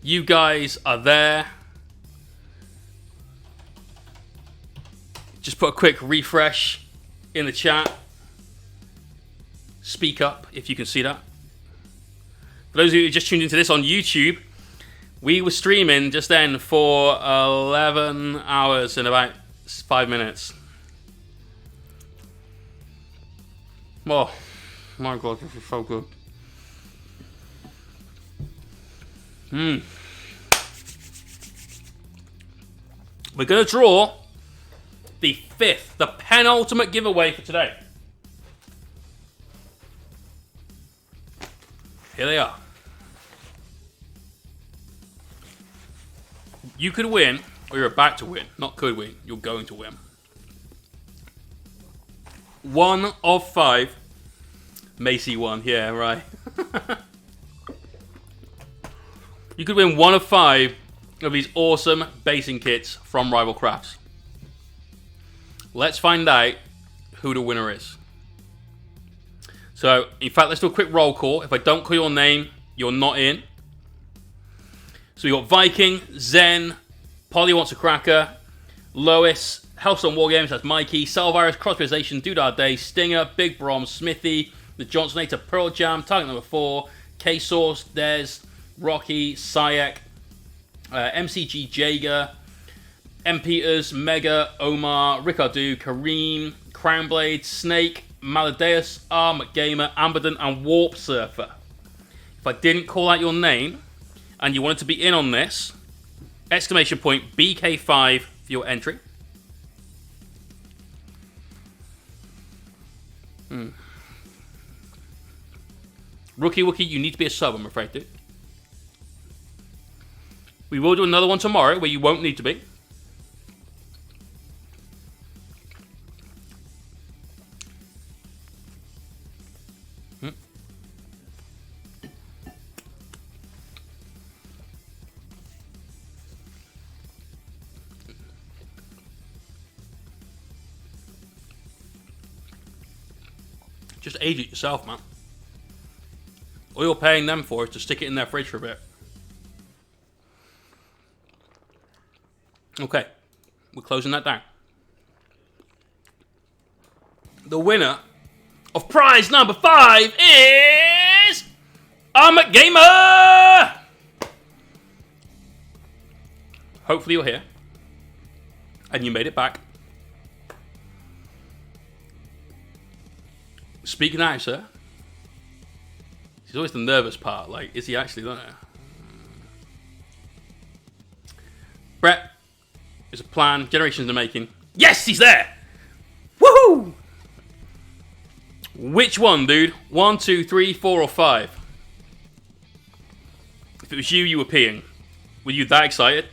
You guys are there. Just put a quick refresh in the chat. Speak up if you can see that. For those of you who just tuned into this on YouTube, we were streaming just then for 11 hours and about 5 minutes. Oh, my God, this is so good. We're going to draw the 5th, the penultimate giveaway for today. Here they are. You could win, or you're about to win. Not could win, you're going to win. 1 of 5. Macy won, yeah, right. You could win 1 of 5 of these awesome basing kits from Rival Crafts. Let's find out who the winner is. So, in fact, let's do a quick roll call. If I don't call your name, you're not in. So we got Viking, Zen, Polly Wants a Cracker, Lois, Healthstone Wargames, that's Mikey, Salvirus, Crosspersation, Doodar Day, Stinger, Big Brom, Smithy, The Johnsonator, Pearl Jam, Target Number 4, K-Source, Dez, Rocky, Sayek, MCG Jager, M. Peters, Mega, Omar, Ricardo, Kareem, Crownblade, Snake, Maladeus, Arm, Gamer, Amberden, and Warp Surfer. If I didn't call out your name and you wanted to be in on this, exclamation point BK5 for your entry. Rookie Wookie, you need to be a sub, I'm afraid, dude. We will do another one tomorrow where you won't need to be. Just age it yourself, man. All you're paying them for is to stick it in their fridge for a bit. Okay, we're closing that down. The winner of prize number 5 is Armor Gamer! Hopefully you're here. And you made it back. Speaking out, sir. He's always the nervous part. Like, is he actually there? Brett, there's a plan. Generations in the making. Yes, he's there! Woohoo! Which one, dude? 1, 2, 3, 4, or 5? If it was you, you were peeing. Were you that excited?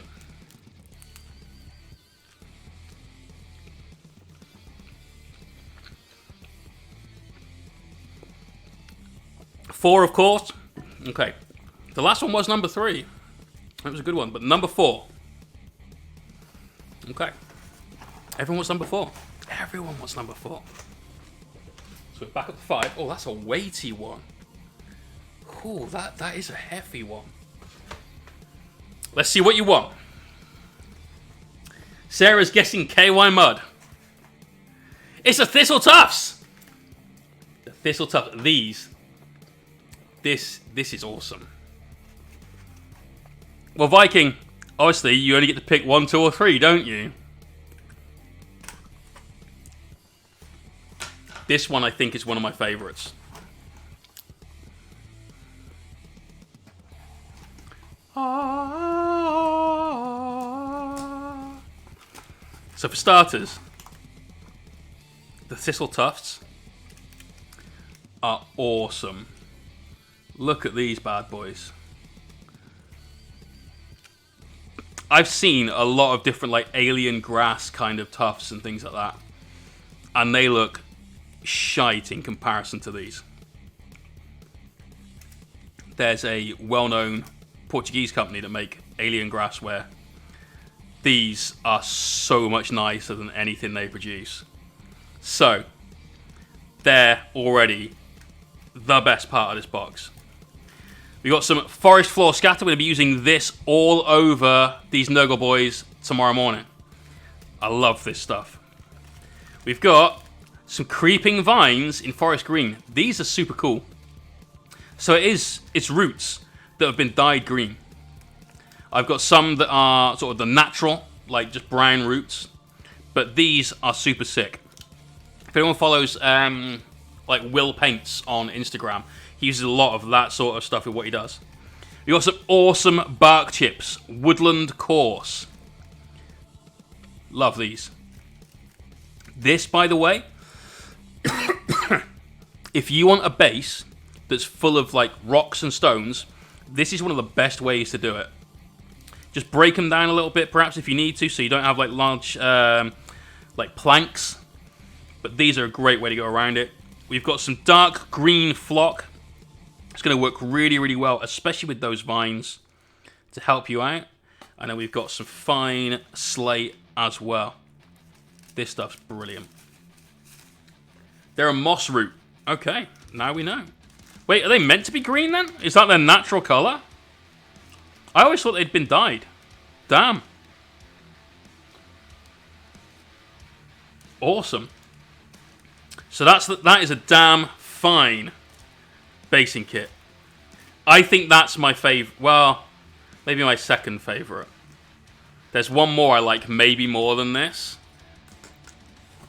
Four, of course. Okay. The last one was number 3. That was a good one. But number 4. Okay. Everyone wants number 4. Everyone wants number 4. So we're back up to 5. Oh, that's a weighty one. Oh, that is a hefty one. Let's see what you want. Sarah's guessing KY Mud. It's a Thistle Tufts. The Thistle Tufts. These. This is awesome. Well, Viking, obviously you only get to pick 1, 2, or 3, don't you? This one I think is one of my favorites. So for starters, the Thistle Tufts are awesome. Look at these bad boys. I've seen a lot of different like alien grass kind of tufts and things like that. And they look shite in comparison to these. There's a well-known Portuguese company that make alien grassware. These are so much nicer than anything they produce. So, they're already the best part of this box. We got some Forest Floor Scatter. We're going to be using this all over these Nurgle boys tomorrow morning. I love this stuff. We've got some Creeping Vines in Forest Green. These are super cool. So it's roots that have been dyed green. I've got some that are sort of the natural, like just brown roots. But these are super sick. If anyone follows like Will Paints on Instagram, he uses a lot of that sort of stuff with what he does. We got some awesome bark chips. Woodland Course. Love these. This, by the way, if you want a base that's full of like rocks and stones, this is one of the best ways to do it. Just break them down a little bit, perhaps, if you need to, so you don't have like large like planks. But these are a great way to go around it. We've got some dark green flock. It's going to work really, really well, especially with those vines to help you out. And then we've got some fine slate as well. This stuff's brilliant. They're a moss root. Okay, now we know. Wait, are they meant to be green then? Is that their natural color? I always thought they'd been dyed. Damn. Awesome. So that is a damn fine basing kit. I think that's my favorite. Well, maybe my second favorite. There's one more I like maybe more than this.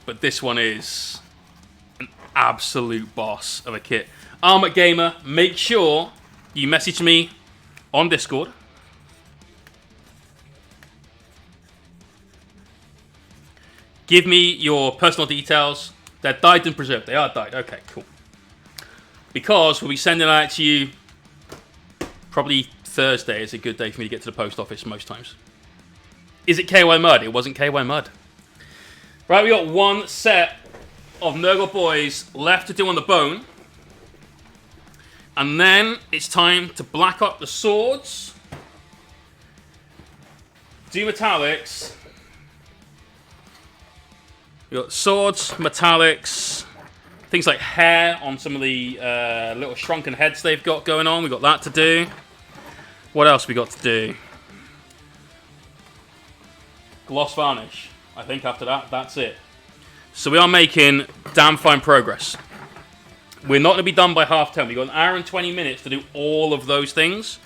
But this one is an absolute boss of a kit. Armor Gamer, make sure you message me on Discord. Give me your personal details. They're dyed and preserved. They are dyed. Okay, cool. Because we'll be sending it out to you probably Thursday is a good day for me to get to the post office most times. Is it KY Mud? It wasn't KY Mud. Right, we got one set of Nurgle boys left to do on the bone. And then it's time to black up the swords. Do metallics. We got swords, metallics, things like hair on some of the little shrunken heads they've got going on. We got that to do. What else we got to do? Gloss varnish. I think after that, that's it. So we are making damn fine progress. We're not going to be done by 10:30. We've got an hour and 20 minutes to do all of those things.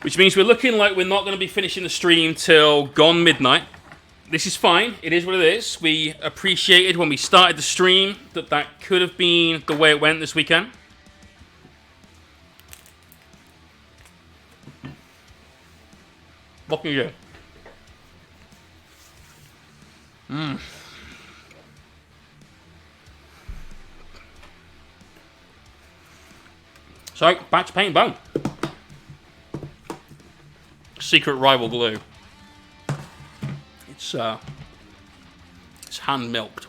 Which means we're looking like we're not going to be finishing the stream till gone midnight. This is fine. It is what it is. We appreciated when we started the stream that could have been the way it went this weekend. What can you do? So, back to paint bone. Secret rival glue. It's hand milked.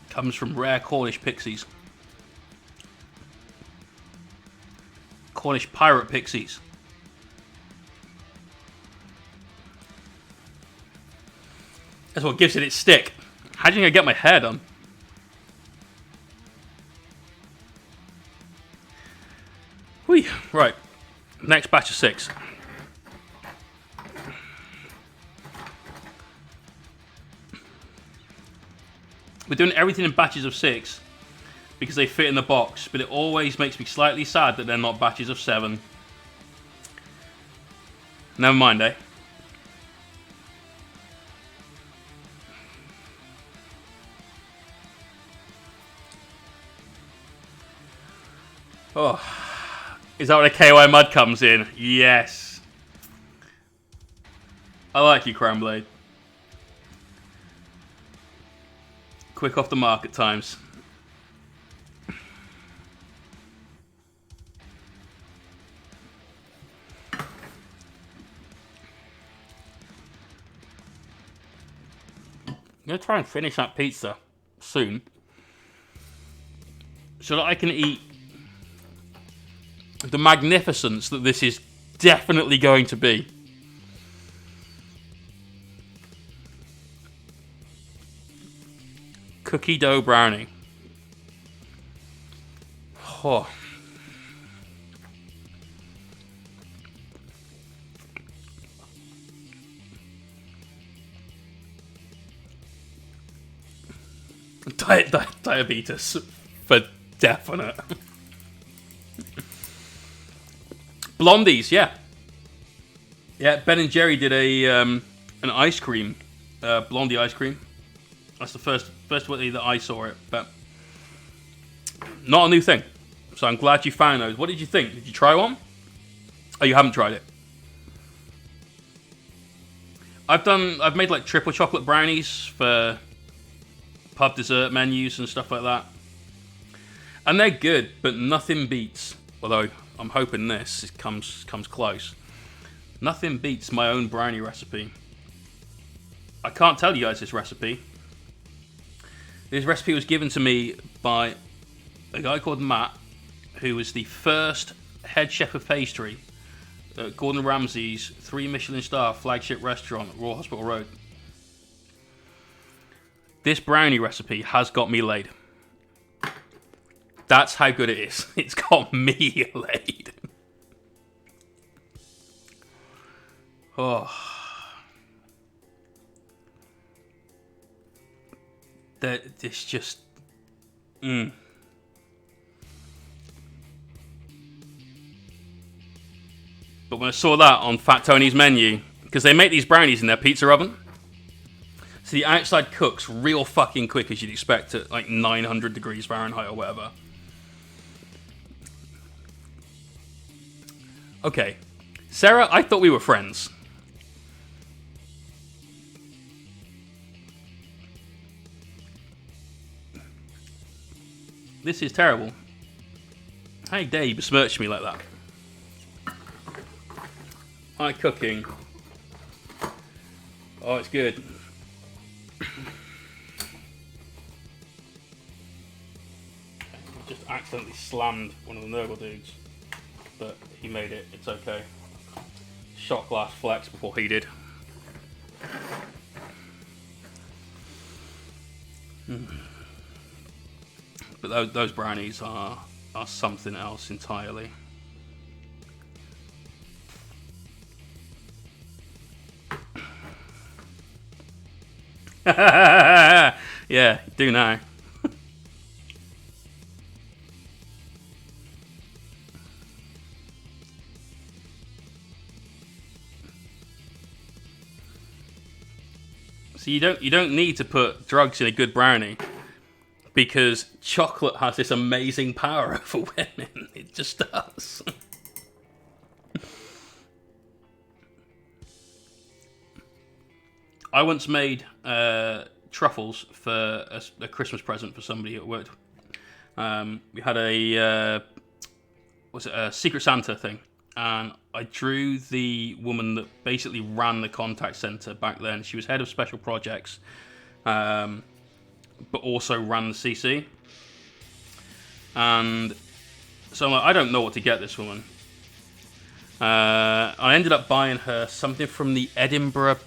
Comes from rare Cornish pixies. Cornish pirate pixies. That's what gives it its stick. How do you think I get my hair done? Whee. Right. Next batch of 6. We're doing everything in batches of 6 because they fit in the box, but it always makes me slightly sad that they're not batches of 7. Never mind, eh? Oh, is that where the KY Mud comes in? Yes. I like you, Crownblade. Quick off the mark at times. I'm going to try and finish that pizza soon so that I can eat the magnificence that this is definitely going to be. Cookie dough brownie. Oh. Diabetes for definite. Blondies, yeah. Ben and Jerry did an ice cream, blondie ice cream. That's the first way that I saw it, but not a new thing. So I'm glad you found those. What did you think? Did you try one? Oh, you haven't tried it. I've made like triple chocolate brownies for pub dessert menus and stuff like that, and they're good, but nothing beats. Although I'm hoping this comes close. Nothing beats my own brownie recipe. I can't tell you guys this recipe. This recipe was given to me by a guy called Matt, who was the first head chef of pastry at Gordon Ramsay's 3 Michelin star flagship restaurant at Royal Hospital Road. This brownie recipe has got me laid. That's how good it is. It's got me laid. Oh. This just... But when I saw that on Fat Tony's menu, because they make these brownies in their pizza oven, so the outside cooks real fucking quick, as you'd expect, at like 900 degrees Fahrenheit or whatever. Okay. Sarah, I thought we were friends. This is terrible. How dare you besmirch me like that? My cooking. Oh, it's good. Just accidentally slammed one of the Nurgle dudes, but he made it. It's okay. Shot glass flex before he did. But those brownies are something else entirely. Yeah, do now. So you don't need to put drugs in a good brownie, because chocolate has this amazing power over women. It just does. I once made truffles for a Christmas present for somebody at work. We had a Secret Santa thing, and I drew the woman that basically ran the contact center back then. She was head of special projects, but also ran the CC. And so I'm like, I don't know what to get this woman. I ended up buying her something from the Edinburgh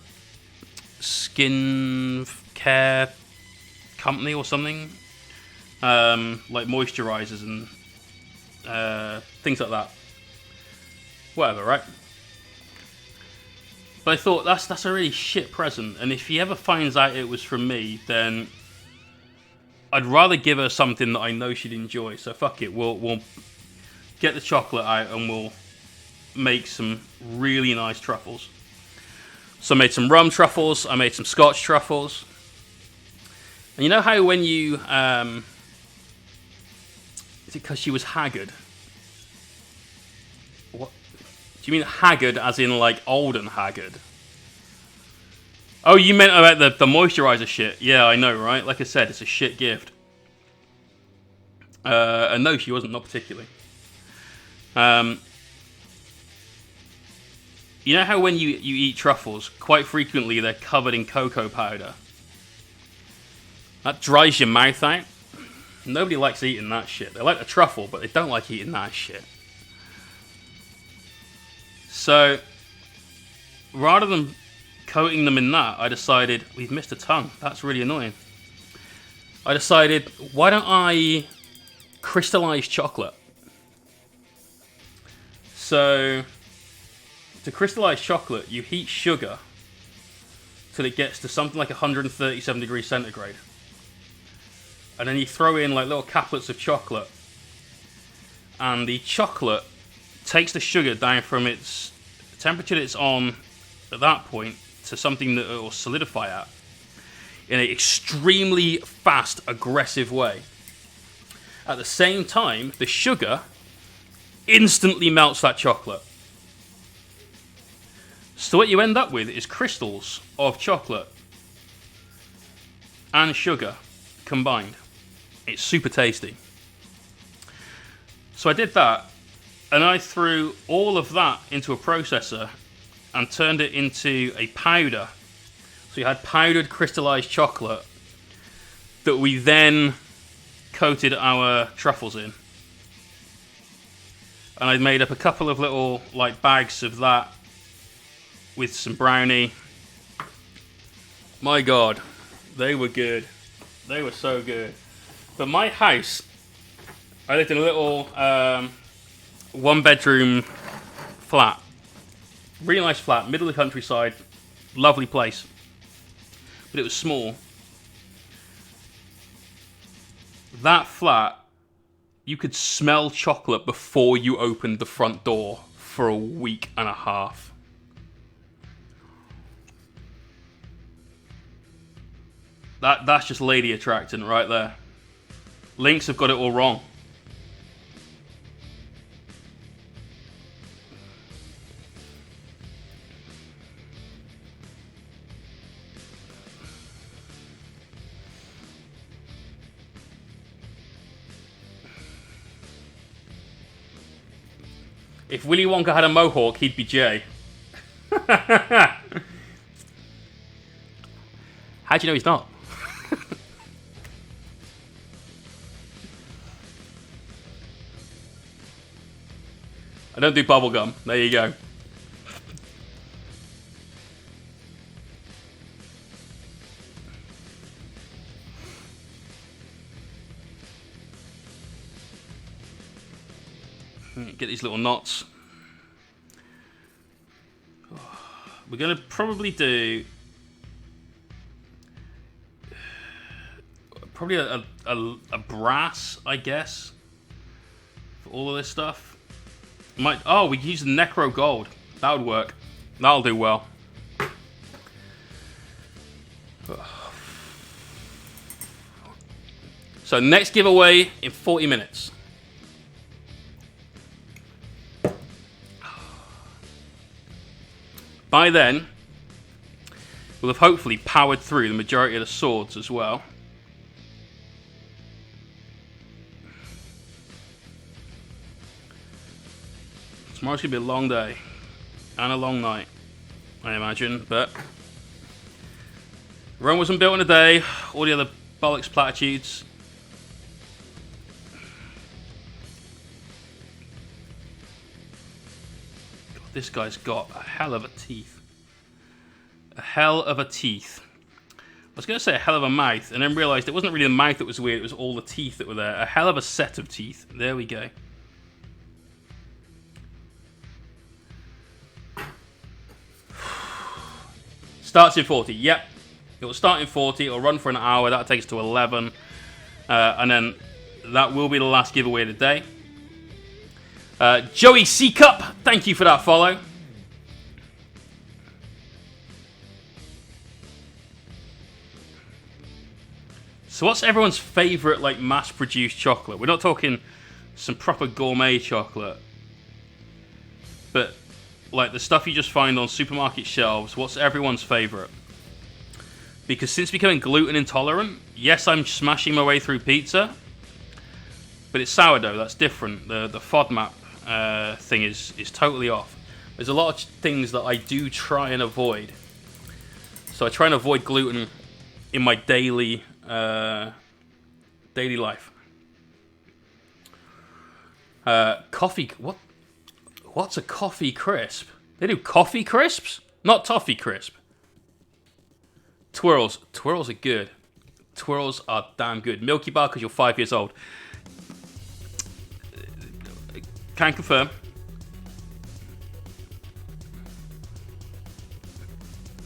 skin care company or something, like moisturizers and things like that. Whatever, right? But I thought that's a really shit present, and if he ever finds out it was from me, then I'd rather give her something that I know she'd enjoy. So fuck it, we'll get the chocolate out and we'll make some really nice truffles. So I made some rum truffles, I made some Scotch truffles. And you know how when you... is it because she was haggard? What? Do you mean haggard as in like old and haggard? Oh, you meant about the moisturizer shit. Yeah, I know, right? Like I said, it's a shit gift. And no, she wasn't, not particularly. You know how when you eat truffles, quite frequently they're covered in cocoa powder? That dries your mouth out. Nobody likes eating that shit. They like the truffle, but they don't like eating that shit. So rather than coating them in that, I decided we've missed a tongue. That's really annoying. I decided, why don't I crystallize chocolate? So to crystallize chocolate, you heat sugar till it gets to something like 137 degrees centigrade. And then you throw in like little caplets of chocolate. And the chocolate takes the sugar down from its temperature that it's on at that point to something that it will solidify at in an extremely fast, aggressive way. At the same time, the sugar instantly melts that chocolate. So what you end up with is crystals of chocolate and sugar combined. It's super tasty. So I did that, and I threw all of that into a processor and turned it into a powder. So you had powdered crystallized chocolate that we then coated our truffles in. And I made up a couple of little like bags of that with some brownie. My God, they were good. They were so good. But my house, I lived in a little one-bedroom flat. Really nice flat, middle of the countryside, lovely place. But it was small. That flat, you could smell chocolate before you opened the front door for a week and a half. That's just lady attractant right there. Lynx have got it all wrong. If Willy Wonka had a mohawk, he'd be Jay. How'd you know he's not? I don't do bubblegum. There you go. Get these little knots. We're going to probably do a brass, I guess, for all of this stuff. We could use the Necro Gold. That would work. That'll do well. So next giveaway in 40 minutes. By then, we'll have hopefully powered through the majority of the swords as well. Tomorrow's going to be a long day and a long night, I imagine, but Rome wasn't built in a day, all the other bollocks platitudes. God, this guy's got a hell of a teeth. A hell of a teeth. I was going to say a hell of a mouth, and then realised it wasn't really the mouth that was weird, it was all the teeth that were there. A hell of a set of teeth. There we go. Starts in 40, yep. It will start in 40, it'll run for an hour, that takes us to 11. And then that will be the last giveaway of the day. Joey C. Cup, thank you for that follow. So what's everyone's favourite like mass-produced chocolate? We're not talking some proper gourmet chocolate. But like the stuff you just find on supermarket shelves, what's everyone's favourite? Because since becoming gluten intolerant, yes, I'm smashing my way through pizza, but it's sourdough, that's different. The FODMAP thing is totally off. There's a lot of things that I do try and avoid. So I try and avoid gluten in my daily life. Coffee, what's a coffee crisp? They do coffee crisps? Not toffee crisp. Twirls. Twirls are good. Twirls are damn good. Milky Bar because you're 5 years old. Can confirm.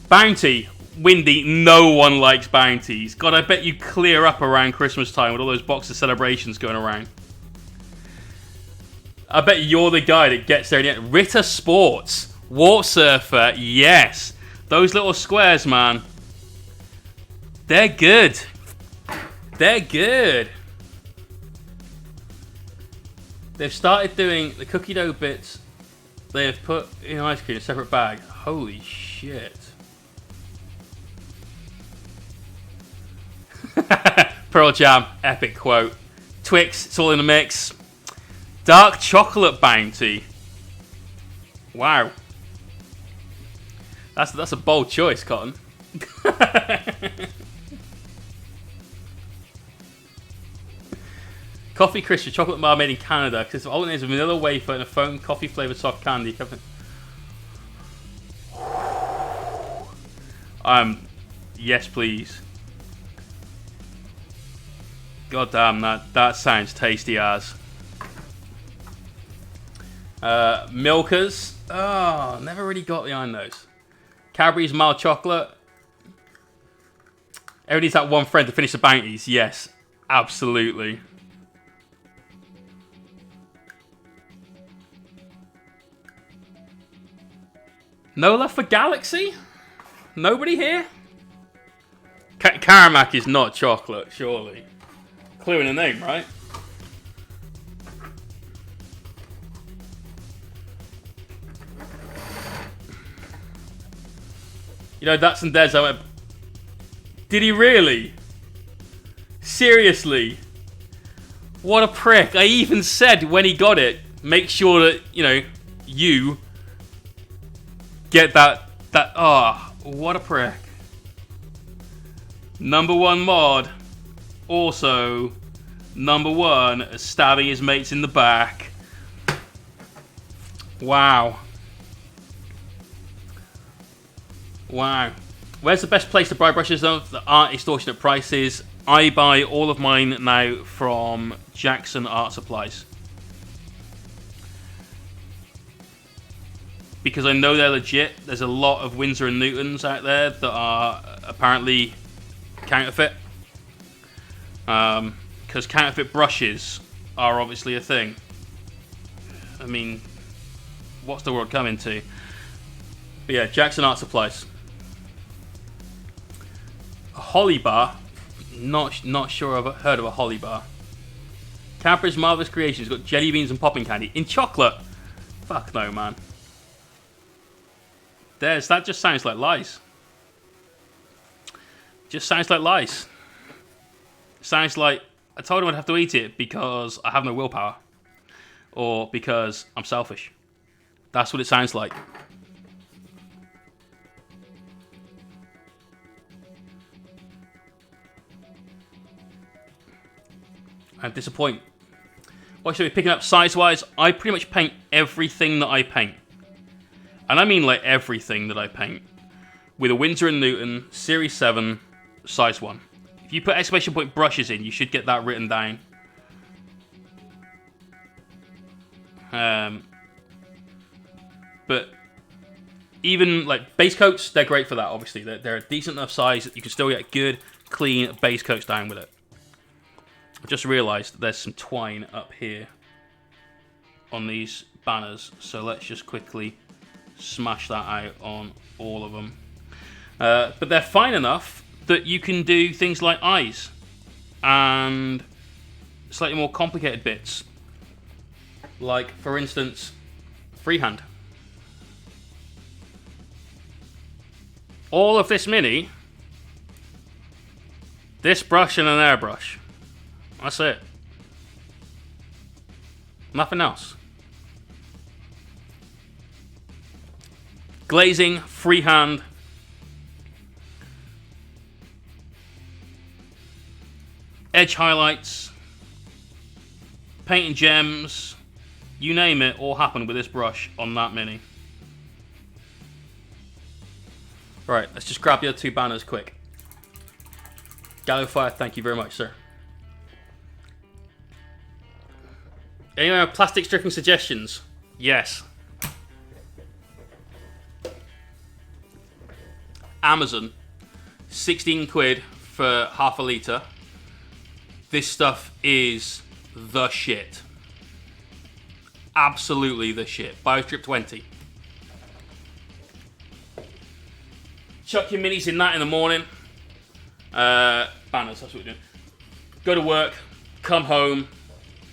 Bounty. Windy. No one likes bounties. God, I bet you clear up around Christmas time with all those box of celebrations going around. I bet you're the guy that gets there. And Ritter Sports. Warp Surfer. Yes. Those little squares, man. They're good. They're good. They've started doing the cookie dough bits. They have put in ice cream in a separate bag. Holy shit. Pearl Jam. Epic quote. Twix. It's all in the mix. Dark chocolate bounty. Wow. That's a bold choice, Cotton. Coffee crisp, chocolate bar made in Canada. Because all it is a vanilla wafer and a foam coffee flavored soft candy. Yes, please. God damn, that sounds tasty as. Milkers. Oh, never really got behind those. Cadbury's mild chocolate. Everybody's that one friend to finish the bounties. Yes, absolutely. No love for Galaxy? Nobody here? Caramac is not chocolate, surely. Clear in the name, right? You know, that's and Des. I went, did he really? Seriously? What a prick. I even said when he got it, make sure that, you know, you get that, what a prick. Number one mod. Also, number one, stabbing his mates in the back. Wow. Wow. Where's the best place to buy brushes though that aren't extortionate prices? I buy all of mine now from Jackson Art Supplies. Because I know they're legit. There's a lot of Winsor & Newtons out there that are apparently counterfeit. Because counterfeit brushes are obviously a thing. I mean, what's the world coming to? But yeah, Jackson Art Supplies. A Holly Bar. Not sure I've heard of a Holly Bar. Cadbury's Marvelous Creations got jelly beans and popping candy in chocolate. Fuck no, man. That just sounds like lies. Just sounds like lies. Sounds like I told him I'd have to eat it because I have no willpower. Or because I'm selfish. That's what it sounds like. I'm disappointed. What should we be picking up size-wise? I pretty much paint everything that I paint. And I mean like everything that I paint. With a Winsor & Newton Series 7 size 1. If you put exclamation point brushes in, you should get that written down. But even like base coats, they're great for that, obviously. They're a decent enough size that you can still get good, clean base coats down with it. I just realised that there's some twine up here on these banners. So let's just quickly smash that out on all of them. But they're fine enough that you can do things like eyes and slightly more complicated bits. Like, for instance, freehand. All of this mini, this brush and an airbrush. That's it. Nothing else. Glazing, freehand. Edge highlights. Paint and gems. You name it, all happened with this brush on that mini. Right, let's just grab the other 2 banners quick. Gallowfire, thank you very much, sir. Anyone have plastic stripping suggestions? Yes. Amazon, 16 quid for half a litre. This stuff is the shit. Absolutely the shit. BioStrip 20. Chuck your minis in that in the morning. Banners, that's what we're doing. Go to work, come home.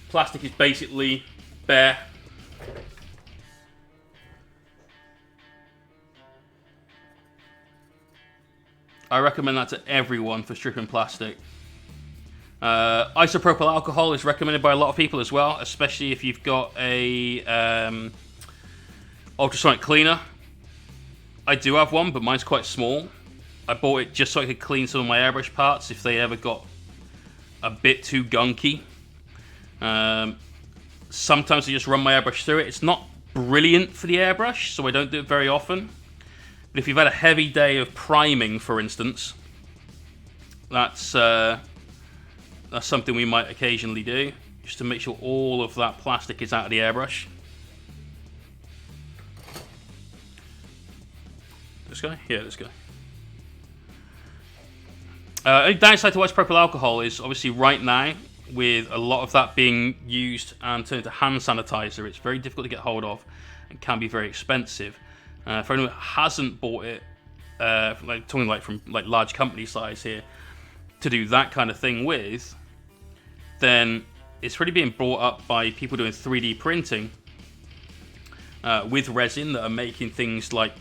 Plastic is basically bare. I recommend that to everyone for stripping plastic. Isopropyl alcohol is recommended by a lot of people as well, especially if you've got a ultrasonic cleaner. I do have one, but mine's quite small. I bought it just so I could clean some of my airbrush parts if they ever got a bit too gunky. Sometimes I just run my airbrush through it. It's not brilliant for the airbrush, so I don't do it very often. But if you've had a heavy day of priming, for instance, that's something we might occasionally do, just to make sure all of that plastic is out of the airbrush. This guy? Yeah, this guy. Only downside to isopropyl alcohol is obviously right now, with a lot of that being used and turned into hand sanitizer, it's very difficult to get hold of and can be very expensive. For anyone who hasn't bought it, from large company size here, to do that kind of thing with, then it's really being brought up by people doing 3D printing with resin that are making things like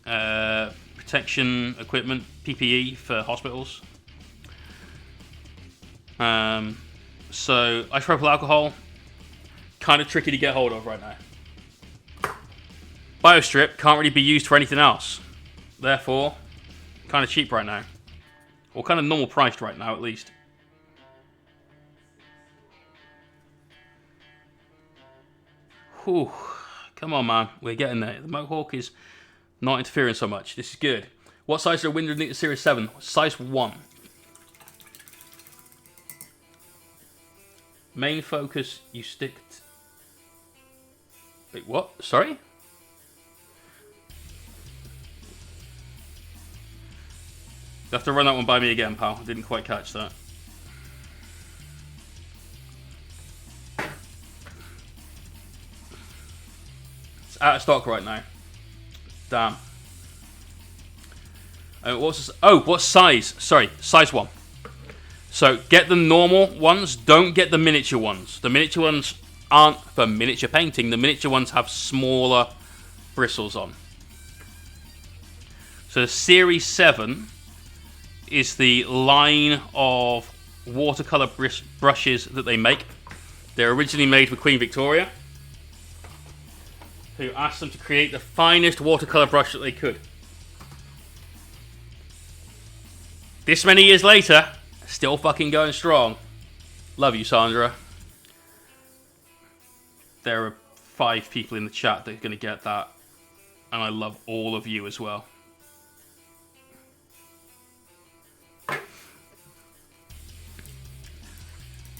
protection equipment, PPE for hospitals. So isopropyl alcohol, kind of tricky to get hold of right now. BioStrip can't really be used for anything else. Therefore, kind of cheap right now. Or kind of normal priced right now, at least. Whew. Come on, man. We're getting there. The Mohawk is not interfering so much. This is good. What size are Windows Ninja Series 7? Size 1. Main focus, you stick... Wait, what? Sorry? You have to run that one by me again, pal. I didn't quite catch that. It's out of stock right now. Damn. What size? Sorry, size 1. So get the normal ones, don't get the miniature ones. The miniature ones aren't for miniature painting. The miniature ones have smaller bristles on. So the Series 7 is the line of watercolor brushes that they make. They're originally made for Queen Victoria, who asked them to create the finest watercolor brush that they could. This many years later, still fucking going strong. Love you, Sandra. There are 5 people in the chat that are going to get that. And I love all of you as well.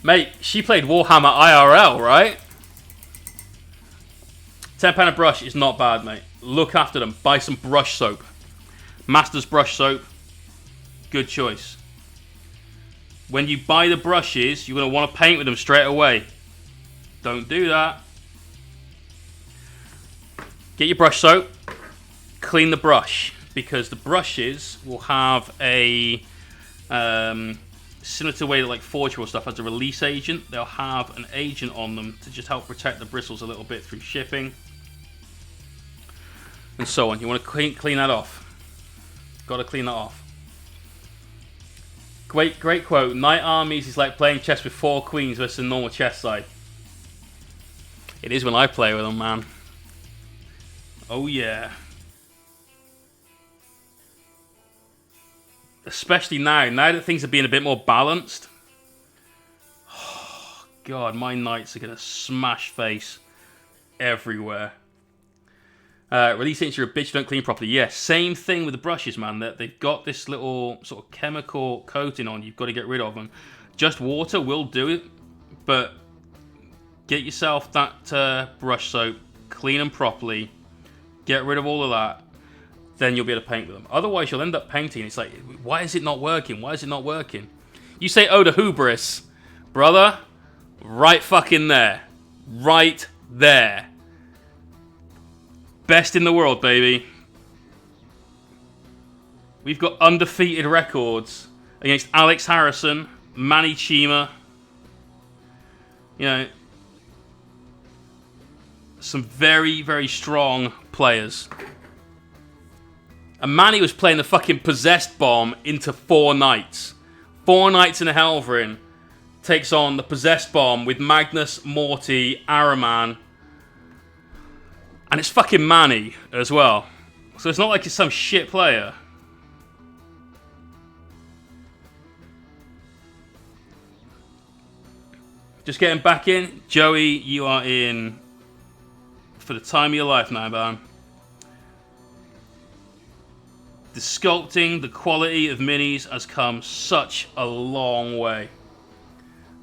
Mate, she played Warhammer IRL, right? £10 a brush is not bad, mate. Look after them. Buy some brush soap. Master's brush soap. Good choice. When you buy the brushes, you're going to want to paint with them straight away. Don't do that. Get your brush soap. Clean the brush. Because the brushes will have a... similar to the way that like Forgeable stuff has a release agent. They'll have an agent on them to just help protect the bristles a little bit through shipping. And so on. You want to clean that off. Got to clean that off. Great quote. Knight armies is like playing chess with 4 queens versus a normal chess side. It is when I play with them, man. Oh yeah. Especially now that things are being a bit more balanced. Oh, God, my knights are going to smash face everywhere. Release it into your bitch, don't clean properly. Yeah, same thing with the brushes, man. That they've got this little sort of chemical coating on. You've got to get rid of them. Just water will do it, but get yourself that brush soap, clean them properly, get rid of all of that, then you'll be able to paint with them. Otherwise, you'll end up painting. It's like, why is it not working? Why is it not working? You say, oh, the hubris. Brother, right fucking there. Right there. Best in the world, baby. We've got undefeated records against Alex Harrison, Manny Chima. You know, some very, very strong players. And Manny was playing the fucking Possessed Bomb into 4 knights. 4 knights in a Helverin takes on the Possessed Bomb with Magnus, Morty, Araman. And it's fucking Manny as well. So it's not like it's some shit player. Just getting back in. Joey, you are in for the time of your life now, man. The sculpting, the quality of minis has come such a long way.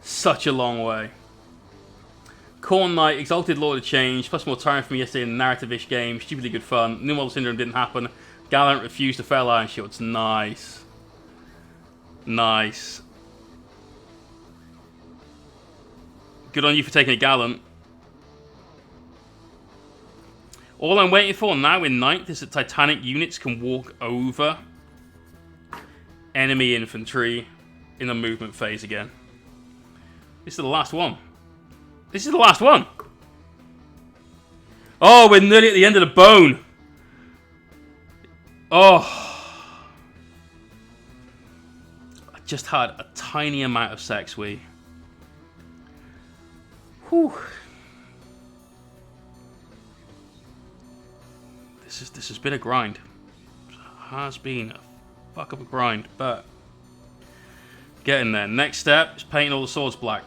Such a long way. Corn Knight, Exalted Lord of Change, plus more time for me yesterday in a narrative-ish game. Stupidly good fun. New Model Syndrome didn't happen. Gallant refused to fail Iron Shields. Nice. Nice. Good on you for taking a Gallant. All I'm waiting for now in 9th is that Titanic units can walk over enemy infantry in the movement phase again. This is the last one. This is the last one. Oh, we're nearly at the end of the bone. Oh. I just had a tiny amount of sex, Whew. This has been a grind. It has been a fuck up a grind, but getting there. Next step is painting all the swords black.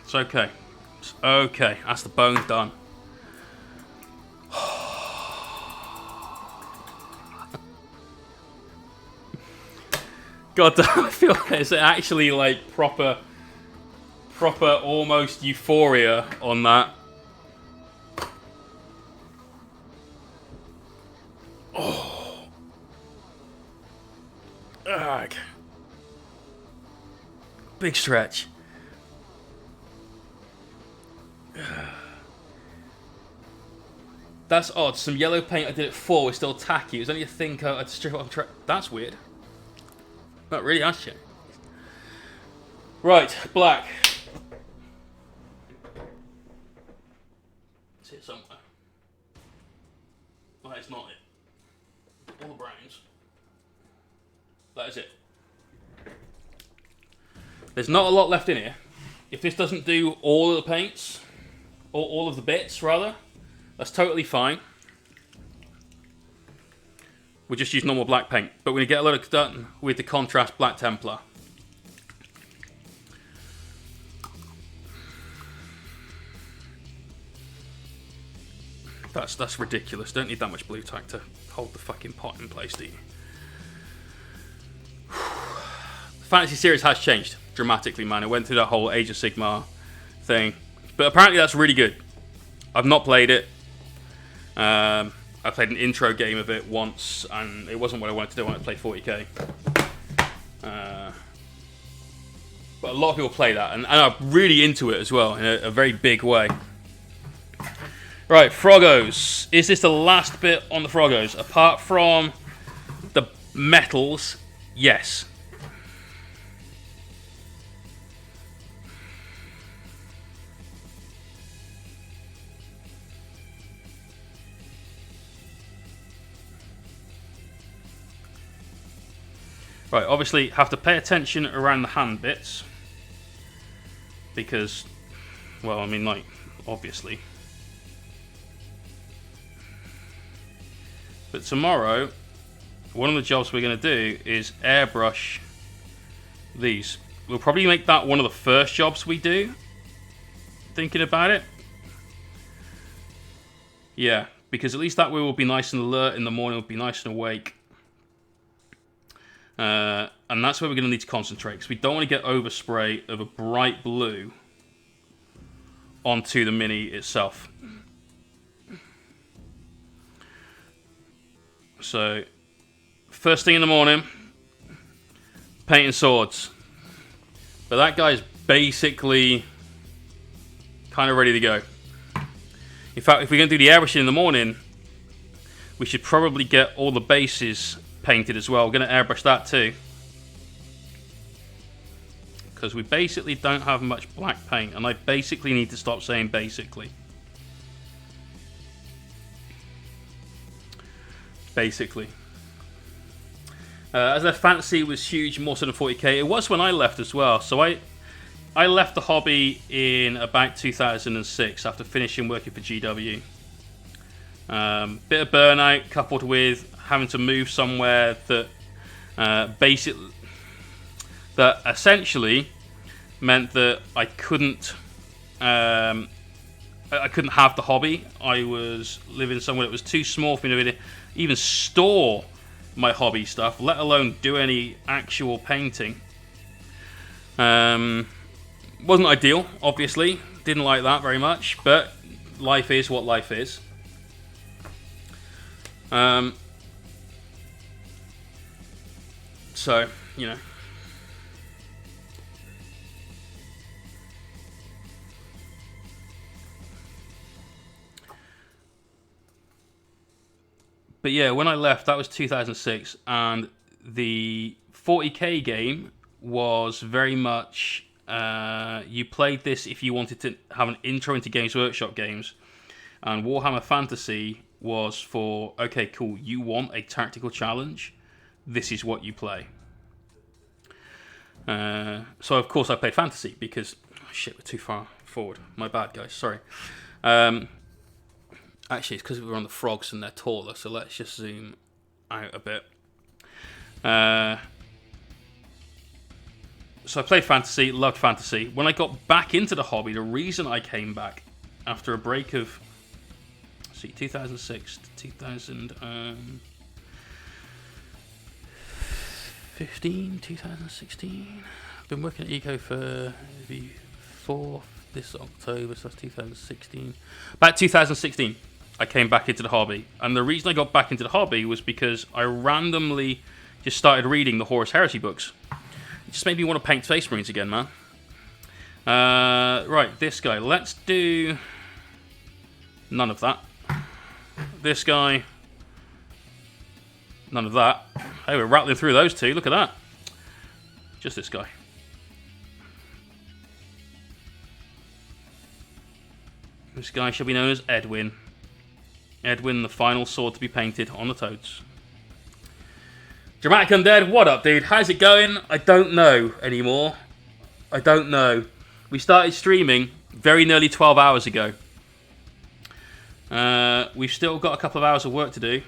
It's okay. It's okay. That's the bones done. God damn, I feel like it's actually like proper almost euphoria on that. Oh. Ugh. Big stretch. That's odd. Some yellow paint I did at 4 was still tacky. It was only a thin coat. I had to strip it off. That's weird. That really has shit. Right, black. It's here somewhere. That is not it. All the browns. That is it. There's not a lot left in here. If this doesn't do all of the paints, or all of the bits, rather, that's totally fine. We'll just use normal black paint. But we're going to get a lot of done with the contrast Black Templar. That's ridiculous. Don't need that much blue tack to hold the fucking pot in place, do you? The Fantasy series has changed dramatically, man. It went through that whole Age of Sigmar thing. But apparently that's really good. I've not played it. I played an intro game of it once, and it wasn't what I wanted to do. I wanted to play 40k. But a lot of people play that, and I'm really into it as well, in a very big way. Right, Froggos. Is this the last bit on the Froggos? Apart from the metals, yes. Right, obviously have to pay attention around the hand bits. Because, well, I mean, like, obviously. But tomorrow, one of the jobs we're going to do is airbrush these. We'll probably make that one of the first jobs we do. Thinking about it. Yeah, because at least that way we'll be nice and alert in the morning, we'll be nice and awake. And that's where we're going to need to concentrate, because we don't want to get overspray of a bright blue onto the Mini itself. So, first thing in the morning, painting swords. But that guy's basically kind of ready to go. In fact, if we're going to do the airbrushing in the morning, we should probably get all the bases painted as well. We're going to airbrush that too. Because we basically don't have much black paint, and I basically need to stop saying basically. Basically. As their fantasy was huge, more so than 40k, it was when I left as well. So I left the hobby in about 2006 after finishing working for GW. Bit of burnout coupled with having to move somewhere that that essentially meant that I couldn't have the hobby. I was living somewhere that was too small for me to even store my hobby stuff, let alone do any actual painting. Wasn't ideal, obviously. Didn't like that very much, but life is what life is. So, you know. But yeah, when I left, that was 2006, and the 40k game was very much, you played this if you wanted to have an intro into Games Workshop games, and Warhammer Fantasy was for, okay, cool, you want a tactical challenge, this is what you play. So of course I played Fantasy, because, oh shit, we're too far forward, my bad guys, sorry. Actually, it's because we're on the frogs and they're taller, so let's just zoom out a bit. So I played Fantasy, loved Fantasy. When I got back into the hobby, the reason I came back after a break of, 2006 to 2016. I've been working at Eco for this October, so that's 2016. About 2016. I came back into the hobby, and the reason I got back into the hobby was because I randomly just started reading the Horus Heresy books. It just made me want to paint Space Marines again, man. Right, this guy. Let's do none of that. This guy, none of that. Hey, we're rattling through those two. Look at that. Just this guy. This guy shall be known as Edwin. Edwin, the final sword to be painted on the toads. Dramatic Undead, what up, dude? How's it going? I don't know anymore. I don't know. We started streaming very nearly 12 hours ago. We've still got a couple of hours of work to do.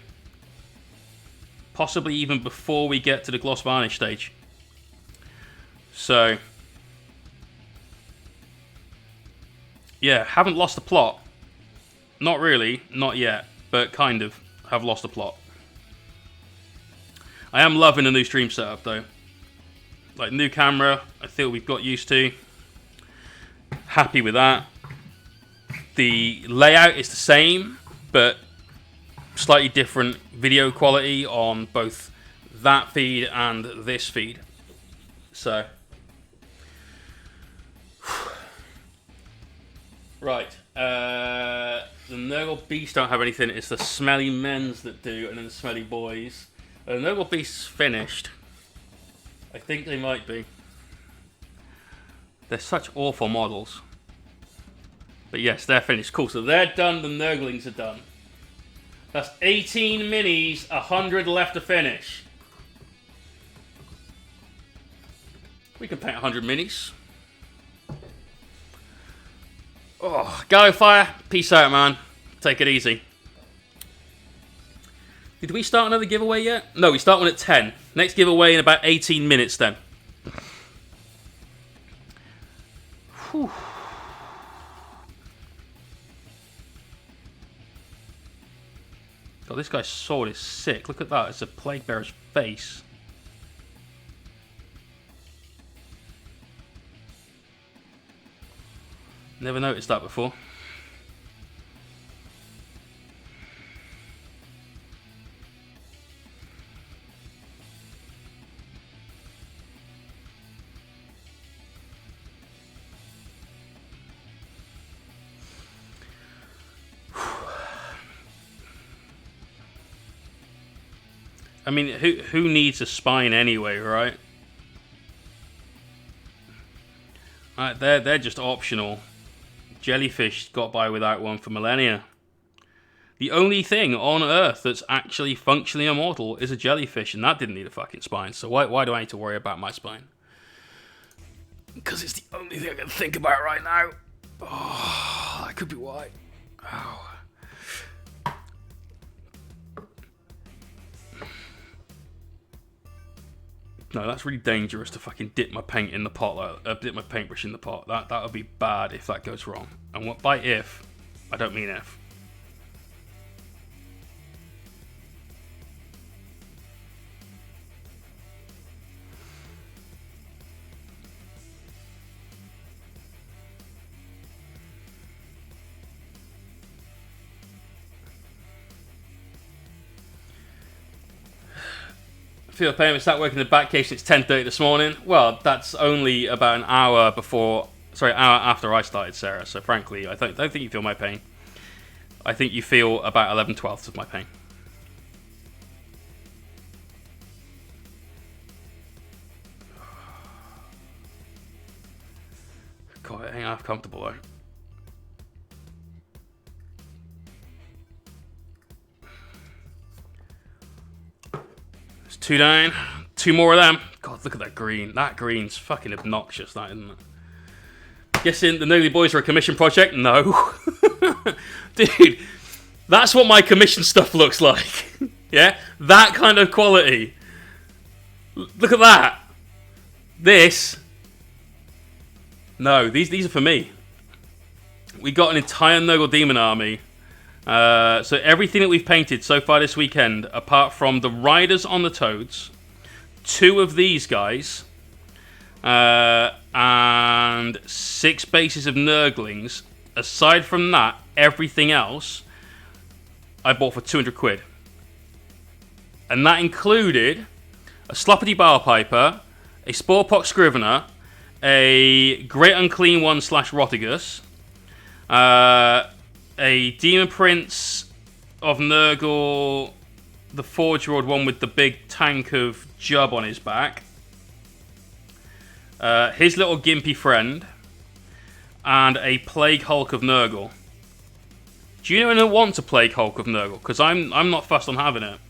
Possibly even before we get to the gloss varnish stage. So, yeah, haven't lost the plot. Not really, not yet, but kind of have lost the plot. I am loving the new stream setup though. Like, new camera, I feel we've got used to. Happy with that. The layout is the same, but slightly different video quality on both that feed and this feed. So, right. The Nurgle Beasts don't have anything. It's the Smelly Men's that do, and then the Smelly Boys. The Nurgle Beasts finished. I think they might be. They're such awful models. But yes, they're finished. Cool, so they're done. The Nurglings are done. That's 18 minis, 100 left to finish. We can paint 100 minis. Oh, go Fire. Peace out, man. Take it easy. Did we start another giveaway yet? No, we start one at 10. Next giveaway in about 18 minutes then. Whew. God, this guy's sword is sick. Look at that. It's a plague bearer's face. Never noticed that before. I mean, who needs a spine anyway, right? They're just optional. Jellyfish got by without one for millennia. The only thing on Earth that's actually functionally immortal is a jellyfish, and that didn't need a fucking spine. So why do I need to worry about my spine? Because it's the only thing I can think about right now. Oh, that could be why. Oh. No, that's really dangerous to fucking dip my paint in the pot, dip my paintbrush in the pot. That would be bad if that goes wrong. And what by if, I don't mean if. Feel the pain. I started working in the back case since 10:30 this morning. Well, that's only about an hour after I started, Sarah. So frankly, I don't think you feel my pain. I think you feel about 11/12 of my pain. God, it ain't half comfortable though. Two down. Two more of them. God, look at that green. That green's fucking obnoxious, that, isn't it? Guessing the Nurgle boys are a commission project? No. Dude, that's what my commission stuff looks like. Yeah? That kind of quality. Look at that. This. No, these are for me. We got an entire Nurgle demon army. So everything that we've painted so far this weekend, apart from the riders on the toads, 2 of these guys, and 6 bases of Nurglings. Aside from that, everything else I bought for 200 quid. And that included a Sloppity Barpiper, a Sporepox Scrivener, a Great Unclean One / Rotigus, a Demon Prince of Nurgle, the Forge World one with the big tank of Jub on his back, his little gimpy friend, and a Plague Hulk of Nurgle. Do you know anyone who wants a Plague Hulk of Nurgle? Because I'm not fussed on having it.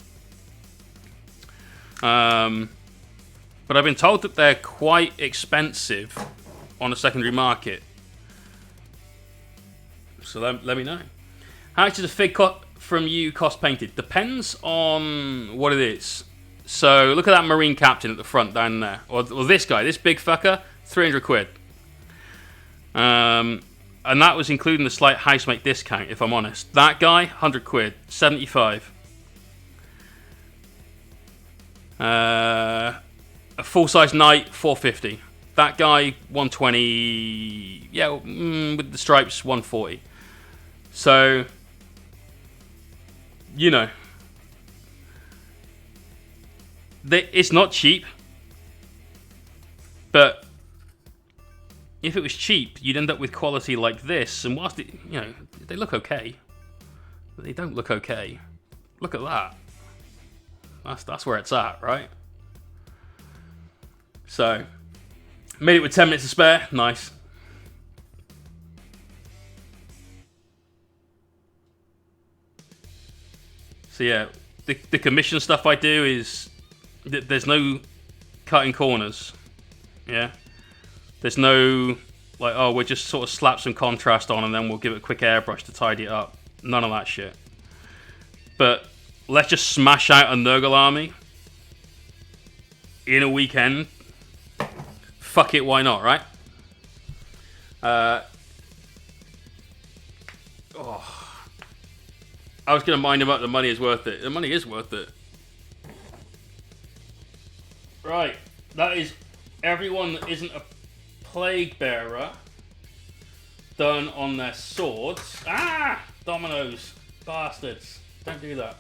But I've been told that they're quite expensive on the secondary market. So let me know. How much does a fig from you cost painted? Depends on what it is. So look at that Marine Captain at the front down there. Or this guy, this big fucker, 300 quid. And that was including the slight housemate discount, if I'm honest. That guy, 100 quid, 75. A full-size knight, 450. That guy, 120. Yeah, with the stripes, 140. So, you know, it's not cheap, but if it was cheap, you'd end up with quality like this. And whilst they look okay, but they don't look okay. Look at that. That's where it's at, right? So, made it with 10 minutes to spare. Nice. So yeah, the commission stuff I do is there's no cutting corners. Yeah, there's no like, oh, we'll just sort of slap some contrast on and then we'll give it a quick airbrush to tidy it up. None of that shit. But let's just smash out a Nurgle army in a weekend. Fuck it, why not, right? I was going to mind about the money is worth it. The money is worth it. Right. That is everyone that isn't a plague bearer done on their swords. Ah! Dominoes. Bastards. Don't do that.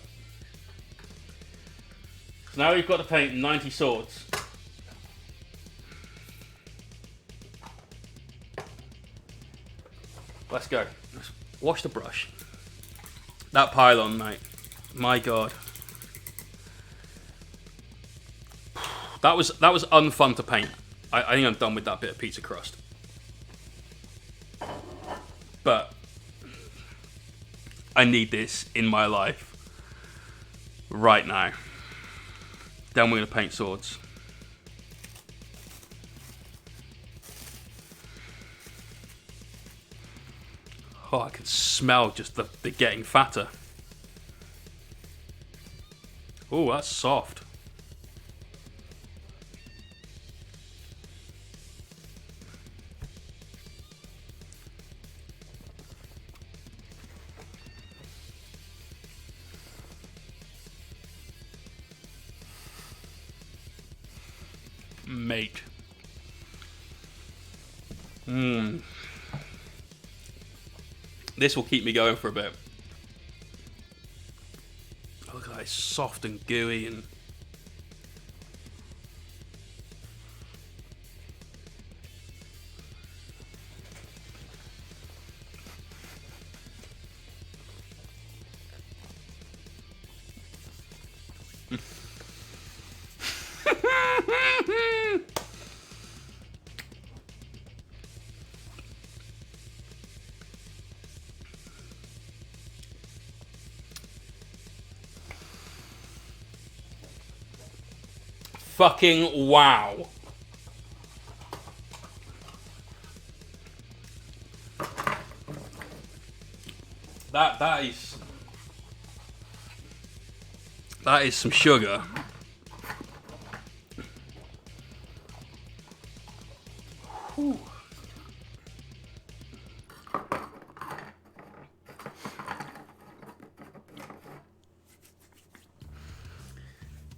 So now we've got to paint 90 swords. Let's go. Let's wash the brush. That pylon, mate. My God. That was unfun to paint. I think I'm done with that bit of pizza crust. But I need this in my life right now. Then we're going to paint swords. Oh, I can smell just the getting fatter. Oh, that's soft. Mate. This will keep me going for a bit. Look at that, it's soft and gooey and... Fucking wow. That is some sugar. Whew.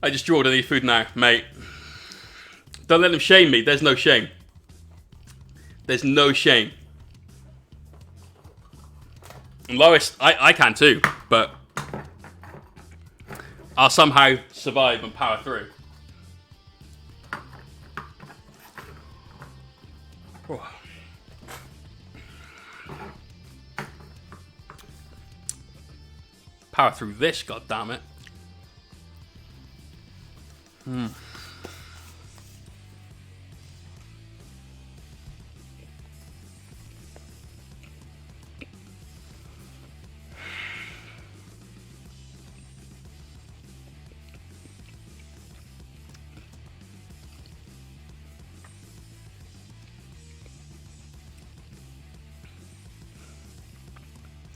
I just drawed any food now, mate. Don't let them shame me. There's no shame. There's no shame. And Lois, I can too, but I'll somehow survive and power through. Oh. Power through this, goddammit.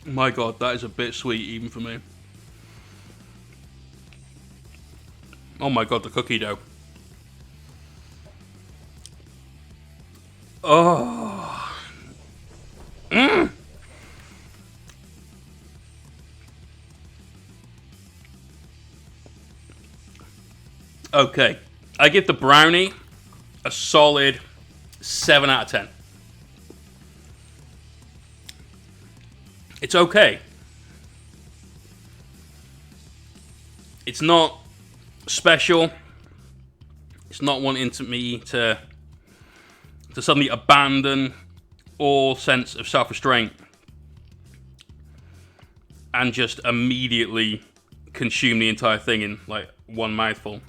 My God, that is a bit sweet even for me. Oh my God, the cookie dough. Oh. Okay, I give the brownie a solid 7 out of 10. It's okay. It's not special. It's not wanting me to suddenly abandon all sense of self-restraint and just immediately consume the entire thing in like one mouthful.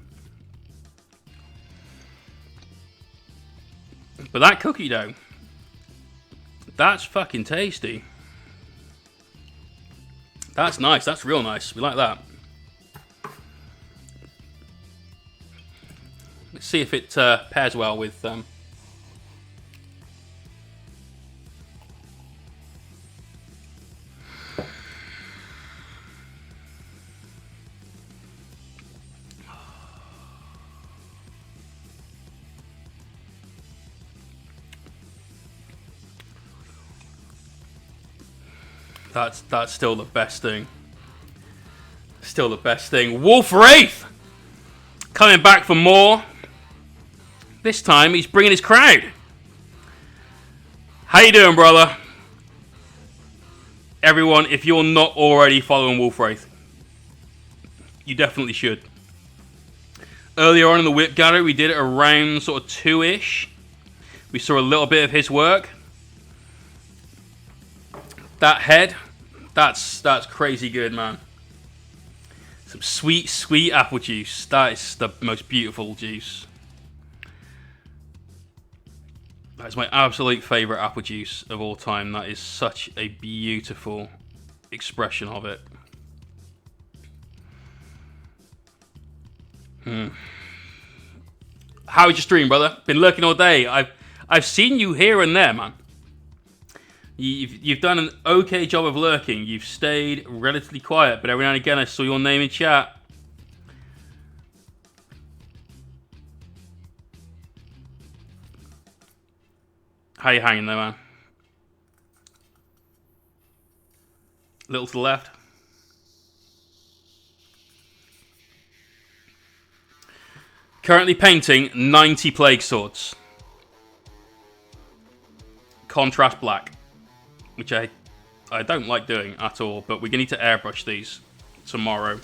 But that cookie dough, that's fucking tasty. That's nice. That's real nice. We like that. Let's see if it pairs well with... That's still the best thing. Still the best thing. Wolf Wraith! Coming back for more. This time, he's bringing his crowd. How you doing, brother? Everyone, if you're not already following Wolf Wraith, you definitely should. Earlier on in the Whip Gallery, we did it around sort of 2-ish. We saw a little bit of his work. That head, that's crazy good, man. Some sweet, sweet apple juice. That is the most beautiful juice. That is my absolute favourite apple juice of all time. That is such a beautiful expression of it. How was your stream, brother? Been lurking all day. I've seen you here and there, man. You've done an okay job of lurking. You've stayed relatively quiet, but every now and again I saw your name in chat. How you hanging there, man? A little to the left. Currently painting 90 Plague Swords. Contrast black. Which I don't like doing at all, but we're going to need to airbrush these tomorrow.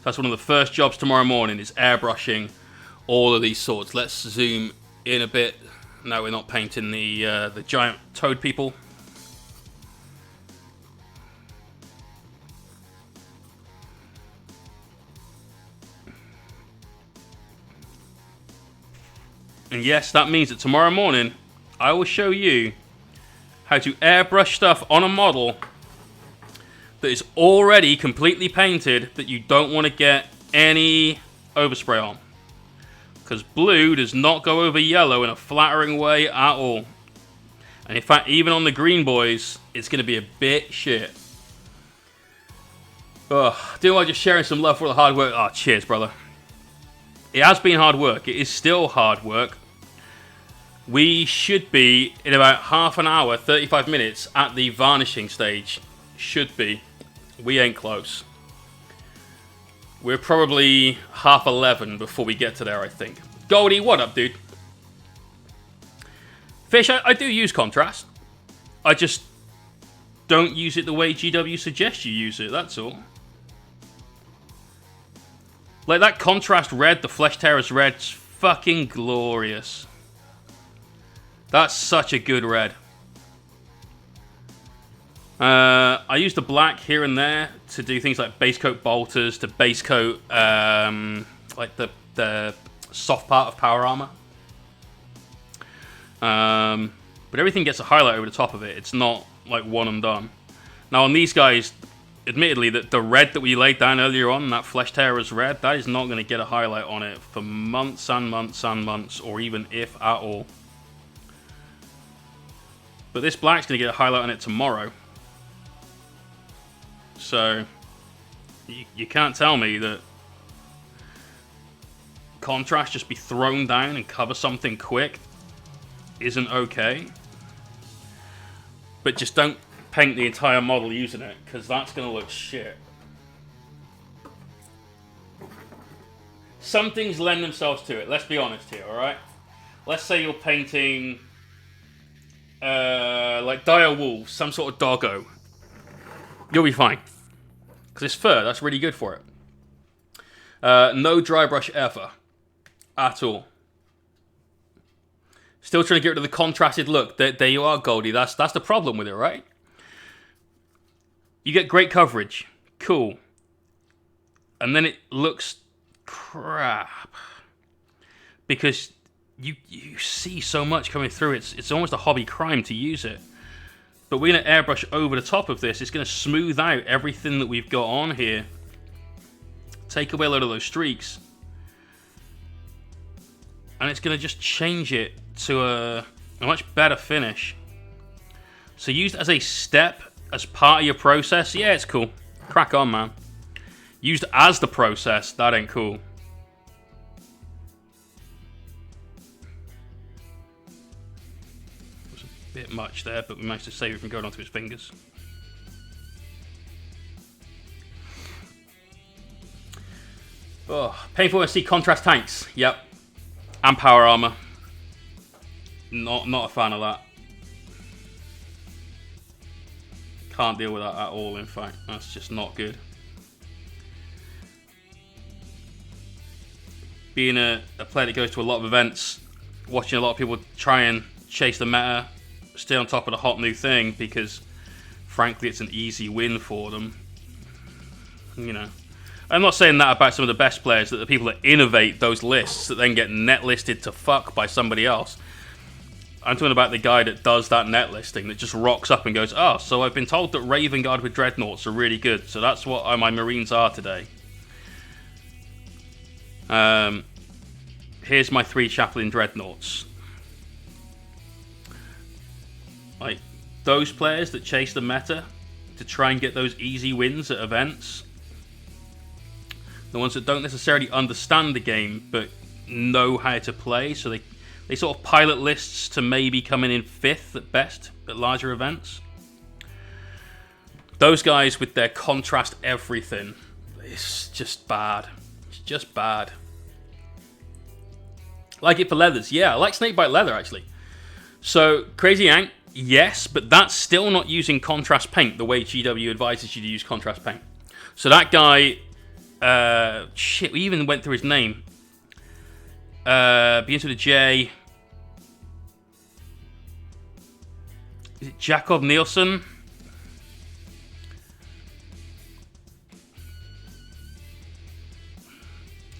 That's one of the first jobs tomorrow morning, is airbrushing all of these swords. Let's zoom in a bit. No, we're not painting the giant toad people. And yes, that means that tomorrow morning, I will show you how to airbrush stuff on a model that is already completely painted that you don't want to get any overspray on. Because blue does not go over yellow in a flattering way at all. And in fact, even on the green boys, it's going to be a bit shit. Ugh, doing well, just sharing some love for the hard work. Oh, cheers, brother. It has been hard work. It is still hard work. We should be in about half an hour, 35 minutes at the varnishing stage. Should be. We ain't close. We're probably 11:30 before we get to there, I think. Goldie, what up, dude? Fish, I do use contrast. I just don't use it the way GW suggests you use it, that's all. Like that contrast red, the Flesh Tearers red's fucking glorious. That's such a good red. I use the black here and there to do things like base coat bolters, to base coat like the soft part of power armor. But everything gets a highlight over the top of it. It's not like one and done. Now on these guys, admittedly, the red that we laid down earlier on, that Flesh Tearers red, that is not going to get a highlight on it for months and months and months, or even if at all. But this black's going to get a highlight on it tomorrow. So, you can't tell me that contrast just be thrown down and cover something quick isn't okay. But just don't paint the entire model using it, because that's going to look shit. Some things lend themselves to it, let's be honest here, alright? Let's say you're painting like dire wolves, some sort of doggo. You'll be fine. Because it's fur, that's really good for it. No dry brush ever. At all. Still trying to get rid of the contrasted look. There you are, Goldie. That's the problem with it, right? You get great coverage. Cool. And then it looks crap. Because you see so much coming through. It's almost a hobby crime to use it. But we're going to airbrush over the top of this. It's going to smooth out everything that we've got on here. Take away a lot of those streaks. And it's going to just change it to a much better finish. So used as a step, as part of your process, yeah, it's cool. Crack on, man. Used as the process, that ain't cool. It was a bit much there, but we managed to save it from going onto his fingers. Oh, painful to see contrast tanks. Yep. And power armor. Not a fan of that. Can't deal with that at all, in fact. That's just not good. Being a player that goes to a lot of events, watching a lot of people try and chase the meta, stay on top of the hot new thing, because frankly it's an easy win for them. You know, I'm not saying that about some of the best players, that the people that innovate those lists that then get net listed to fuck by somebody else. I'm talking about the guy that does that net listing, that just rocks up and goes, oh, so I've been told that Raven Guard with Dreadnoughts are really good, so that's what my Marines are today. Here's my 3 Chaplain Dreadnoughts. Like, those players that chase the meta to try and get those easy wins at events, the ones that don't necessarily understand the game but know how to play, so they sort of pilot lists to maybe coming in 5th at best at larger events. Those guys with their contrast everything, it's just bad. It's just bad. Like it for leathers. Yeah, I like Snakebite leather, actually. So, Crazy Yank, yes, but that's still not using contrast paint the way GW advises you to use contrast paint. So that guy, shit, we even went through his name. Begins with a J. Is it Jacob Nielsen?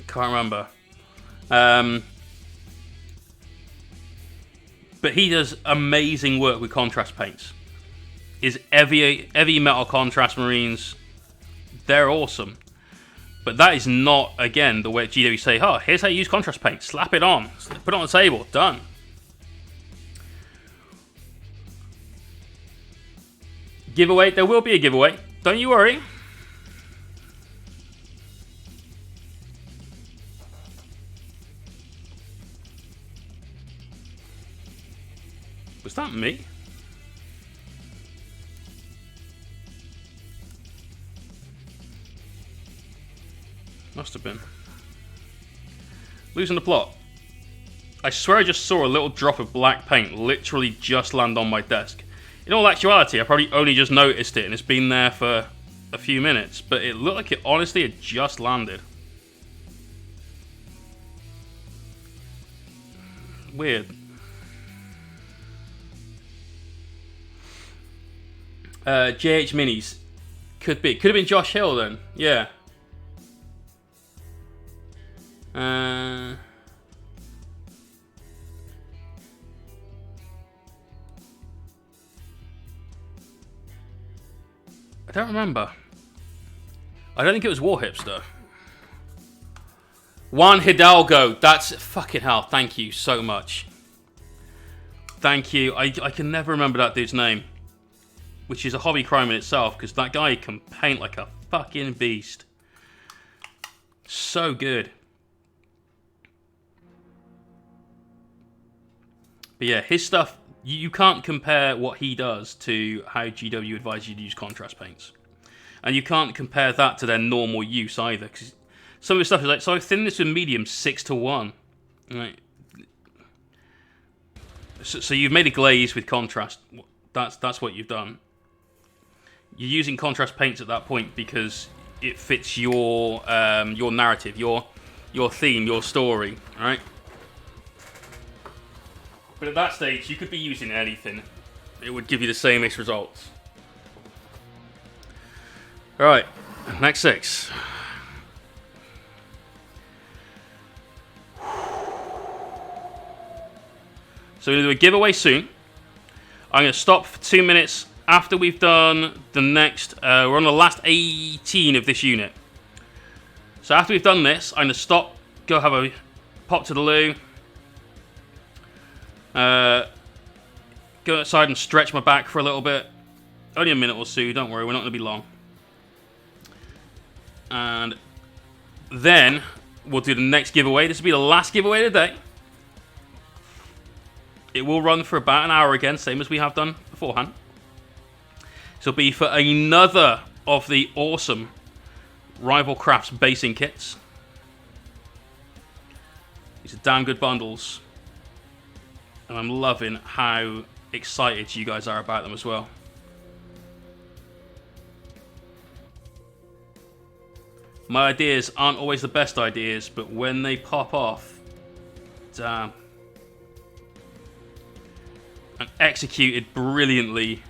Can't remember. But he does amazing work with contrast paints. His heavy metal contrast Marines, they're awesome. But that is not, again, the way GW say, oh, here's how you use contrast paint. Slap it on. Put it on the table. Done. Giveaway. There will be a giveaway. Don't you worry. Was that me? Must have been. Losing the plot. I swear I just saw a little drop of black paint literally just land on my desk. In all actuality, I probably only just noticed it and it's been there for a few minutes, but it looked like it honestly had just landed. Weird. JH Minis. Could be. Could have been Josh Hill then. Yeah. I don't remember. I don't think it was War Hipster. Juan Hidalgo. That's fucking hell. Thank you so much. Thank you. I can never remember that dude's name. Which is a hobby crime in itself, because that guy can paint like a fucking beast. So good. But yeah, his stuff, you can't compare what he does to how GW advises you to use contrast paints. And you can't compare that to their normal use either, because some of his stuff is like, so I thin this with medium 6:1. Right. So you've made a glaze with contrast. That's what you've done. You're using contrast paints at that point because it fits your narrative, your theme, your story, right? But at that stage, you could be using anything. It would give you the same-ish results. All right, next 6. So we're going to do a giveaway soon. I'm going to stop for 2 minutes after we've done the next. We're on the last 18 of this unit. So after we've done this, I'm going to stop, go have a pop to the loo, go outside and stretch my back for a little bit. Only a minute or so, don't worry, we're not going to be long. And then we'll do the next giveaway. This will be the last giveaway of the day. It will run for about an hour again, same as we have done beforehand. This will be for another of the awesome Rival Crafts basing kits. These are damn good bundles. And I'm loving how excited you guys are about them as well. My ideas aren't always the best ideas, but when they pop off, damn. And executed brilliantly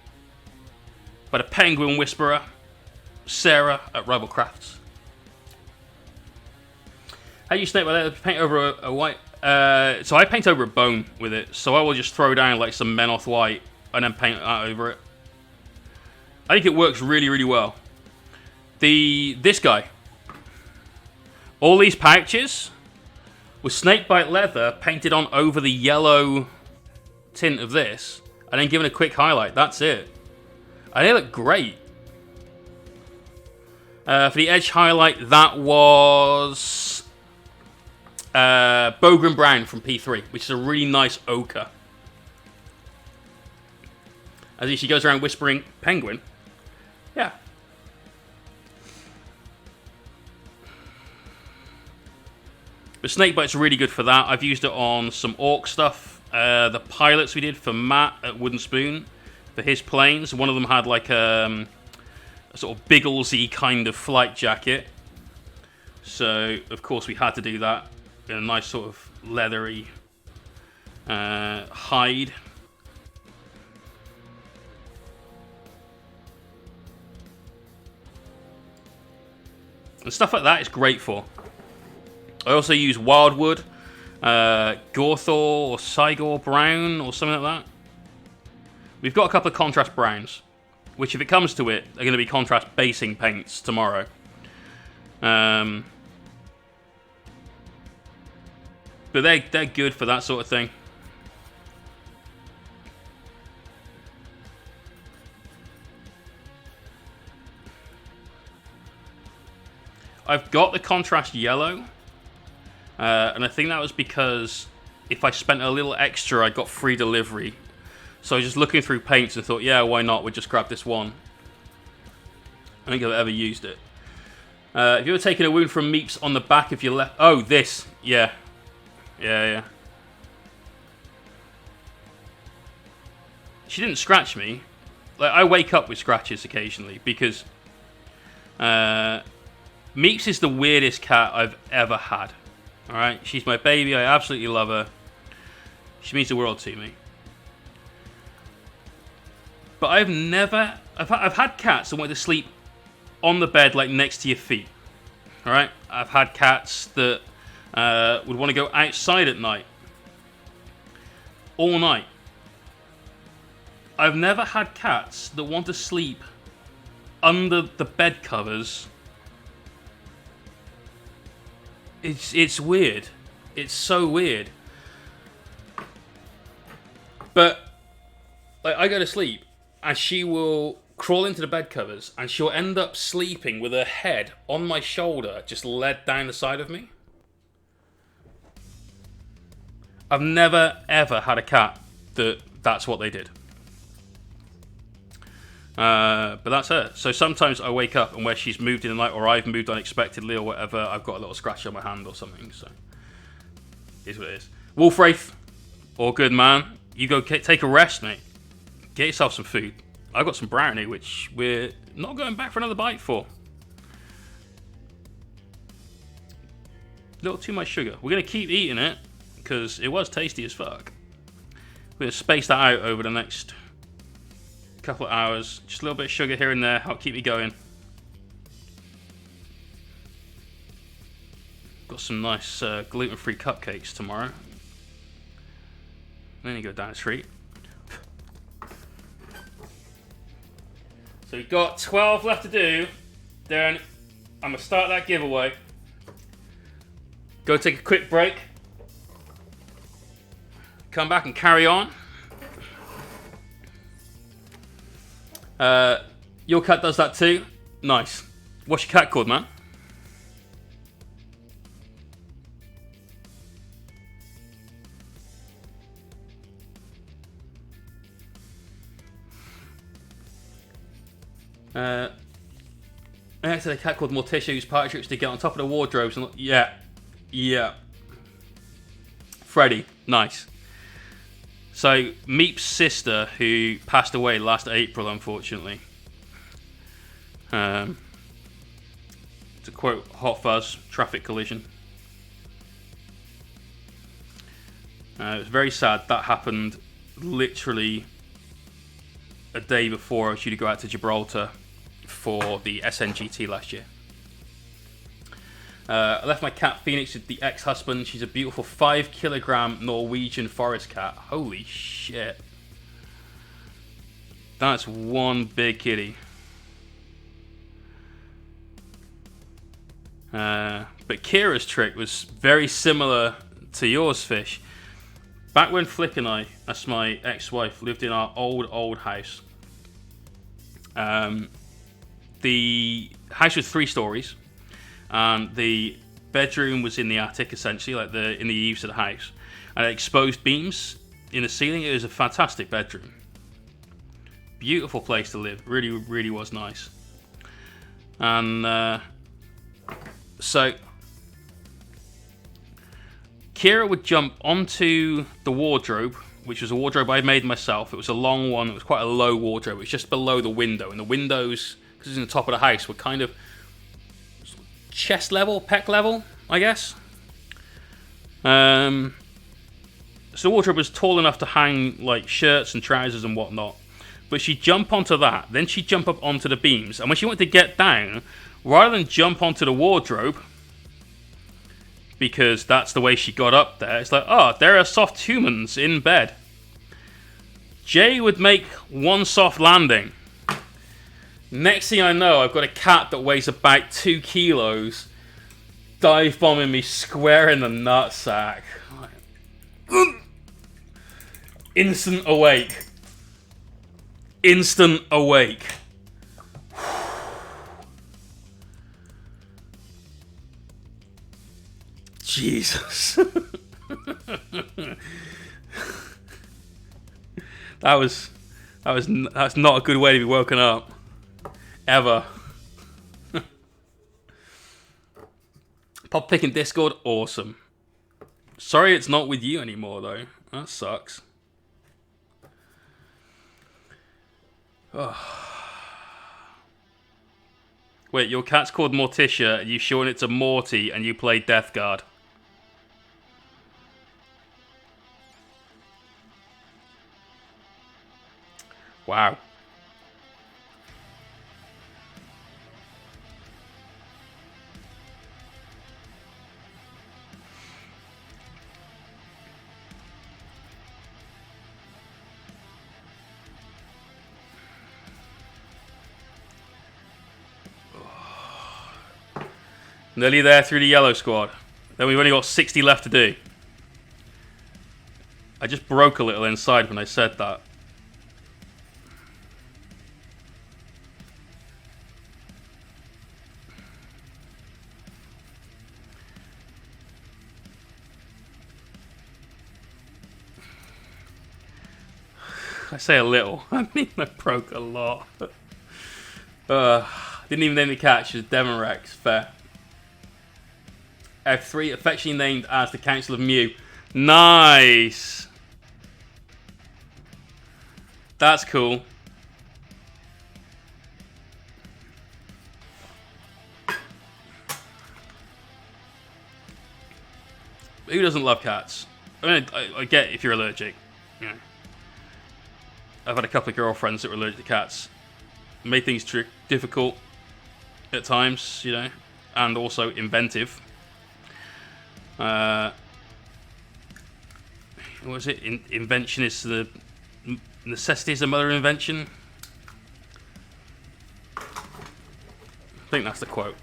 by the Penguin Whisperer, Sarah at Rival Crafts. How do you snake by that? Paint over a white... so I paint over a bone with it, so I will just throw down like some Menoth white and then paint that over it. I think it works really, really well. This guy. All these pouches with snakebite leather painted on over the yellow tint of this, and then given a quick highlight. That's it. And they look great. For the edge highlight, that was Bogren Brown from P3, which is a really nice ochre. As she goes around whispering, penguin. Yeah. But snakebite's really good for that. I've used it on some orc stuff. The pilots we did for Matt at Wooden Spoon for his planes. One of them had like a sort of Bigglesy kind of flight jacket. So, of course, we had to do that in a nice sort of leathery hide. And stuff like that is great for. I also use Wildwood, Gorthor or Sigor Brown or something like that. We've got a couple of contrast browns, which if it comes to it, are going to be contrast basing paints tomorrow. But they're good for that sort of thing. I've got the contrast yellow. And I think that was because if I spent a little extra, I got free delivery. So I was just looking through paints and thought, yeah, why not? We'll just grab this one. I don't think I've ever used it. Have you ever taken a wound from Meeps on the back of your left... Oh, this. Yeah. Yeah. She didn't scratch me. Like, I wake up with scratches occasionally because... Meeps is the weirdest cat I've ever had. Alright, she's my baby. I absolutely love her. She means the world to me. But I've had cats that want to sleep on the bed, like next to your feet. Alright? I've had cats that would want to go outside at night. All night. I've never had cats that want to sleep under the bed covers. It's weird. It's so weird. But like, I go to sleep and she will crawl into the bed covers and she'll end up sleeping with her head on my shoulder, just led down the side of me. I've never ever had a cat that's what they did. But that's her. So sometimes I wake up and where she's moved in the night or I've moved unexpectedly or whatever, I've got a little scratch on my hand or something. So it is what it is. Wolfwraith, all good, man. You go take a rest, mate. Get yourself some food. I've got some brownie, which we're not going back for another bite for. A little too much sugar. We're going to keep eating it because it was tasty as fuck. We're going to space that out over the next couple of hours. Just a little bit of sugar here and there. I'll keep you going. Got some nice gluten-free cupcakes tomorrow. Then you go down the street. So we've got 12 left to do. Then I'm going to start that giveaway. Go take a quick break. Come back and carry on. Your cat does that too? Nice. What's your cat called, man? I actually had a cat called Morticia whose party tricks to get on top of the wardrobes and yeah. Freddy. Nice. So, Meep's sister, who passed away last April, unfortunately. To quote Hot Fuzz, traffic collision. It was very sad. That happened literally a day before I was due to go out to Gibraltar for the SNGT last year. I left my cat Phoenix with the ex-husband. She's a beautiful 5-kilogram Norwegian forest cat. Holy shit. That's one big kitty. But Kira's trick was very similar to yours, Fish. Back when Flick and I, that's my ex-wife, lived in our old house. The house was 3 stories. The bedroom was in the attic, essentially, like in the eaves of the house. And it exposed beams in the ceiling. It was a fantastic bedroom. Beautiful place to live. Really, really was nice. And so Kira would jump onto the wardrobe, which was a wardrobe I made myself. It was a long one. It was quite a low wardrobe. It was just below the window. And the windows, because it was in the top of the house, were kind of chest level, pec level, I guess. So the wardrobe was tall enough to hang like shirts and trousers and whatnot. But she'd jump onto that, then she'd jump up onto the beams. And when she wanted to get down, rather than jump onto the wardrobe, because that's the way she got up there, it's like, oh, there are soft humans in bed. Jay would make one soft landing. Next thing I know, I've got a cat that weighs about 2 kilos dive bombing me square in the nutsack. Instant awake. Instant awake. Jesus. That's not a good way to be woken up. Ever. Pop pick in Discord, awesome. Sorry it's not with you anymore though. That sucks. Oh. Wait, your cat's called Morticia, and you sure it's a Morty, and you play Death Guard? Wow. Nearly there through the yellow squad. Then we've only got 60 left to do. I just broke a little inside when I said that. I say a little. I mean, I broke a lot. Didn't even name the cat. She's Demon Rex. Fair. F3, affectionately named as the Council of Mew. Nice. That's cool. Who doesn't love cats? I mean, I get if you're allergic. You know. I've had a couple of girlfriends that were allergic to cats. It made things difficult at times, you know, and also inventive. What was it? Invention is the necessity is the mother of invention. I think that's the quote.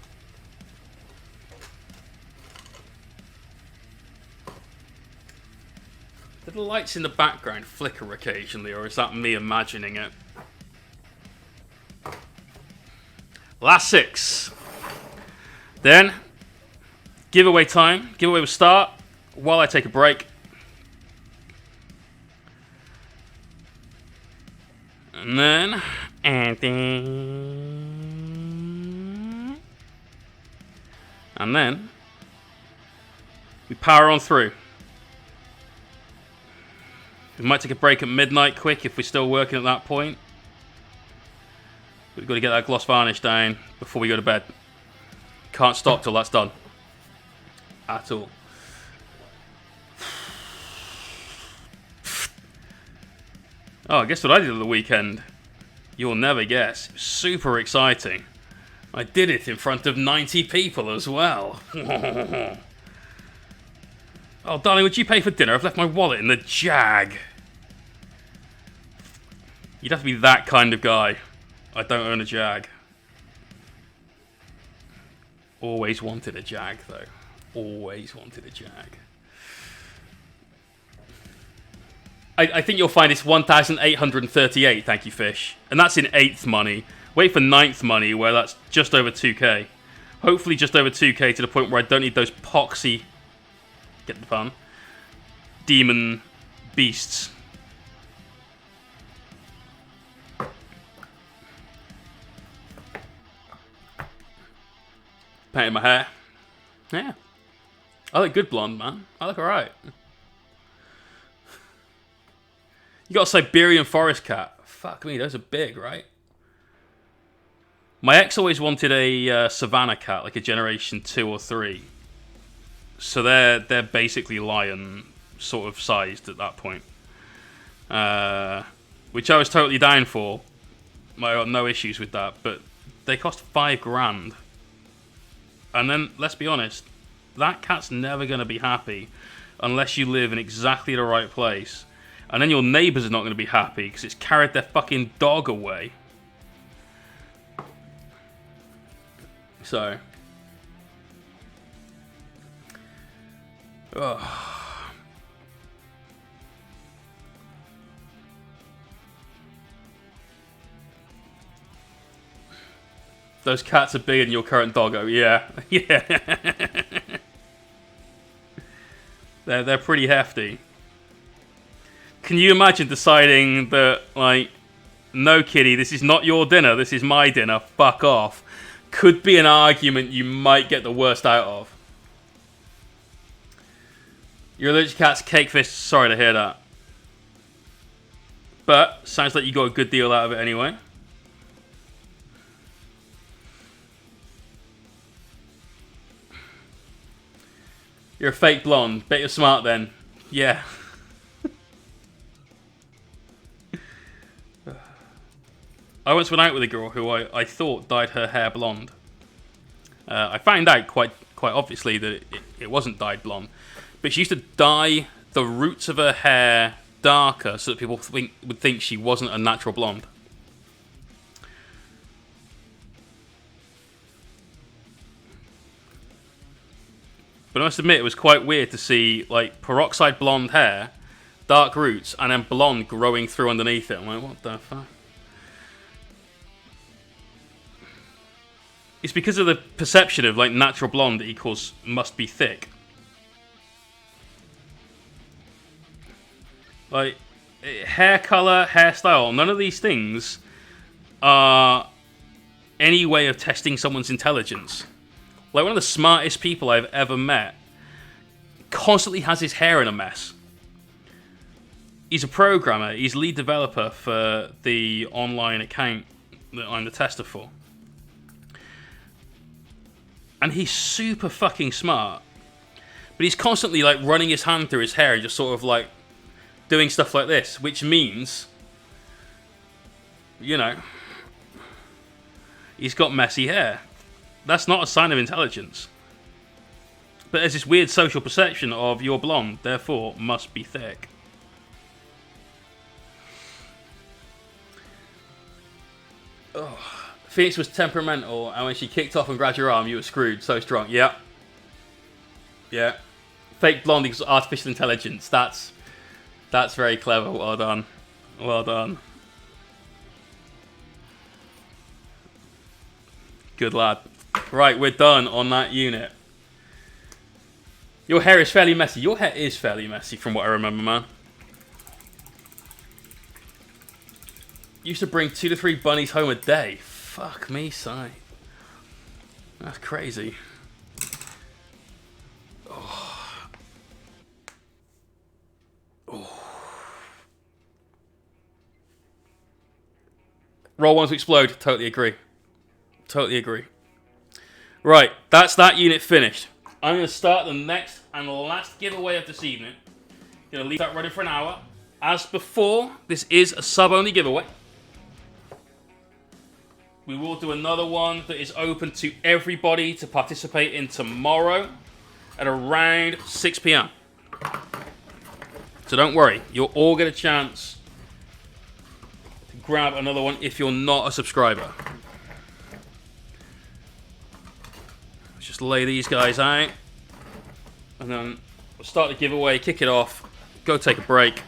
Do the lights in the background flicker occasionally, or is that me imagining it? Last 6. Then, giveaway time. Giveaway will start while I take a break. And then... And then... we power on through. We might take a break at midnight quick if we're still working at that point. We've got to get that gloss varnish down before we go to bed. Can't stop till that's done. At all. Oh, guess what I did on the weekend? You'll never guess. Super exciting. I did it in front of 90 people as well. Oh, darling, would you pay for dinner? I've left my wallet in the Jag. You'd have to be that kind of guy. I don't own a Jag. Always wanted a Jag, though. Always wanted a Jag. I think you'll find it's 1,838, thank you, Fish. And that's in 8th money. Wait for 9th money, where that's just over 2k. Hopefully just over 2k to the point where I don't need those poxy... Get the pun. Demon beasts. Painting my hair. Yeah. I look good blonde, man. I look alright. You got a Siberian forest cat. Fuck me, those are big, right? My ex always wanted a savannah cat, like a generation 2 or 3. So they're basically lion sort of sized at that point. Which I was totally down for. I got no issues with that, but they cost $5,000. And then, let's be honest, that cat's never going to be happy unless you live in exactly the right place. And then your neighbours are not going to be happy because it's carried their fucking dog away. So. Ugh. Those cats are bigger than your current doggo. Yeah. Yeah. They're pretty hefty. Can you imagine deciding that, like, no, kitty, this is not your dinner, this is my dinner, fuck off? Could be an argument you might get the worst out of. You're allergic to cats, Cakefish, sorry to hear that. But, sounds like you got a good deal out of it anyway. You're a fake blonde, bet you're smart then. Yeah. I once went out with a girl who I thought dyed her hair blonde. I found out quite obviously that it wasn't dyed blonde. But she used to dye the roots of her hair darker so that people would think she wasn't a natural blonde. But I must admit, it was quite weird to see, like, peroxide blonde hair, dark roots, and then blonde growing through underneath it. I'm like, what the fuck? It's because of the perception of, like, natural blonde equals must be thick. Like, hair color, hairstyle, none of these things are any way of testing someone's intelligence. Like, one of the smartest people I've ever met constantly has his hair in a mess. He's a programmer, he's lead developer for the online account that I'm the tester for. And he's super fucking smart. But he's constantly, like, running his hand through his hair and just sort of, like, doing stuff like this. Which means, you know, he's got messy hair. That's not a sign of intelligence. But there's this weird social perception of you're blonde, therefore must be thick. Oh. Phoenix was temperamental, and when she kicked off and grabbed your arm, you were screwed. So strong. Yeah. Yeah. Fake blonde equals artificial intelligence. That's very clever. Well done. Well done. Good lad. Right, we're done on that unit. Your hair is fairly messy. Your hair is fairly messy from what I remember, man. Used to bring 2 to 3 bunnies home a day. Fuck me, Si. That's crazy. Oh. Oh. Roll one to explode. Totally agree. Totally agree. Right, that's that unit finished. I'm going to start the next and last giveaway of this evening. Going to leave that running for an hour. As before, this is a sub-only giveaway. We will do another one that is open to everybody to participate in tomorrow at around 6 p.m. So don't worry, you'll all get a chance to grab another one if you're not a subscriber. Let's just lay these guys out. And then we'll start the giveaway, kick it off, go take a break.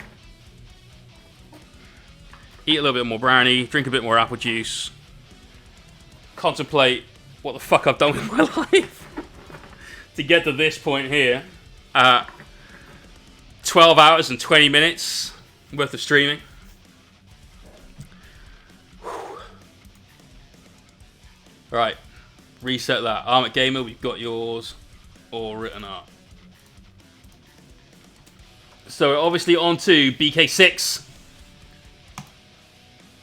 Eat a little bit more brownie, drink a bit more apple juice. Contemplate what the fuck I've done with my life to get to this point here. 12 hours and 20 minutes worth of streaming. Right, reset that. Armit Gamer, we've got yours all written up. So we're obviously on to BK6.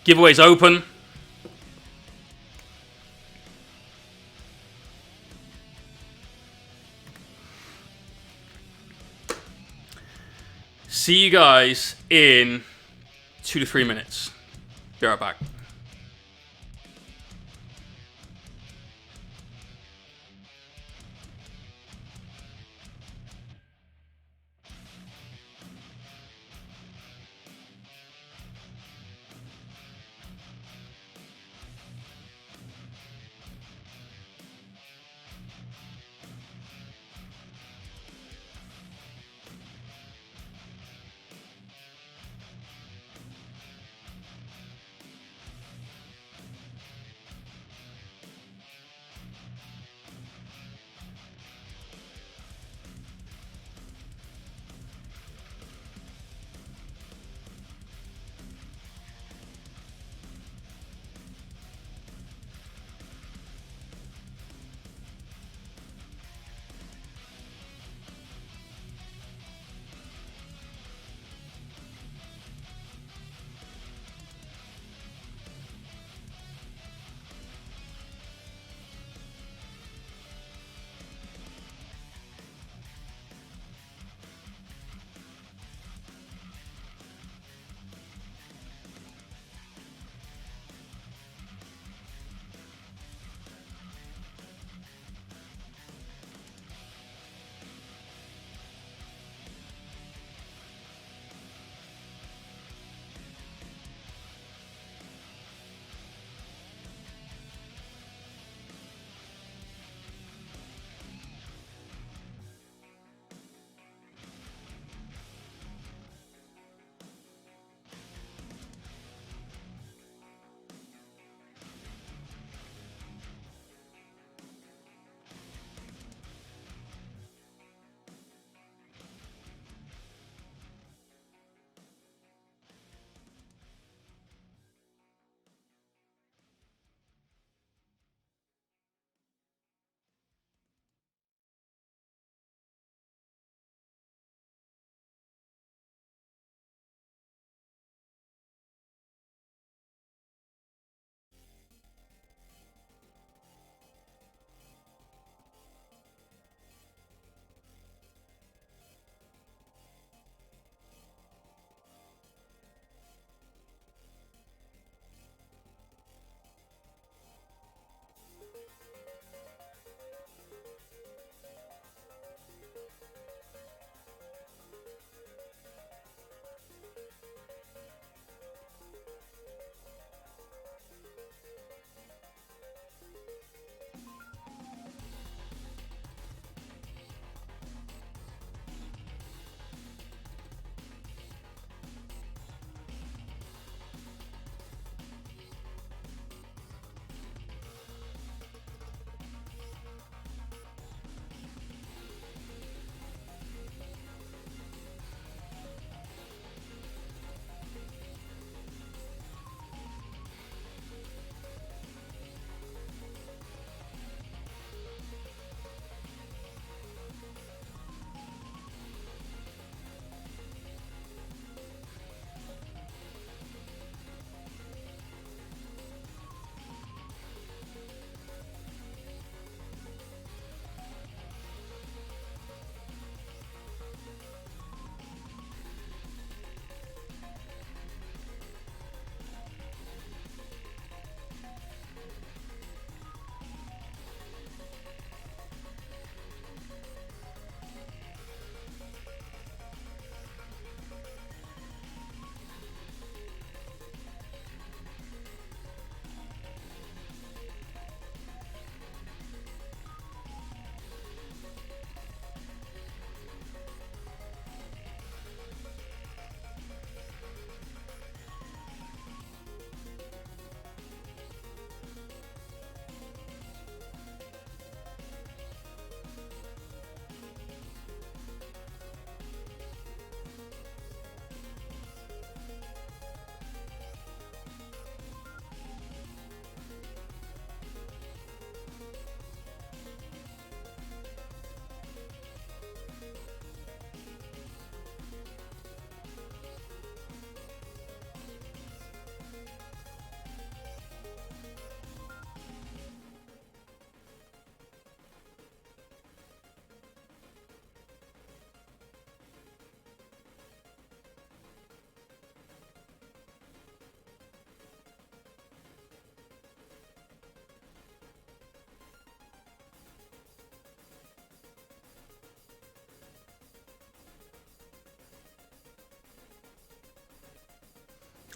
Giveaways open. See you guys in 2 to 3 minutes. Be right back.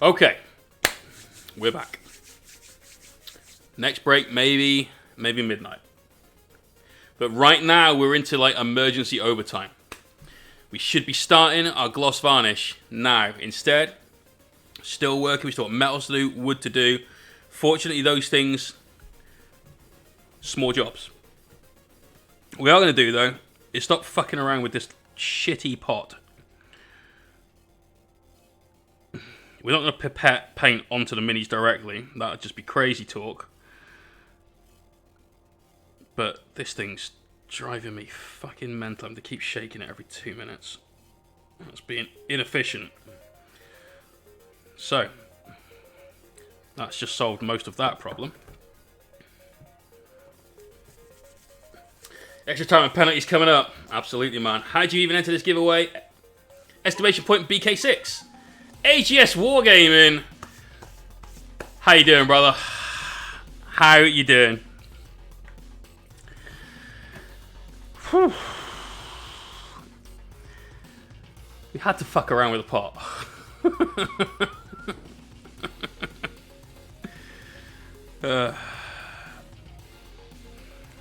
Okay, we're back. Next break, maybe midnight. But right now, we're into like emergency overtime. We should be starting our gloss varnish now. Instead, still working. We still got metals to do, wood to do. Fortunately, those things, small jobs. What we are going to do, though, is stop fucking around with this shitty pot. We're not going to pipette paint onto the minis directly. That would just be crazy talk. But this thing's driving me fucking mental. I'm to keep shaking it every 2 minutes. That's being inefficient. So, that's just solved most of that problem. Extra time and penalties coming up. Absolutely, man. How do you even enter this giveaway? Exclamation point BK6. AGS Wargaming. How you doing, brother? How you doing? Whew. We had to fuck around with the pot.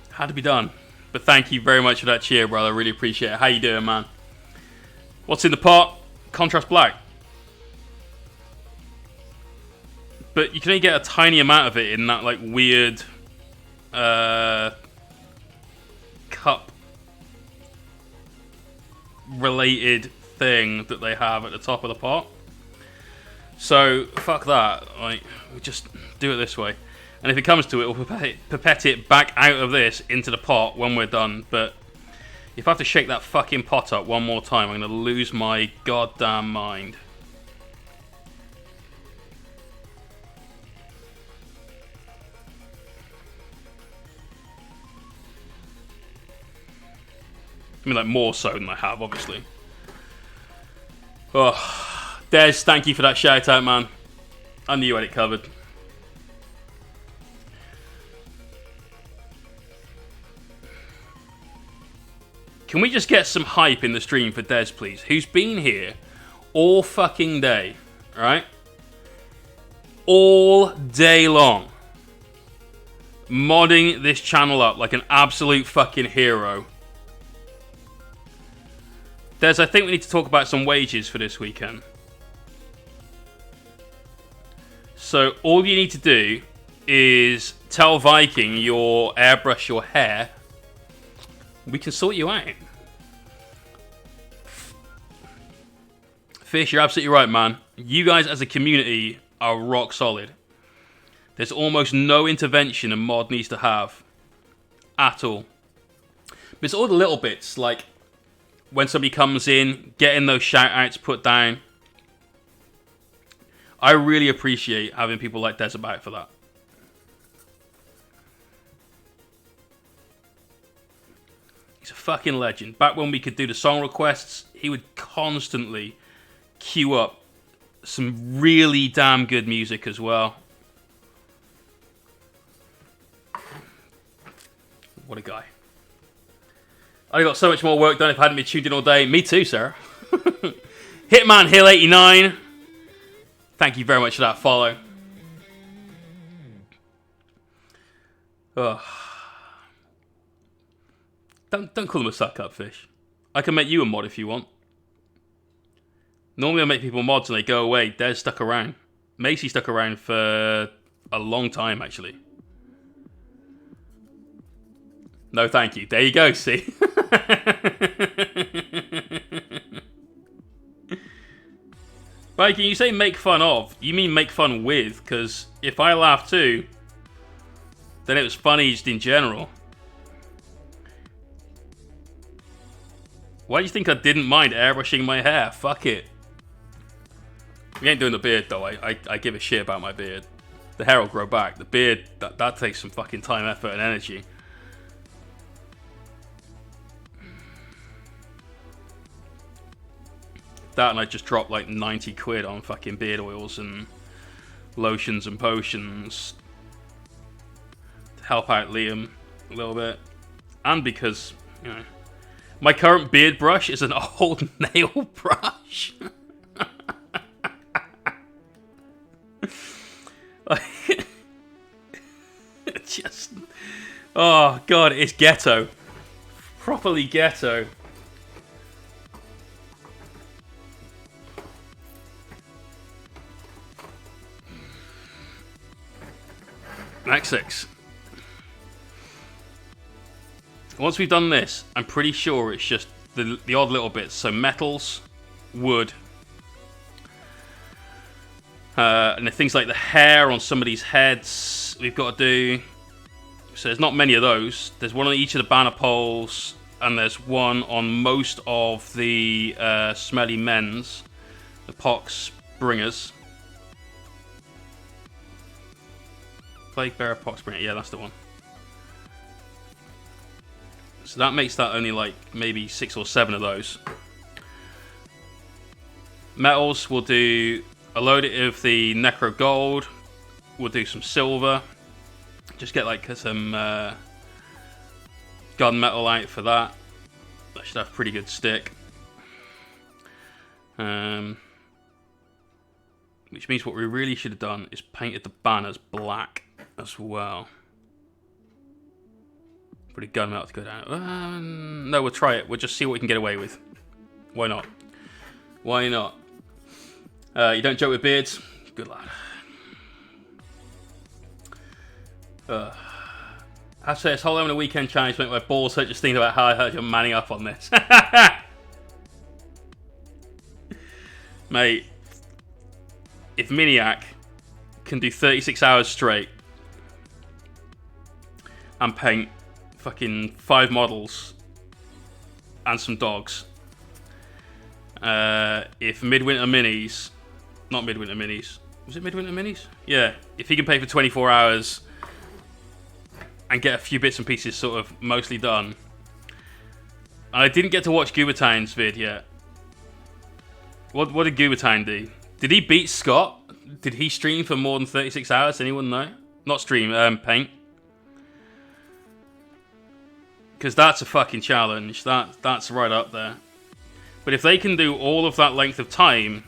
Had to be done. But thank you very much for that cheer, brother. Really appreciate it. How you doing, man? What's in the pot? Contrast black. But you can only get a tiny amount of it in that like weird cup related thing that they have at the top of the pot. So fuck that. Like, we just do it this way. And if it comes to it, we'll pipette it back out of this into the pot when we're done. But if I have to shake that fucking pot up one more time, I'm going to lose my goddamn mind. I mean, like, more so than I have, obviously. Oh, Des, thank you for that shout out, man. I knew you had it covered. Can we just get some hype in the stream for Des, please? Who's been here all fucking day, right? All day long. Modding this channel up like an absolute fucking hero. Des, I think we need to talk about some wages for this weekend. So all you need to do is tell Viking you'll airbrush your hair. We can sort you out. Fish, you're absolutely right, man. You guys as a community are rock solid. There's almost no intervention a mod needs to have. At all. But it's all the little bits, like when somebody comes in, getting those shout-outs put down. I really appreciate having people like Des about for that. He's a fucking legend. Back when we could do the song requests, he would constantly queue up some really damn good music as well. What a guy. I got so much more work done if I hadn't been tuned in all day. Me too, sir. Hitman Hill 89. Thank you very much for that follow. Ugh. Don't call him a suck up, Fish. I can make you a mod if you want. Normally I make people mods and they go away. Des stuck around. Macy stuck around for a long time, actually. No, thank you. There you go, see? Like, you say make fun of, you mean make fun with, because if I laugh too, then it was funny just in general. Why do you think I didn't mind airbrushing my hair? Fuck it. We ain't doing the beard though, I give a shit about my beard. The hair will grow back. The beard, that takes some fucking time, effort and energy. That and I just dropped like 90 quid on fucking beard oils and lotions and potions to help out Liam a little bit. And because, you know, my current beard brush is an old nail brush. Just, oh god, it's ghetto. Properly ghetto. Act 6. Once we've done this, I'm pretty sure it's just the odd little bits. So metals, wood, and the things like the hair on some of these heads we've got to do. So there's not many of those. There's one on each of the banner poles, and there's one on most of the smelly men's, the pox bringers. Plague Bearer Pox Bringer, yeah, that's the one. So that makes that only like maybe 6 or 7 of those. Metals, we'll do a load of the Necro Gold. We'll do some silver. Just get like some gunmetal out for that. That should have pretty good stick. Which means what we really should have done is painted the banners black as well. Put a gunmetal to go down. No, we'll try it. We'll just see what we can get away with. Why not? Why not? You don't joke with beards? Good lad. I have to say, this whole over the weekend challenge make my balls hurt just thinking about how I heard you're manning up on this. Mate, if Miniac can do 36 hours straight and paint fucking 5 models and some dogs, if Midwinter Minis, not Midwinter Minis, was it Midwinter Minis? Yeah, if he can pay for 24 hours and get a few bits and pieces sort of mostly done. And I didn't get to watch Goobertine's vid yet. What did Goobertine do? Did he beat Scott? Did he stream for more than 36 hours? Anyone know? Not stream, paint. Because that's a fucking challenge. That's right up there. But if they can do all of that length of time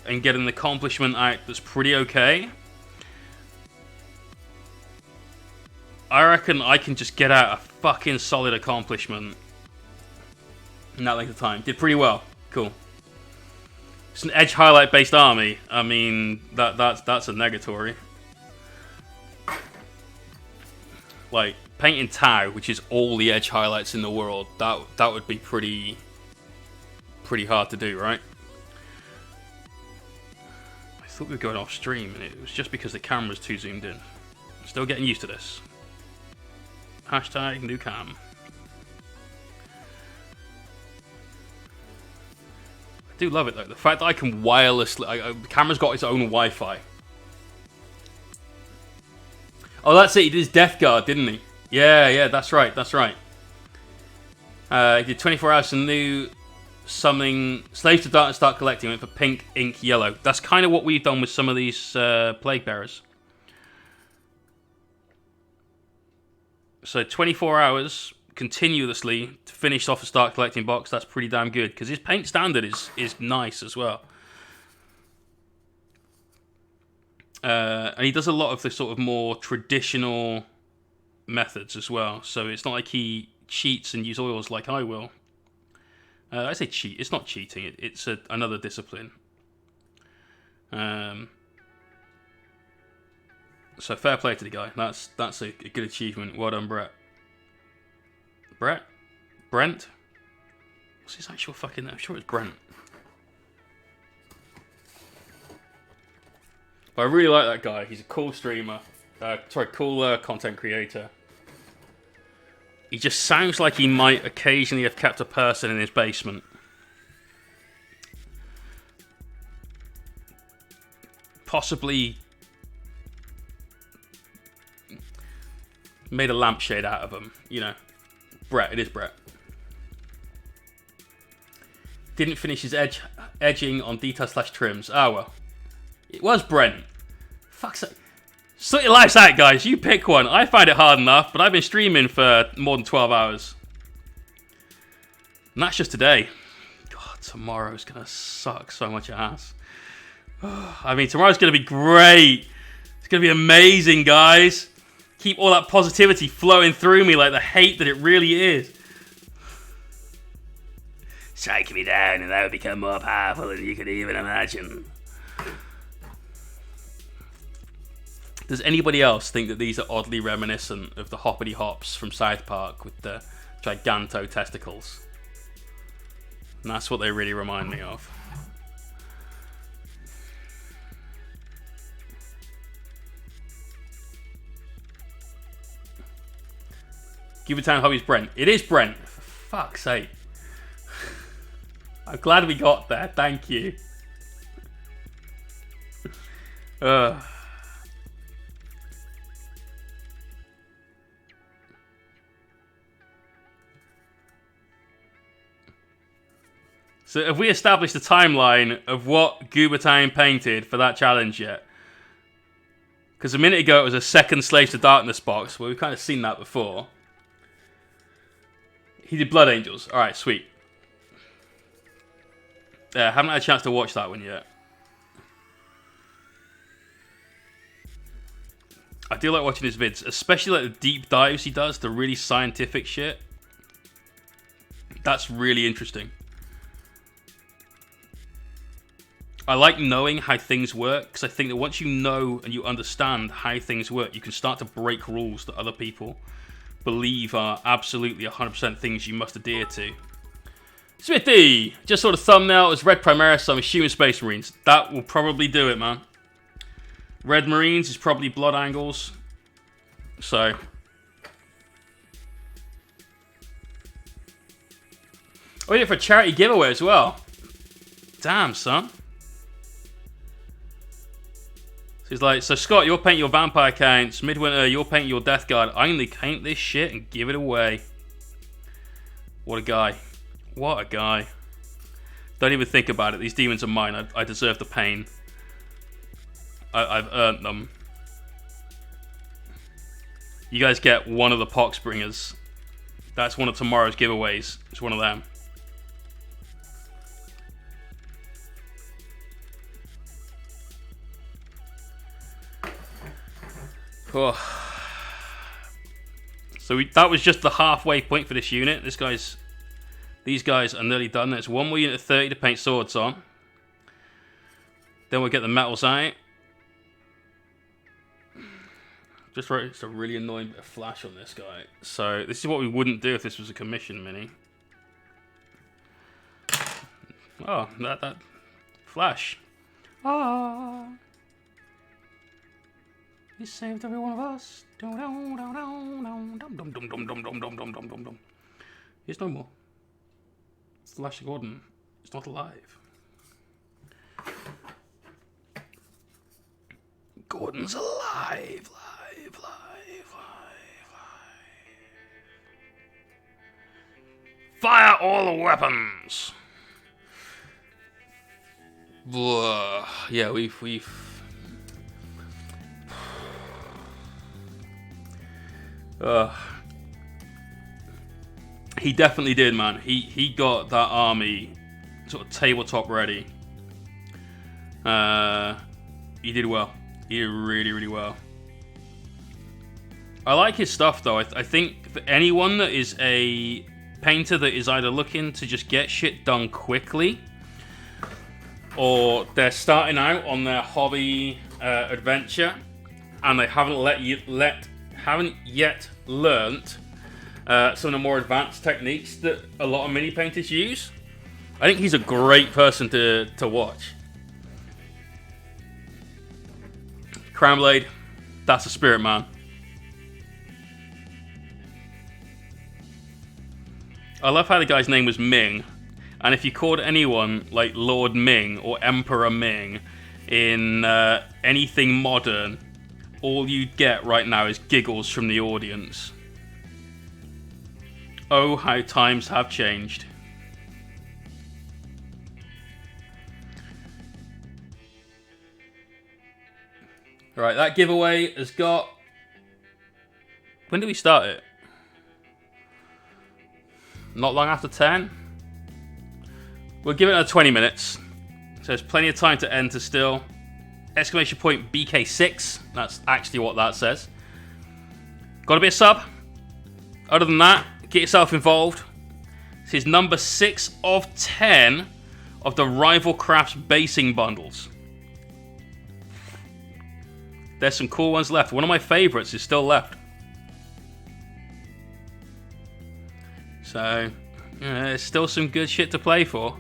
and get an accomplishment out that's pretty okay, I reckon I can just get out a fucking solid accomplishment in that length of time. Did pretty well. Cool. It's an edge highlight based army. I mean, that's a negatory. Like painting Tau, which is all the edge highlights in the world, that would be pretty hard to do, right? I thought we were going off stream, and it was just because the camera's too zoomed in. Still getting used to this. Hashtag new cam. I do love it though. The fact that I can wirelessly. The camera's got its own Wi-Fi. Oh, that's it. He did his Death Guard, didn't he? Yeah, that's right. That's right. He did 24 hours and new something. Slaves to Darkness start collecting. Went for pink, ink, yellow. That's kind of what we've done with some of these Plague Bearers. So 24 hours continuously to finish off a start collecting box. That's pretty damn good because his paint standard is nice as well. And he does a lot of the sort of more traditional methods as well. So it's not like he cheats and uses oils like I will. I say cheat. It's not cheating. It's another discipline. So fair play to the guy. That's a good achievement. Well done, Brett. Brent? What's his actual fucking name? I'm sure it's Brent. But I really like that guy. He's a cool streamer. Cool content creator. He just sounds like he might occasionally have kept a person in his basement. Possibly made a lampshade out of him, you know. Brett, it is Brett. Didn't finish his edging on detail/trims. Ah, well. It was Brent. Fuck's sake. Sort your lives out, guys. You pick one. I find it hard enough, but I've been streaming for more than 12 hours. And that's just today. God, tomorrow's going to suck so much ass. I mean, tomorrow's going to be great. It's going to be amazing, guys. Keep all that positivity flowing through me like the hate that it really is. Strike me down and I will become more powerful than you could even imagine. Does anybody else think that these are oddly reminiscent of the Hoppity Hops from South Park with the giganto testicles? And that's what they really remind me of. Give it time, hobbies, Brent. It is Brent. For fuck's sake. I'm glad we got there. Thank you. So have we established the timeline of what Goobertime painted for that challenge yet? Because a minute ago it was a second Slaves to Darkness box. Well, we've kind of seen that before. He did Blood Angels. Alright, sweet. Haven't had a chance to watch that one yet. I do like watching his vids, especially like the deep dives he does, the really scientific shit. That's really interesting. I like knowing how things work, because I think that once you know and you understand how things work, you can start to break rules that other people believe are absolutely 100% things you must adhere to. Smithy! Just saw the thumbnail as Red Primaris, so I'm assuming Space Marines. That will probably do it, man. Red Marines is probably Blood Angles. So. Oh, we did it for a charity giveaway as well. Damn, son. So he's like, so Scott, you'll paint your vampire counts. Midwinter, you'll paint your Death Guard. I'm going to paint this shit and give it away. What a guy. What a guy. Don't even think about it. These demons are mine. I deserve the pain. I've earned them. You guys get one of the Poxbringers. That's one of tomorrow's giveaways. It's one of them. Oh. So that was just the halfway point for this unit. These guys are nearly done. There's one more unit of 30 to paint swords on. Then we'll get the metals out. Just right, it's a really annoying bit of flash on this guy. So this is what we wouldn't do if this was a commission mini. Oh, that flash. Ah. He saved every one of us. He's no more. Flash Gordon is not alive. Gordon's alive. Fire all the weapons. Blah. Yeah, we've. He definitely did, man. He got that army sort of tabletop ready. He did well. He did really, really well. I like his stuff, though. I think for anyone that is a painter that is either looking to just get shit done quickly, or they're starting out on their hobby adventure, and they haven't yet learnt some of the more advanced techniques that a lot of mini painters use, I think he's a great person to watch. Crownblade, that's a spirit, man. I love how the guy's name was Ming, and if you called anyone like Lord Ming or Emperor Ming in anything modern, all you'd get right now is giggles from the audience. Oh, how times have changed. Right, that giveaway has got... When did we start it? Not long after 10? We'll give it another 20 minutes. So there's plenty of time to enter still. exclamation point BK6. That's actually what that says. Got to be a sub. Other than that, get yourself involved. This is number 6 of 10 of the Rival Crafts basing bundles. There's some cool ones left. One of my favorites is still left. So, there's still some good shit to play for.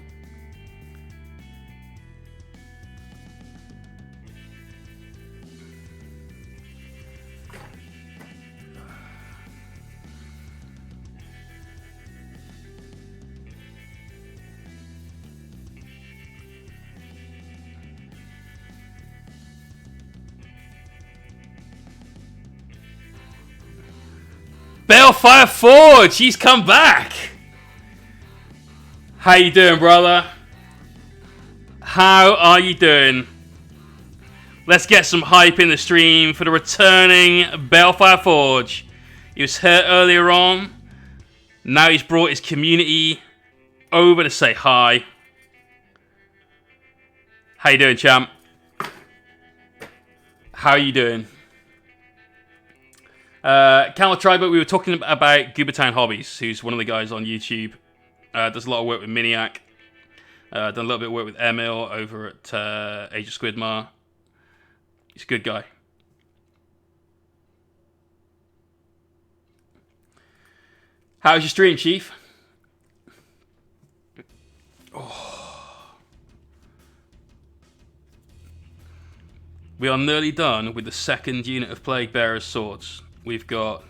Balefire Forge, he's come back. How you doing, brother? How are you doing? Let's get some hype in the stream for the returning Balefire Forge. He was hurt earlier on. Now he's brought his community over to say hi. How you doing, champ? How you doing? Camel Tribe, we were talking about Goobertown Hobbies, who's one of the guys on YouTube. Does a lot of work with Miniac. Done a little bit of work with Emil over at Age of Squidmar. He's a good guy. How's your stream, Chief? Oh. We are nearly done with the second unit of Plague Bearer's swords. We've got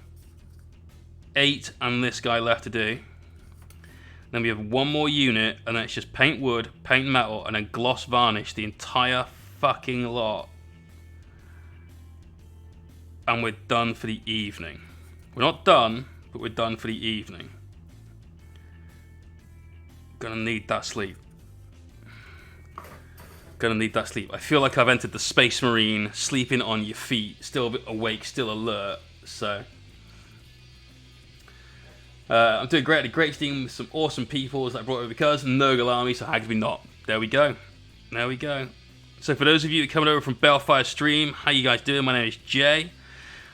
8 and this guy left to do. Then we have one more unit, and then it's just paint wood, paint metal, and then gloss varnish the entire fucking lot. And we're done for the evening. We're not done, but we're done for the evening. Gonna need that sleep. Gonna need that sleep. I feel like I've entered the Space Marine, sleeping on your feet, still a bit awake, still alert. So I'm doing great. A great team with some awesome people that I brought over because Nurgle army. So how could we not? There we go. There we go. So for those of you coming over from Balefire stream, how you guys doing? My name is Jay.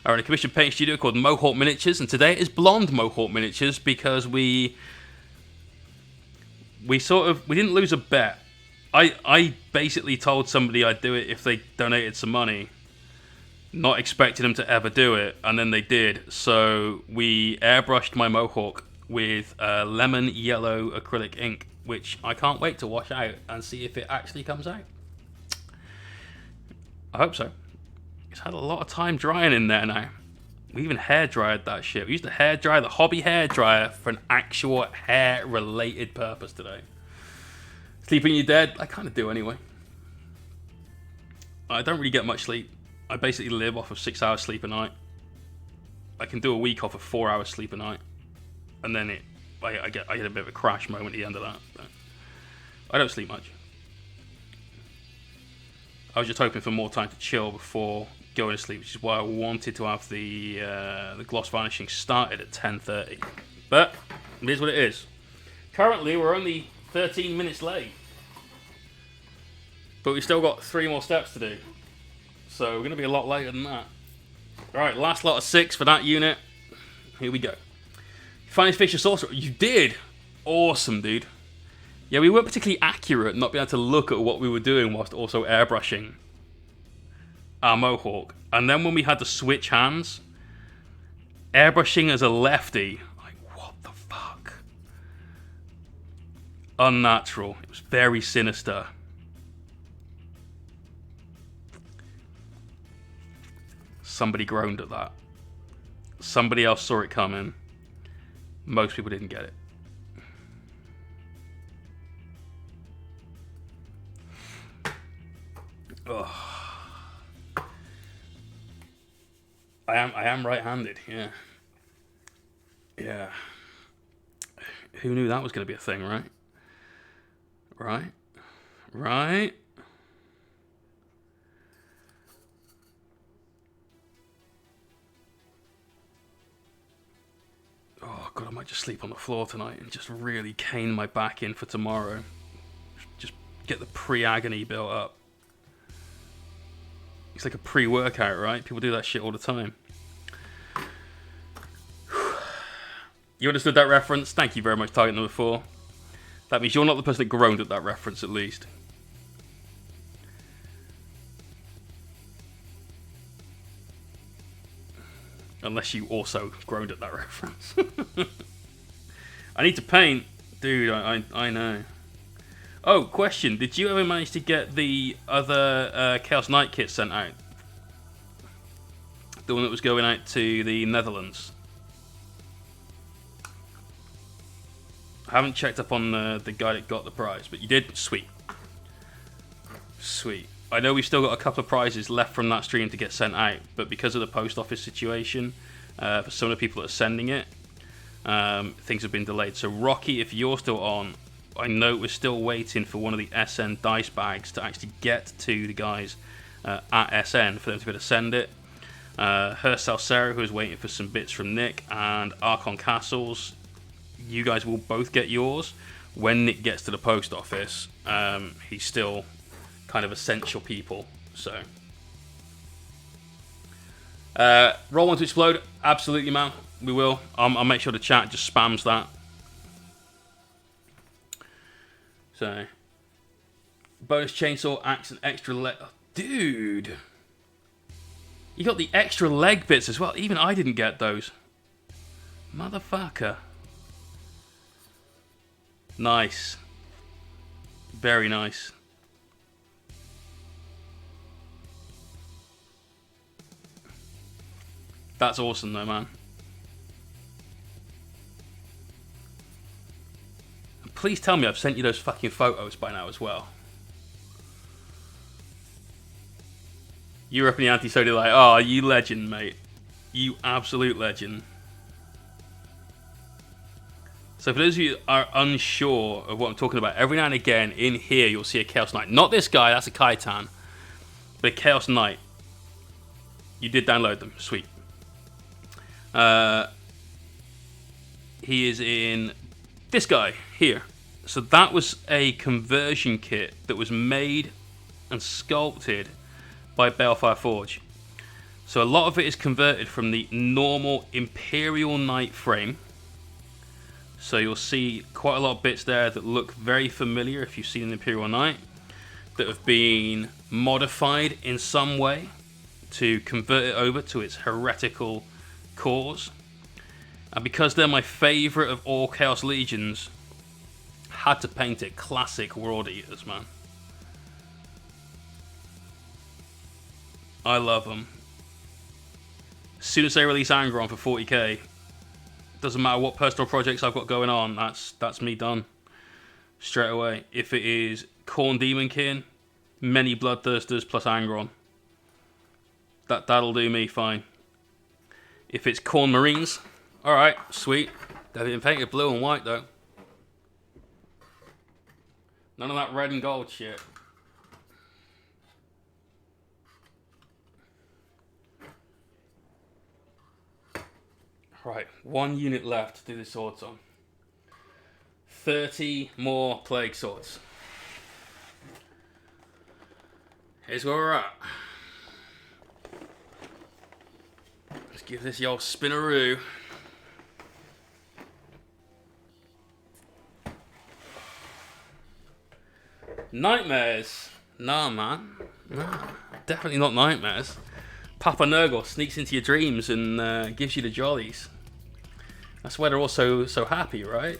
I run a commission paint studio called Mohawk Miniatures, and today is Blonde Mohawk Miniatures because we didn't lose a bet. I basically told somebody I'd do it if they donated some money, not expecting them to ever do it, and then they did. So we airbrushed my Mohawk with lemon yellow acrylic ink, which I can't wait to wash out and see if it actually comes out. I hope so. It's had a lot of time drying in there now. We even hair dried that shit. We used to hair dry the hobby hair dryer for an actual hair related purpose today. Sleeping you dead? I kind of do anyway. I don't really get much sleep. I basically live off of 6 hours sleep a night. I can do a week off of 4 hours sleep a night, and then I get a bit of a crash moment at the end of that. But I don't sleep much. I was just hoping for more time to chill before going to sleep, which is why I wanted to have the gloss varnishing started at 10:30. But it is what it is. Currently, we're only 13 minutes late, but we've still got 3 more steps to do. So we're going to be a lot later than that. Alright, last lot of 6 for that unit. Here we go. Finest Fisher Sorcerer. You did! Awesome, dude. Yeah, we weren't particularly accurate not being able to look at what we were doing whilst also airbrushing our Mohawk. And then when we had to switch hands, airbrushing as a lefty, like, what the fuck? Unnatural. It was very sinister. Somebody groaned at that. Somebody else saw it coming. Most people didn't get it. Ugh. I am right-handed, yeah. Yeah. Who knew that was going to be a thing, right? Right? Right? Oh, God, I might just sleep on the floor tonight and just really cane my back in for tomorrow. Just get the pre-agony built up. It's like a pre-workout, right? People do that shit all the time. You understood that reference? Thank you very much, target number 4. That means you're not the person that groaned at that reference, at least. Unless you also groaned at that reference. I need to paint. Dude, I know. Oh, question. Did you ever manage to get the other Chaos Knight kit sent out? The one that was going out to the Netherlands? I haven't checked up on the guy that got the prize, but you did? Sweet. Sweet. I know we've still got a couple of prizes left from that stream to get sent out, but because of the post office situation, for some of the people that are sending it, things have been delayed. So Rocky, if you're still on, I know we're still waiting for one of the SN dice bags to actually get to the guys at SN for them to be able to send it. Her Salcero, who is waiting for some bits from Nick, and Archon Castles, you guys will both get yours. When Nick gets to the post office, he's still kind of essential people. So roll one to explode, absolutely, man. We will. I'll make sure the chat just spams that. So bonus chainsaw, axe, and extra leg. Oh, dude, you got the extra leg bits as well. Even I didn't get those. Motherfucker. Nice. Very nice. That's awesome though, man. Please tell me I've sent you those fucking photos by now as well. Europe and the anti-sody like, oh, you legend, mate. You absolute legend. So for those of you that are unsure of what I'm talking about, every now and again in here you'll see a Chaos Knight. Not this guy, that's a Kaitan. But a Chaos Knight. You did download them, sweet. He is in this guy here. So that was a conversion kit that was made and sculpted by Balefire Forge. So a lot of it is converted from the normal Imperial Knight frame. So you'll see quite a lot of bits there that look very familiar if you've seen an Imperial Knight, that have been modified in some way to convert it over to its heretical cause. And because they're my favourite of all Chaos Legions, had to paint it classic World Eaters, man. I love them. As soon as they release Angron for 40k, doesn't matter what personal projects I've got going on, that's me done. Straight away. If it is Khorne Demonkin, many Bloodthirsters plus Angron. That'll do me fine. If it's Khorne Marines, alright, sweet. They've been painted blue and white though. None of that red and gold shit. Right, 1 unit left to do the swords on. 30 more plague swords. Here's where we're at. Let's give this the old spinaroo. Nightmares? Nah, man. Nah, definitely not nightmares. Papa Nurgle sneaks into your dreams and gives you the jollies. That's why they're all so happy, right?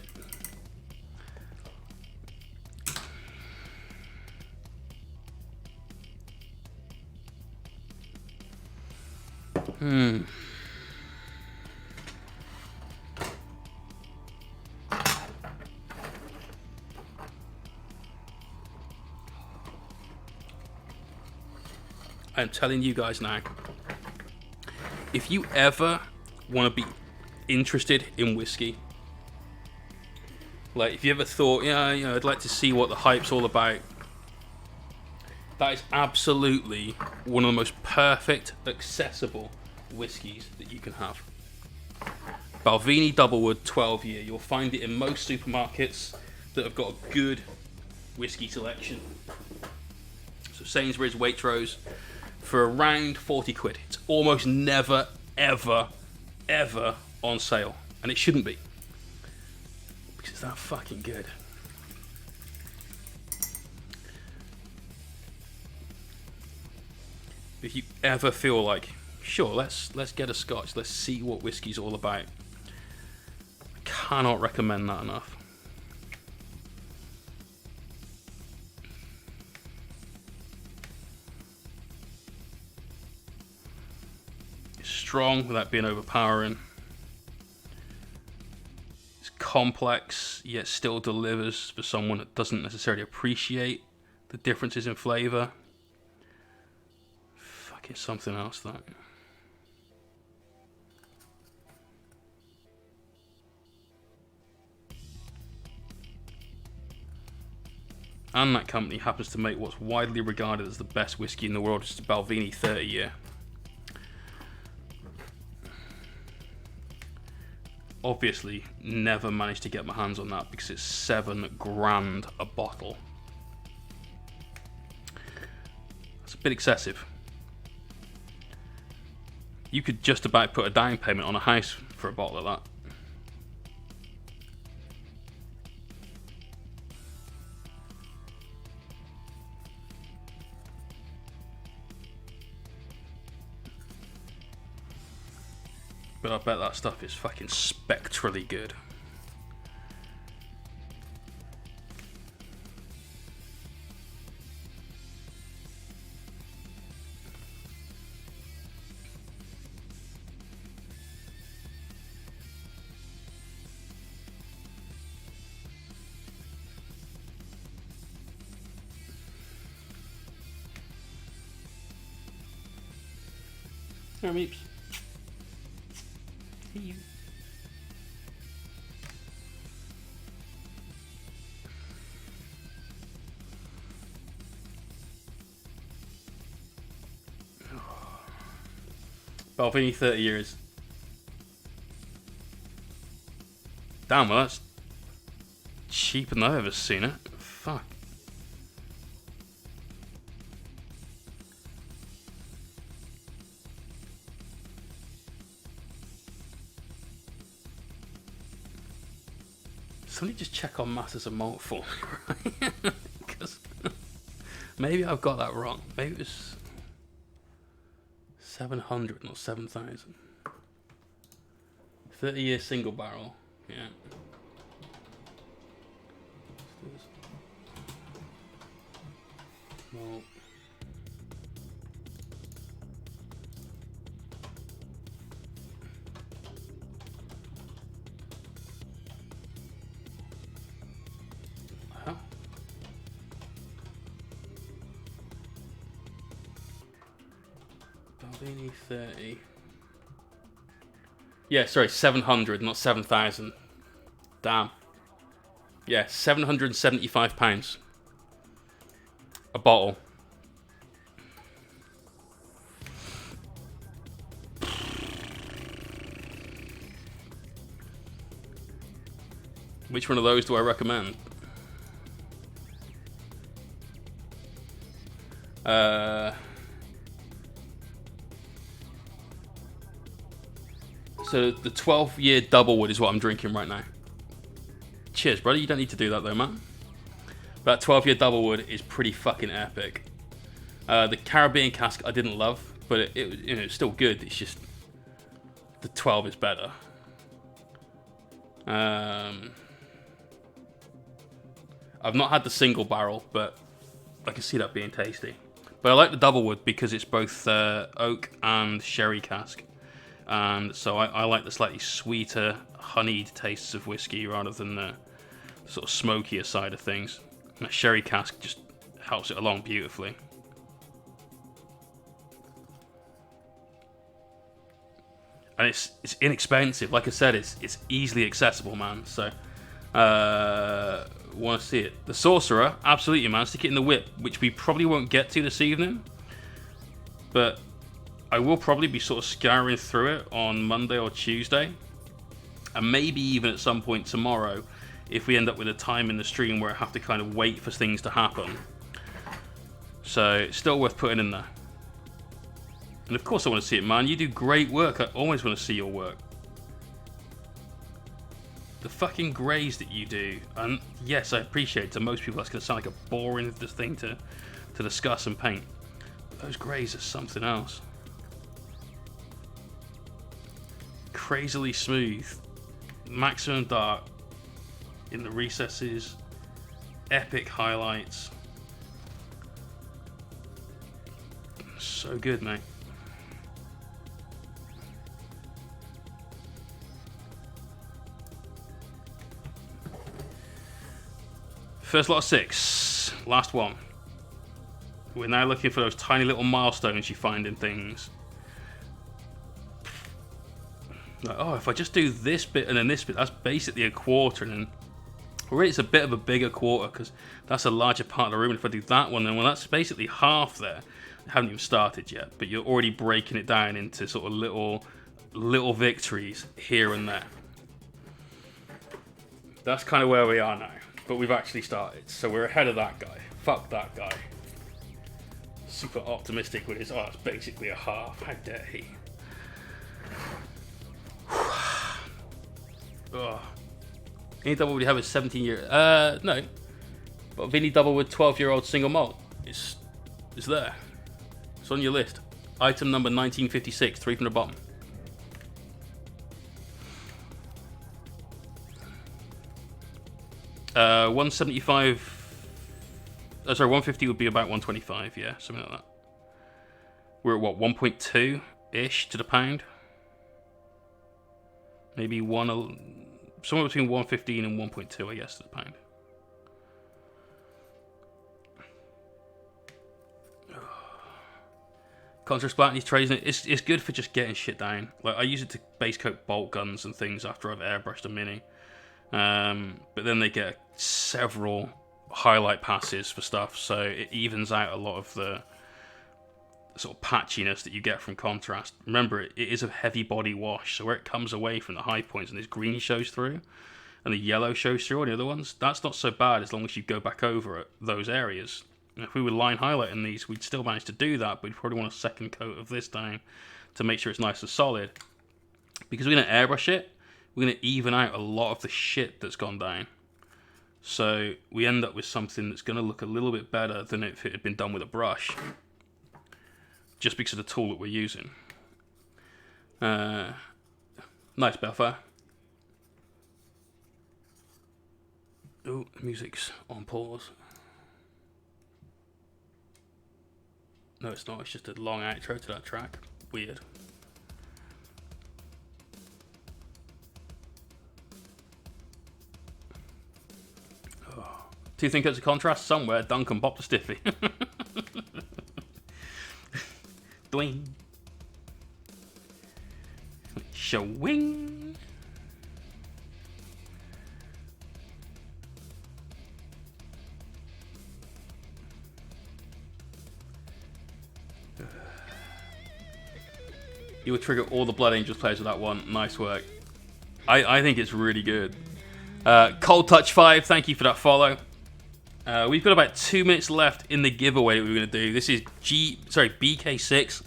I'm telling you guys now, if you ever want to be interested in whiskey, like if you ever thought, yeah, you know, I'd like to see what the hype's all about, that is absolutely one of the most perfect, accessible whiskies that you can have. Balvenie Doublewood 12 year. You'll find it in most supermarkets that have got a good whiskey selection. So Sainsbury's, Waitrose, for around 40 quid. It's almost never, ever, ever on sale. And it shouldn't be. Because it's that fucking good. If you ever feel like, sure, let's get a scotch, let's see what whiskey's all about. I cannot recommend that enough. It's strong without being overpowering. It's complex, yet still delivers for someone that doesn't necessarily appreciate the differences in flavour. It's something else, that. And that company happens to make what's widely regarded as the best whiskey in the world, which is the Balvenie 30 year. Obviously, never managed to get my hands on that because it's £7 a bottle. That's a bit excessive. You could just about put a down payment on a house for a bottle of that. But I bet that stuff is fucking spectrally good. Here, Meeps. Hey, you. Balvenie 30 years. Damn, well that's cheaper than I've ever seen it. Fuck. Somebody just check on masses of malt for me, right? Because maybe I've got that wrong. Maybe it was 700, not 7,000. 30-year single barrel, yeah. Malt. Balvenie 30. Yeah, sorry, 700, not 7,000. Damn. Yeah, £775 a bottle. Which one of those do I recommend? So the 12-year Doublewood is what I'm drinking right now. Cheers, brother. You don't need to do that though, man. But that 12-year Doublewood is pretty fucking epic. The Caribbean cask I didn't love, but it's still good. It's just the 12 is better. I've not had the single barrel, but I can see that being tasty. But I like the Doublewood because it's both oak and sherry cask. And so I like the slightly sweeter, honeyed tastes of whiskey rather than the sort of smokier side of things. And that sherry cask just helps it along beautifully. And it's inexpensive. Like I said, it's easily accessible, man. So, want to see it. The Sorcerer, absolutely, man. Stick it in the whip, which we probably won't get to this evening. But I will probably be sort of scouring through it on Monday or Tuesday. And maybe even at some point tomorrow, if we end up with a time in the stream where I have to kind of wait for things to happen. So, it's still worth putting in there. And of course I want to see it, man. You do great work. I always want to see your work. The fucking greys that you do, and yes, I appreciate it. To most people, that's going to sound like a boring thing to discuss and paint. But those greys are something else. Crazily smooth, maximum dark in the recesses, epic highlights. So good, mate. First lot of 6. Last one. We're now looking for those tiny little milestones you find in things. Like, oh, if I just do this bit and then this bit, that's basically a quarter. And then, or it's a bit of a bigger quarter because that's a larger part of the room. And if I do that one, then well, that's basically half there. I haven't even started yet, but you're already breaking it down into sort of little victories here and there. That's kind of where we are now. But we've actually started, so we're ahead of that guy. Fuck that guy. Super optimistic with his, oh, it's basically a half. How dare he? Oh. Any double would have a 17-year? No. But Vinny double with 12-year-old single malt. It's there. It's on your list. Item number 1956, 3 from the bottom. 175. Oh, sorry, 150 would be about 125. Yeah, something like that. We're at what, 1.2 ish to the pound. Maybe somewhere between 115 and 1.2, I guess, to the pound. Contrast Black needs trades in it. It's good for just getting shit down. Like, I use it to base coat bolt guns and things after I've airbrushed a mini. But then they get several highlight passes for stuff, so it evens out a lot of the sort of patchiness that you get from contrast. Remember, it is a heavy body wash, so where it comes away from the high points and this green shows through and the yellow shows through on the other ones, that's not so bad as long as you go back over those areas. And if we were line highlighting these, we'd still manage to do that, but we'd probably want a second coat of this down to make sure it's nice and solid. Because we're going to airbrush it, we're going to even out a lot of the shit that's gone down. So we end up with something that's going to look a little bit better than if it had been done with a brush. Just because of the tool that we're using. Nice Belfire. Oh, music's on pause. No, it's not. It's just a long outro to that track. Weird. Oh. 2 thin coats of contrast somewhere. Duncan popped a stiffy. Dwayne. Showing. You would trigger all the Blood Angels players with that one. Nice work. I think it's really good. Cold Touch 5, thank you for that follow. We've got about 2 minutes left in the giveaway that we're going to do. This is BK6.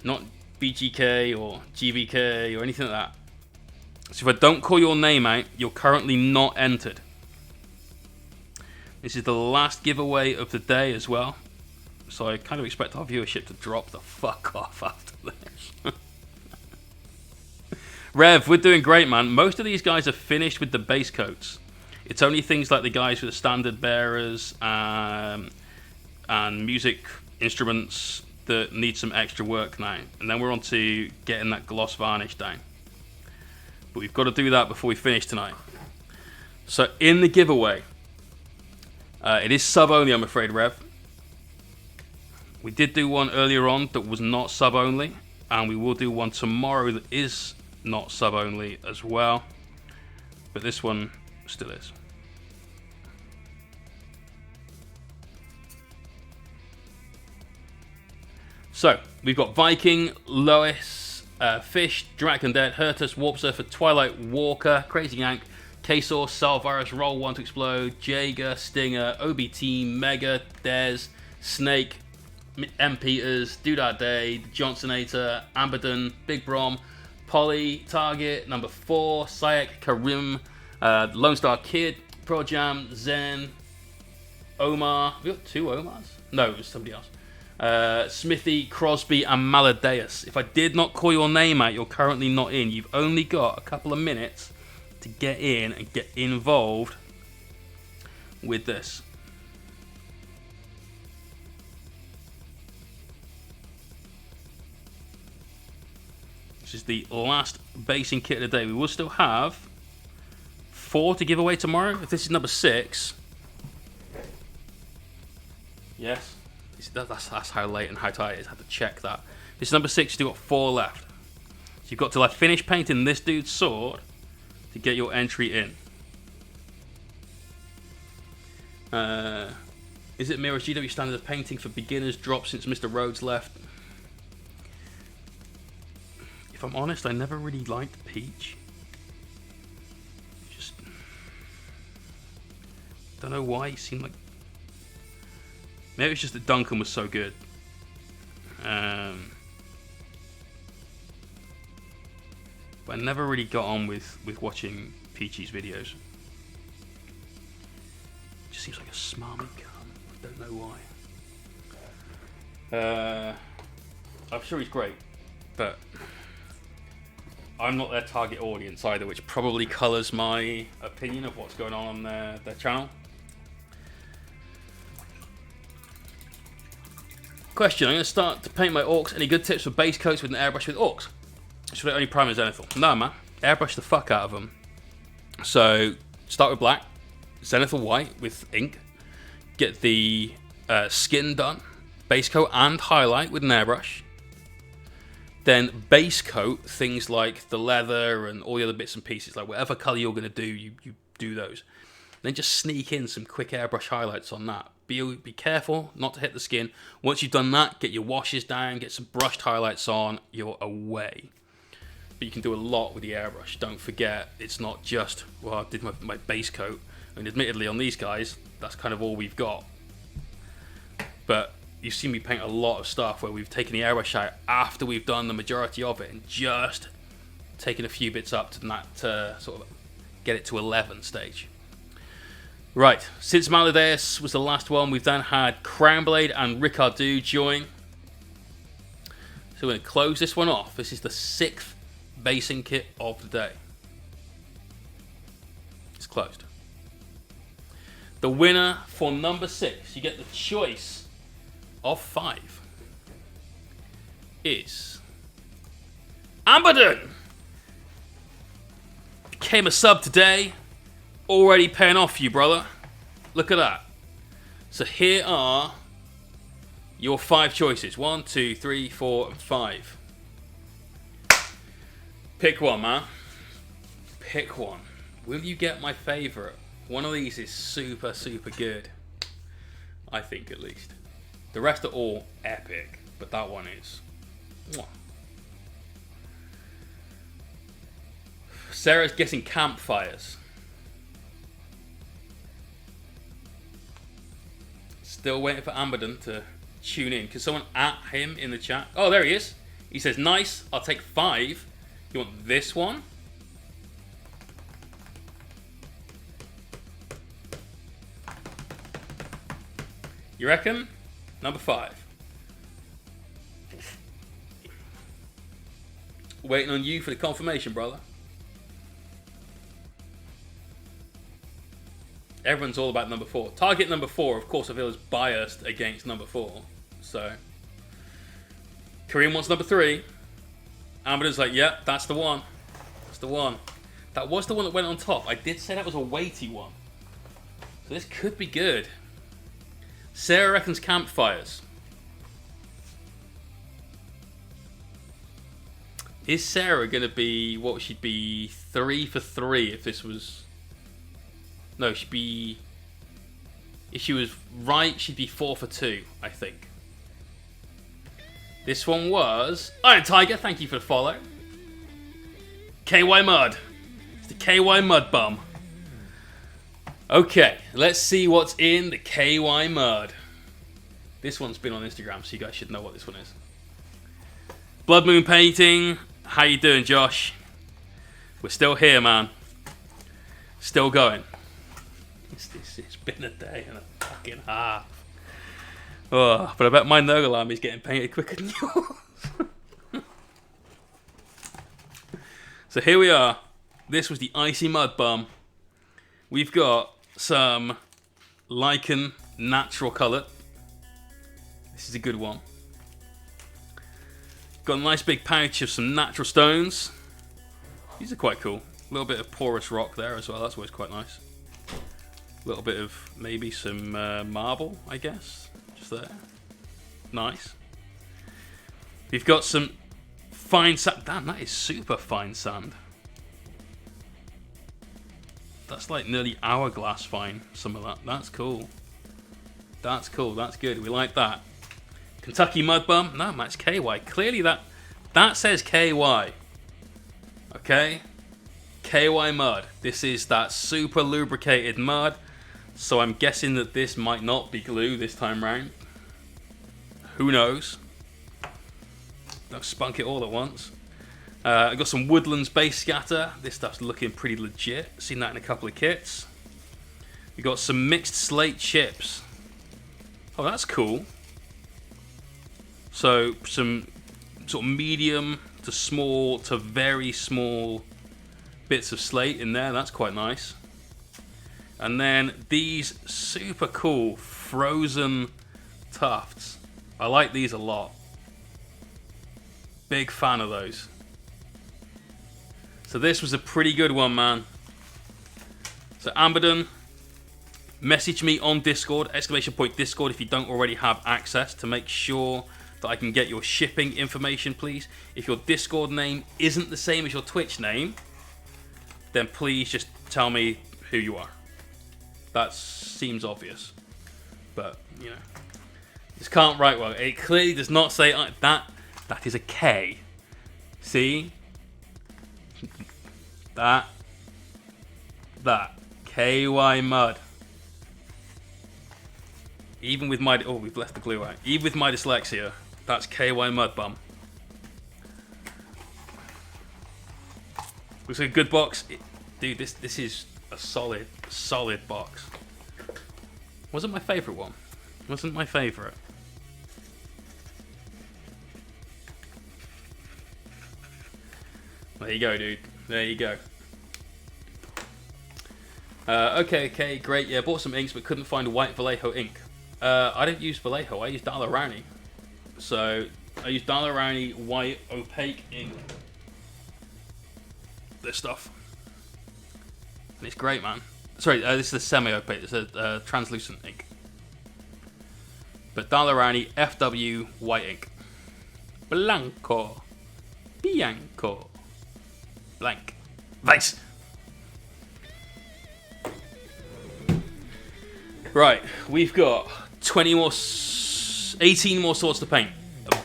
Not BGK or GVK or anything like that. So if I don't call your name out, you're currently not entered. This is the last giveaway of the day as well. So I kind of expect our viewership to drop the fuck off after this. Rev, we're doing great, man. Most of these guys are finished with the base coats. It's only things like the guys with the standard bearers and music instruments that need some extra work now. And then we're on to getting that gloss varnish down. But we've got to do that before we finish tonight. So in the giveaway, it is sub only, I'm afraid, Rev. We did do one earlier on that was not sub only, and we will do one tomorrow that is not sub only as well. But this one still is. So we've got Viking, Lois, Fish, Dragon Dead, Hurtus, Warp Surfer, Twilight Walker, Crazy Yank, K-Saw, Salvirus, Roll 1 to Explode, Jaeger, Stinger, OBT, Mega, Dez, Snake, M. Peters, Doodad Day, Johnsonator, Amberden, Big Brom, Polly, Target, number 4, Sayek, Karim, Lone Star Kid, Pro Jam, Zen, Omar. Have we got 2 Omars? No, it was somebody else. Smithy, Crosby, and Maladeus. If I did not call your name out, you're currently not in. You've only got a couple of minutes to get in and get involved with this. This is the last basing kit of the day. We will still have 4 to give away tomorrow. If this is number 6, yes, that's how late and how tight it is. I had to check that. If this is number 6, you've still got 4 left. So you've got to like finish painting this dude's sword to get your entry in. Is it Mirror's GW standard of painting for beginners dropped since Mr. Rhodes left? If I'm honest, I never really liked Peach. Just don't know why. He seemed like maybe it's just that Duncan was so good. But I never really got on with watching Peachy's videos. Just seems like a smarmy cunt. I don't know why. I'm sure he's great, but I'm not their target audience either, which probably colours my opinion of what's going on their channel. Question, I'm going to start to paint my orcs. Any good tips for base coats with an airbrush with orcs? Should I only prime as Zenithal? No, man. Airbrush the fuck out of them. So, start with black. Zenithal white with ink. Get the skin done. Base coat and highlight with an airbrush. Then base coat things like the leather and all the other bits and pieces. Like whatever colour you're going to do, you do those. Then just sneak in some quick airbrush highlights on that. Be careful not to hit the skin. Once you've done that, get your washes down, get some brushed highlights on, you're away. But you can do a lot with the airbrush. Don't forget, it's not just, well, I did my base coat. And admittedly on these guys, that's kind of all we've got. But you've seen me paint a lot of stuff where we've taken the airbrush out after we've done the majority of it and just taken a few bits up to that to sort of get it to 11 stage. Right, since Maladeus was the last one, we've then had Crownblade and Ricardo join. So we're going to close this one off. This is the 6th basing kit of the day. It's closed. The winner for number 6, you get the choice of 5, is Amberden. Became a sub today. Already paying off for you, brother. Look at that. So here are your 5 choices. 1, 2, 3, 4, and 5. Pick one, man. Pick one. Will you get my favourite? One of these is super, super good. I think, at least. The rest are all epic, but that one is. Mwah. Sarah's guessing campfires. Still waiting for Amberden to tune in. Can someone at him in the chat? Oh, there he is. He says, nice, I'll take 5. You want this one? You reckon? Number 5. Waiting on you for the confirmation, brother. Everyone's all about number 4. Target number 4, of course, I feel is biased against number 4. So, Kareem wants number 3. Amberden's like, yep, that's the one. That's the one. That was the one that went on top. I did say that was a weighty one. So this could be good. Sarah reckons campfires. Is Sarah going to be, what would she be, 3 for 3 if this was... No, she'd be... If she was right, she'd be 4 for 2, I think. This one was... Iron Tiger, thank you for the follow. KY Mud. It's the KY Mud bum. Okay, let's see what's in the KY Mud. This one's been on Instagram, so you guys should know what this one is. Blood Moon Painting. How you doing, Josh? We're still here, man. Still going. It's been a day and a fucking half. Oh, but I bet my Nurgle army's getting painted quicker than yours. So here we are. This was the Icy Mud Bum. We've got some Lichen Natural Colour. This is a good one. Got a nice big pouch of some natural stones. These are quite cool. A little bit of porous rock there as well. That's always quite nice. A little bit of maybe some marble, I guess. Just there. Nice. We've got some fine sand. Damn, that is super fine sand. That's like nearly hourglass fine, some of that. That's cool. That's cool. That's good. We like that. Kentucky Mud Bum. No, that's KY. Clearly that says KY. Okay? KY mud. This is that super lubricated mud. So I'm guessing that this might not be glue this time round. Who knows? Don't spunk it all at once. I got some Woodlands base scatter. This stuff's looking pretty legit. Seen that in a couple of kits. We got some mixed slate chips. Oh, that's cool. So some sort of medium to small to very small bits of slate in there. That's quite nice. And then these super cool frozen tufts. I like these a lot. Big fan of those. So this was a pretty good one, man. So Amberden, message me on Discord, !Discord, if you don't already have access, to make sure that I can get your shipping information, please. If your Discord name isn't the same as your Twitch name, then please just tell me who you are. That seems obvious. But, you know. This can't write well. It clearly does not say that. That is a K. See? That. KY mud. Even with my... Oh, we've left the glue out. Even with my dyslexia, that's KY mud bum. Looks like a good box. Dude, this is a solid box. Wasn't my favourite one. Wasn't my favourite. There you go, dude. There you go. Okay, great. Yeah, bought some inks, but couldn't find white Vallejo ink. I don't use Vallejo. I use Dalarani. So I use Dalarani white opaque ink. This stuff. And it's great, man. Sorry, this is a semi-opaque. It's a translucent ink. But Dalarani FW white ink. Blanco. Bianco. Blank. Vice. Right, we've got 18 more swords to paint.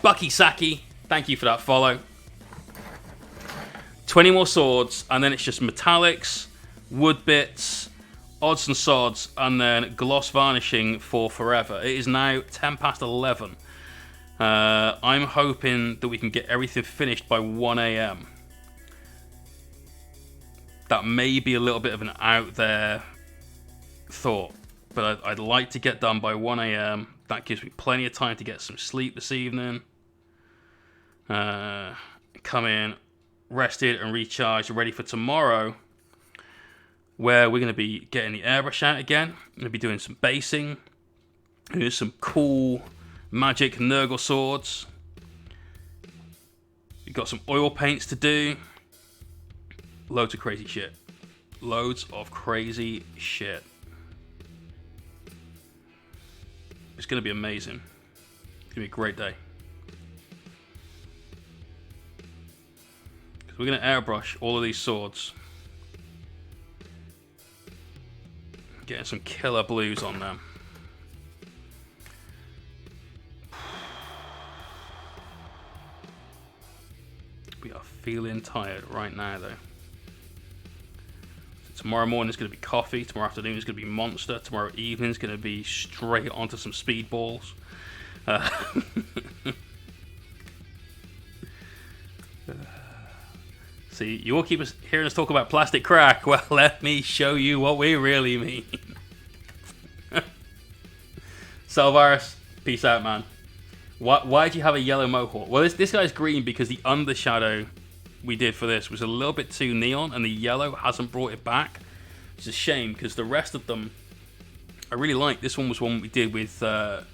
Bucky Saki, thank you for that follow. 20 more swords, and then it's just metallics, wood bits, odds and sods, and then gloss varnishing for forever. It is now 10 past 11. I'm hoping that we can get everything finished by 1 AM. That may be a little bit of an out there thought, but I'd like to get done by 1 AM. That gives me plenty of time to get some sleep this evening. Come in, rested and recharged, ready for tomorrow, where we're going to be getting the airbrush out again. I'm going to be doing some basing. There's some cool magic Nurgle swords. We've got some oil paints to do. Loads of crazy shit. Loads of crazy shit. It's going to be amazing. It's going to be a great day. We're going to airbrush all of these swords. Getting some killer blues on them. We are feeling tired right now, though. So tomorrow morning is going to be coffee. Tomorrow afternoon is going to be monster. Tomorrow evening is going to be straight onto some speedballs. See, you all keep hearing us talk about plastic crack. Well, let me show you what we really mean. Salvarus, peace out, man. Why do you have a yellow mohawk? Well, this guy's green because the undershadow we did for this was a little bit too neon, and the yellow hasn't brought it back. It's a shame because the rest of them I really like. This one was one we did with a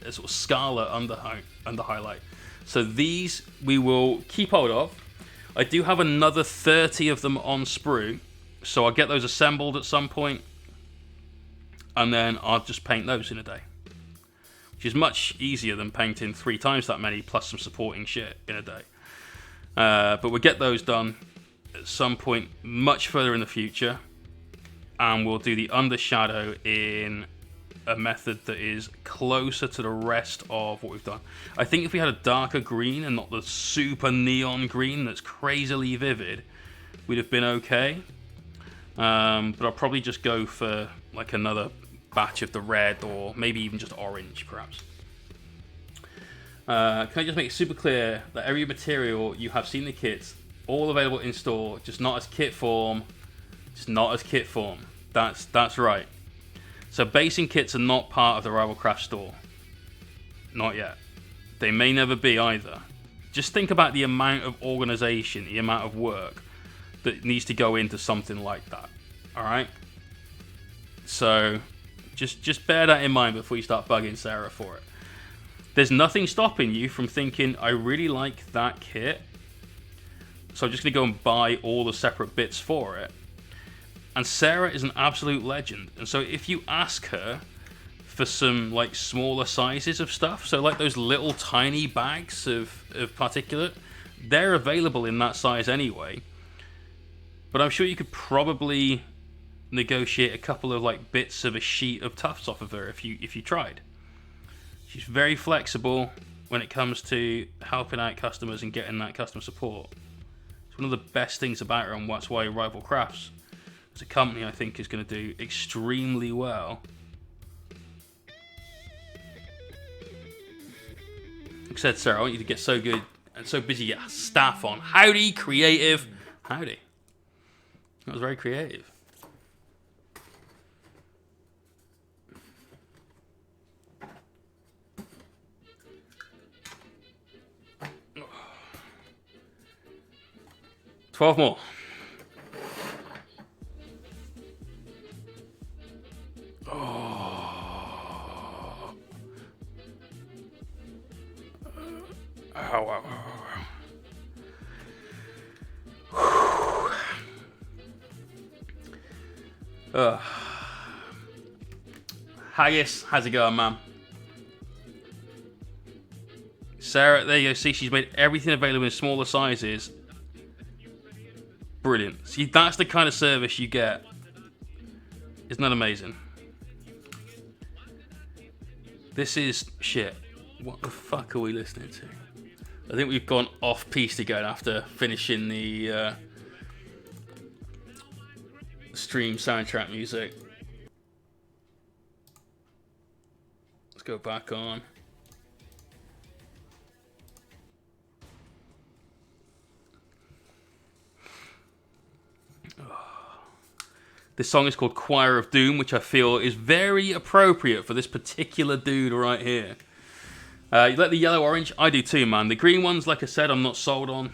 sort of scarlet under highlight. So these we will keep hold of. I do have another 30 of them on sprue, so I'll get those assembled at some point, and then I'll just paint those in a day, which is much easier than painting 3 times that many plus some supporting shit in a day. But we'll get those done at some point much further in the future, and we'll do the undershadow in a method that is closer to the rest of what we've done. I think if we had a darker green and not the super neon green that's crazily vivid, we'd have been okay. But I'll probably just go for like another batch of the red, or maybe even just orange, perhaps. Can I just make it super clear that every material you have seen in the kits, all available in store, just not as kit form. Just not as kit form. That's right. So basing kits are not part of the Rivalcraft store. Not yet. They may never be either. Just think about the amount of organization, the amount of work that needs to go into something like that. Alright? So just bear that in mind before you start bugging Sarah for it. There's nothing stopping you from thinking, I really like that kit, so I'm just going to go and buy all the separate bits for it. And Sarah is an absolute legend. And so if you ask her for some like smaller sizes of stuff, so like those little tiny bags of particulate, they're available in that size anyway. But I'm sure you could probably negotiate a couple of like bits of a sheet of tufts off of her if you tried. She's very flexible when it comes to helping out customers and getting that customer support. It's one of the best things about her, and that's why Rival Crafts as a company I think is going to do extremely well. Like I said, Sarah, I want you to get so good and so busy you get staff on. Howdy, creative. Howdy. That was very creative. Oh. 12 more. Oh. Ow. Haggis, how's it going, man? Sarah, there you go. See, she's made everything available in smaller sizes. Brilliant. See, that's the kind of service you get. Isn't that amazing? This is shit. What the fuck are we listening to? I think we've gone off piste again after finishing the stream soundtrack music. Let's go back on. This song is called Choir of Doom, which I feel is very appropriate for this particular dude right here. You like the yellow orange? I do too, man. The green ones, like I said, I'm not sold on.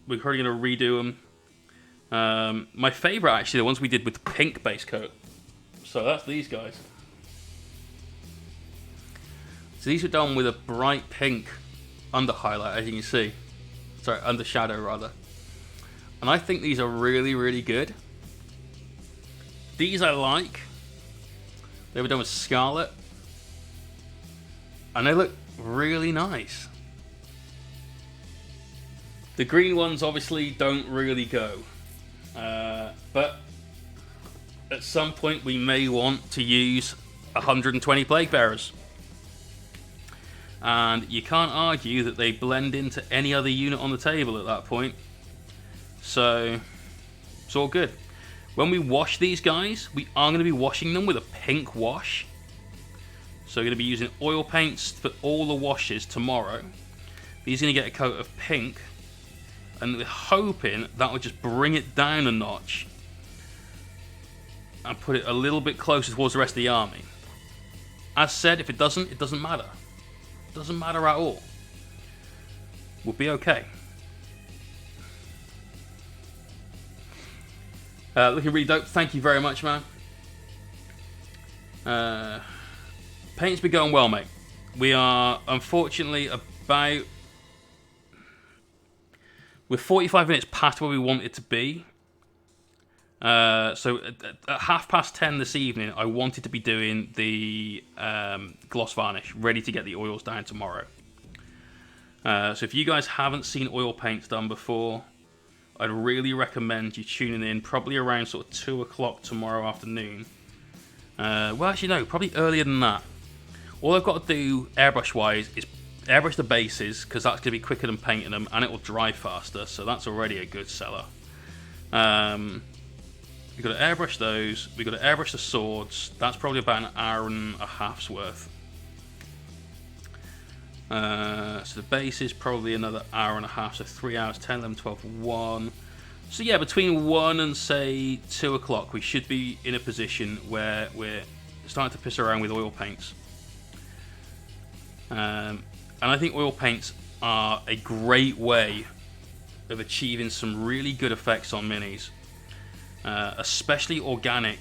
We're probably going to redo them. My favourite, actually, the ones we did with pink base coat. So that's these guys. So these were done with a bright pink under highlight, as you can see. Sorry, under shadow, rather. And I think these are really, really good. These I like. They were done with scarlet. And they look really nice. The green ones obviously don't really go. But at some point we may want to use 120 Plague Bearers. And you can't argue that they blend into any other unit on the table at that point. So it's all good. When we wash these guys, we are going to be washing them with a pink wash. So we're going to be using oil paints for all the washes tomorrow. He's going to get a coat of pink, and we're hoping that will just bring it down a notch and put it a little bit closer towards the rest of the army. As said, if it doesn't matter. It doesn't matter at all. We'll be okay. Looking really dope. Thank you very much, man. Paint's been going well, mate. We are, unfortunately, we're 45 minutes past where we want it to be. So at 10:30 this evening, I wanted to be doing the gloss varnish, ready to get the oils down tomorrow. So if you guys haven't seen oil paints done before, I'd really recommend you tuning in probably around sort of 2 o'clock tomorrow afternoon. Well, actually, no, probably earlier than that. All I've got to do airbrush-wise is airbrush the bases, because that's going to be quicker than painting them, and it will dry faster, so that's already a good seller. We've got to airbrush those. We've got to airbrush the swords. That's probably about an hour and a half's worth. So the base is probably another hour and a half, so 3 hours, 10, 11, 12, 1. So yeah, between 1 and say 2 o'clock, we should be in a position where we're starting to piss around with oil paints. And I think oil paints are a great way of achieving some really good effects on minis. Especially organic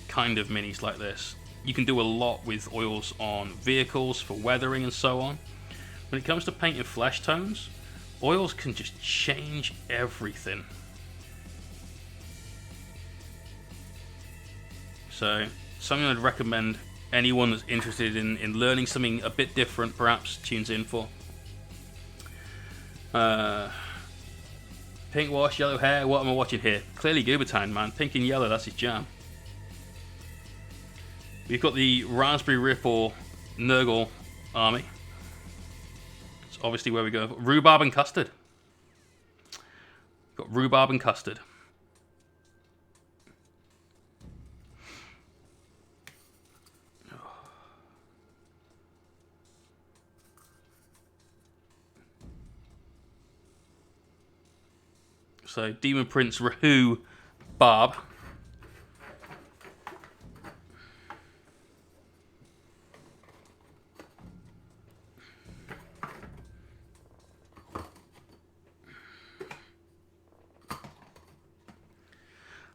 kind of minis like this. You can do a lot with oils on vehicles for weathering and so on. When it comes to painting flesh tones, oils can just change everything. So, something I'd recommend anyone that's interested in learning something a bit different perhaps tunes in for. Pink wash, yellow hair, what am I watching here? Clearly Goobertown, man. Pink and yellow, that's his jam. We've got the Raspberry Ripple Nurgle army. It's obviously where we go. Rhubarb and custard. We've got rhubarb and custard. So, Demon Prince Rahu Barb.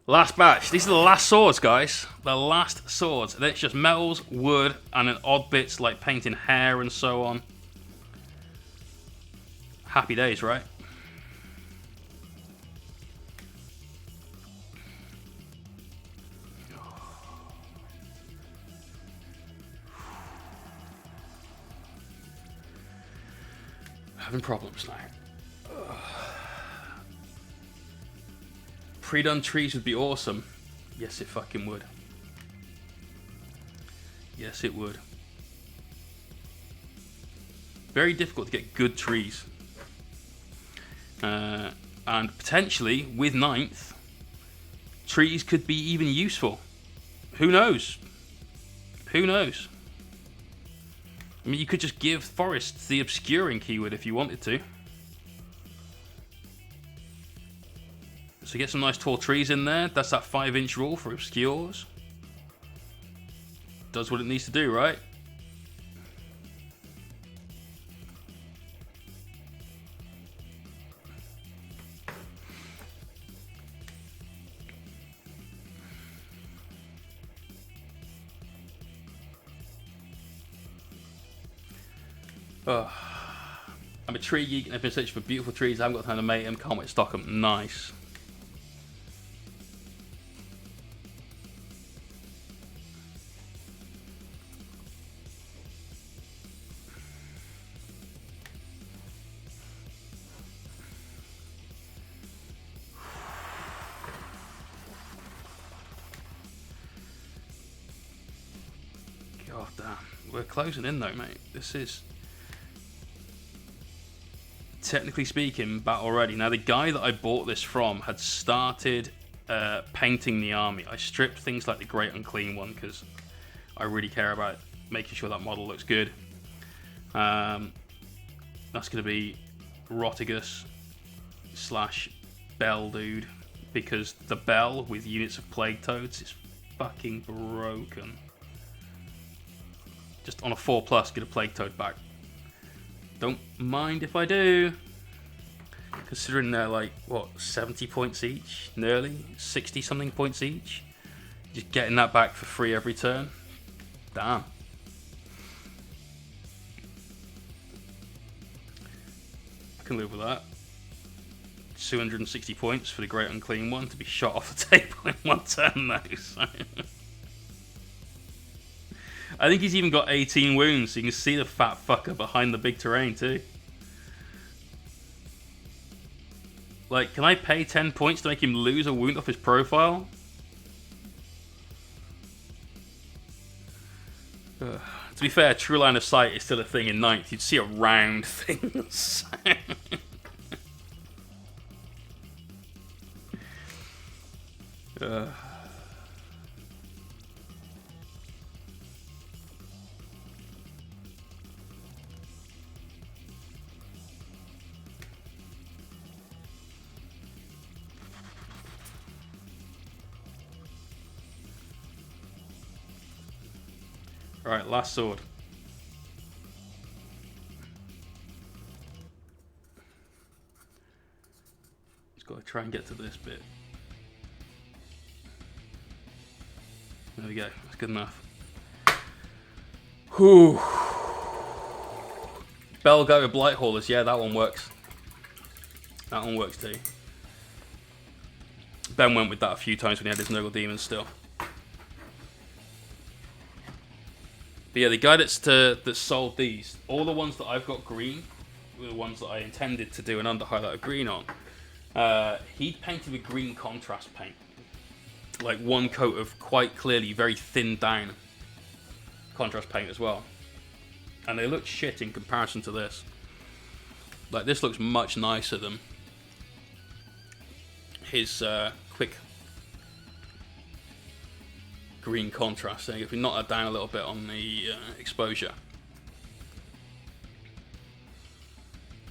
Last batch. These are the last swords, guys. The last swords. Then it's just metals, wood, and then odd bits like painting hair and so on. Happy days, right? Having problems now. Pre-done trees would be awesome. Yes, it fucking would. Yes, it would. Very difficult to get good trees. And potentially, with 9th, trees could be even useful. Who knows? Who knows? I mean, you could just give forests the obscuring keyword if you wanted to. So get some nice tall trees in there. That's that 5-inch rule for obscures. Does what it needs to do, right? Oh. I'm a tree geek and I've been searching for beautiful trees. I haven't got time to mate them. Can't wait to stock them. Nice. God damn. We're closing in though, mate. This is, technically speaking, battle ready. Now, the guy that I bought this from had started painting the army. I stripped things like the Great Unclean One because I really care about making sure that model looks good. That's going to be Rotigus / Bell Dude, because the Bell with units of Plague Toads is fucking broken. Just on a 4+, get a Plague Toad back. Don't mind if I do. Considering they're like, what, 70 points each? Nearly 60 something points each? Just getting that back for free every turn? Damn. I can live with that. 260 points for the Great Unclean One to be shot off the table in one turn though. So. I think he's even got 18 wounds, so you can see the fat fucker behind the big terrain too. Like, can I pay 10 points to make him lose a wound off his profile? To be fair, True Line of Sight is still a thing in 9th. You'd see around things. Alright, last sword. Just got to try and get to this bit. There we go, that's good enough. Whew. Bell Guy with Blight Haulers, yeah, that one works. That one works too. Ben went with that a few times when he had his Nurgle Demons still. But yeah, the guy that sold these, all the ones that I've got green were the ones that I intended to do an under highlight of green on. He painted with green contrast paint. Like one coat of quite clearly very thinned down contrast paint as well. And they look shit in comparison to this. Like this looks much nicer than his quick green contrast. So if we knock that down a little bit on the exposure,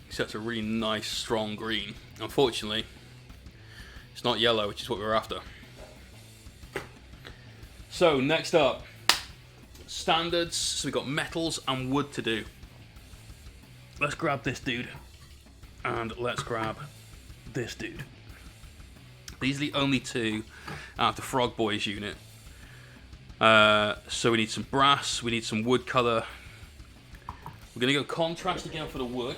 so that's a really nice strong green. Unfortunately, it's not yellow, which is what we were after. So next up, standards. So we've got metals and wood to do. Let's grab this dude, and let's grab this dude. These are the only two out of the Frog Boys unit. So we need some brass, we need some wood colour. We're going to go contrast again for the wood.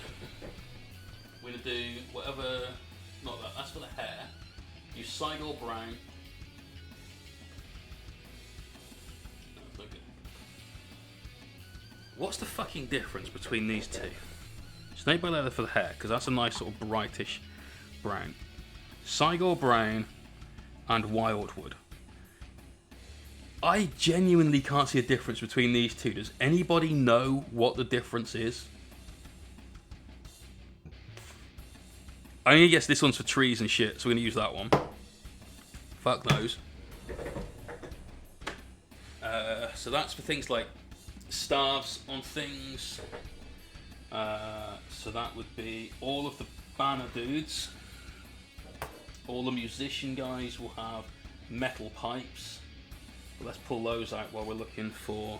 We're going to do whatever, not that, that's for the hair. Use Cygor Brown. What's the fucking difference between these two? Snakebite leather for the hair, because that's a nice sort of brightish brown. Cygor Brown and Wildwood. I genuinely can't see a difference between these two. Does anybody know what the difference is? I only guess this one's for trees and shit, so we're going to use that one. Fuck those. So that's for things like staves on things. So that would be all of the banner dudes. All the musician guys will have metal pipes. Let's pull those out while we're looking for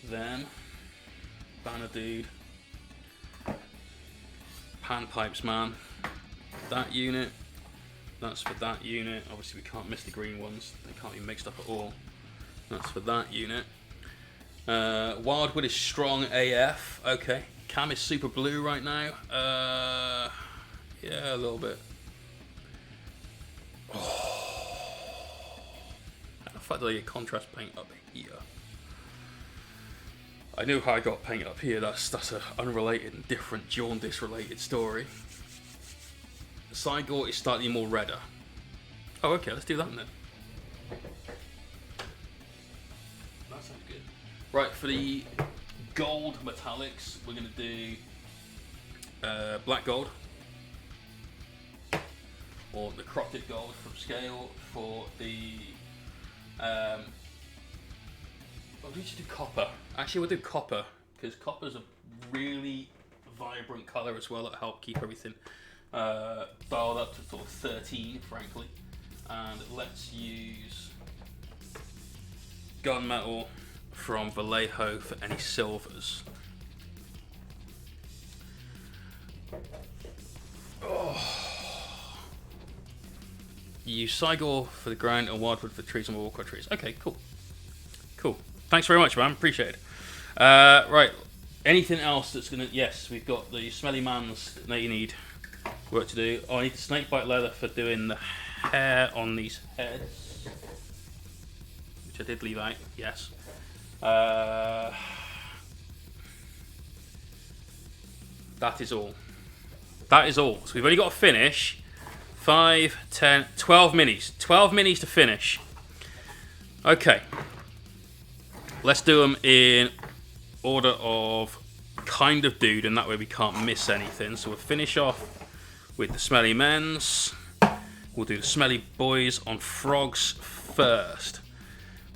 them. Banner dude. Panpipes man. That unit. That's for that unit. Obviously we can't miss the green ones. They can't be mixed up at all. That's for that unit. Wildwood is strong AF. Okay. Cam is super blue right now. Yeah, a little bit. Oh. How the fuck did I get contrast paint up here? I knew how I got paint up here. That's an unrelated and different jaundice related story. The Cygor is slightly more redder. Oh, okay, let's do that then. That sounds good. Right, for the gold metallics, we're going to do black gold. Or necrotic gold from scale for the Or we should do copper. Actually, we'll do copper, because copper's a really vibrant colour as well. That'll help keep everything dialed up to sort of 13, frankly. And let's use gunmetal from Vallejo for any silvers. Oh. You use Cygor for the ground and Wildwood for trees and Walker trees. Okay, cool. Cool. Thanks very much, man. Appreciate it. Right. Anything else that's going to... Yes, we've got the smelly mans that you need work to do. Oh, I need the snakebite leather for doing the hair on these heads. Which I did leave out, yes. That is all. That is all. So we've only got to finish 5, 10, 12 minis. 12 minis to finish. Okay. Let's do them in order of kind of dude, and that way we can't miss anything. So we'll finish off with the smelly men's. We'll do the smelly boys on frogs first.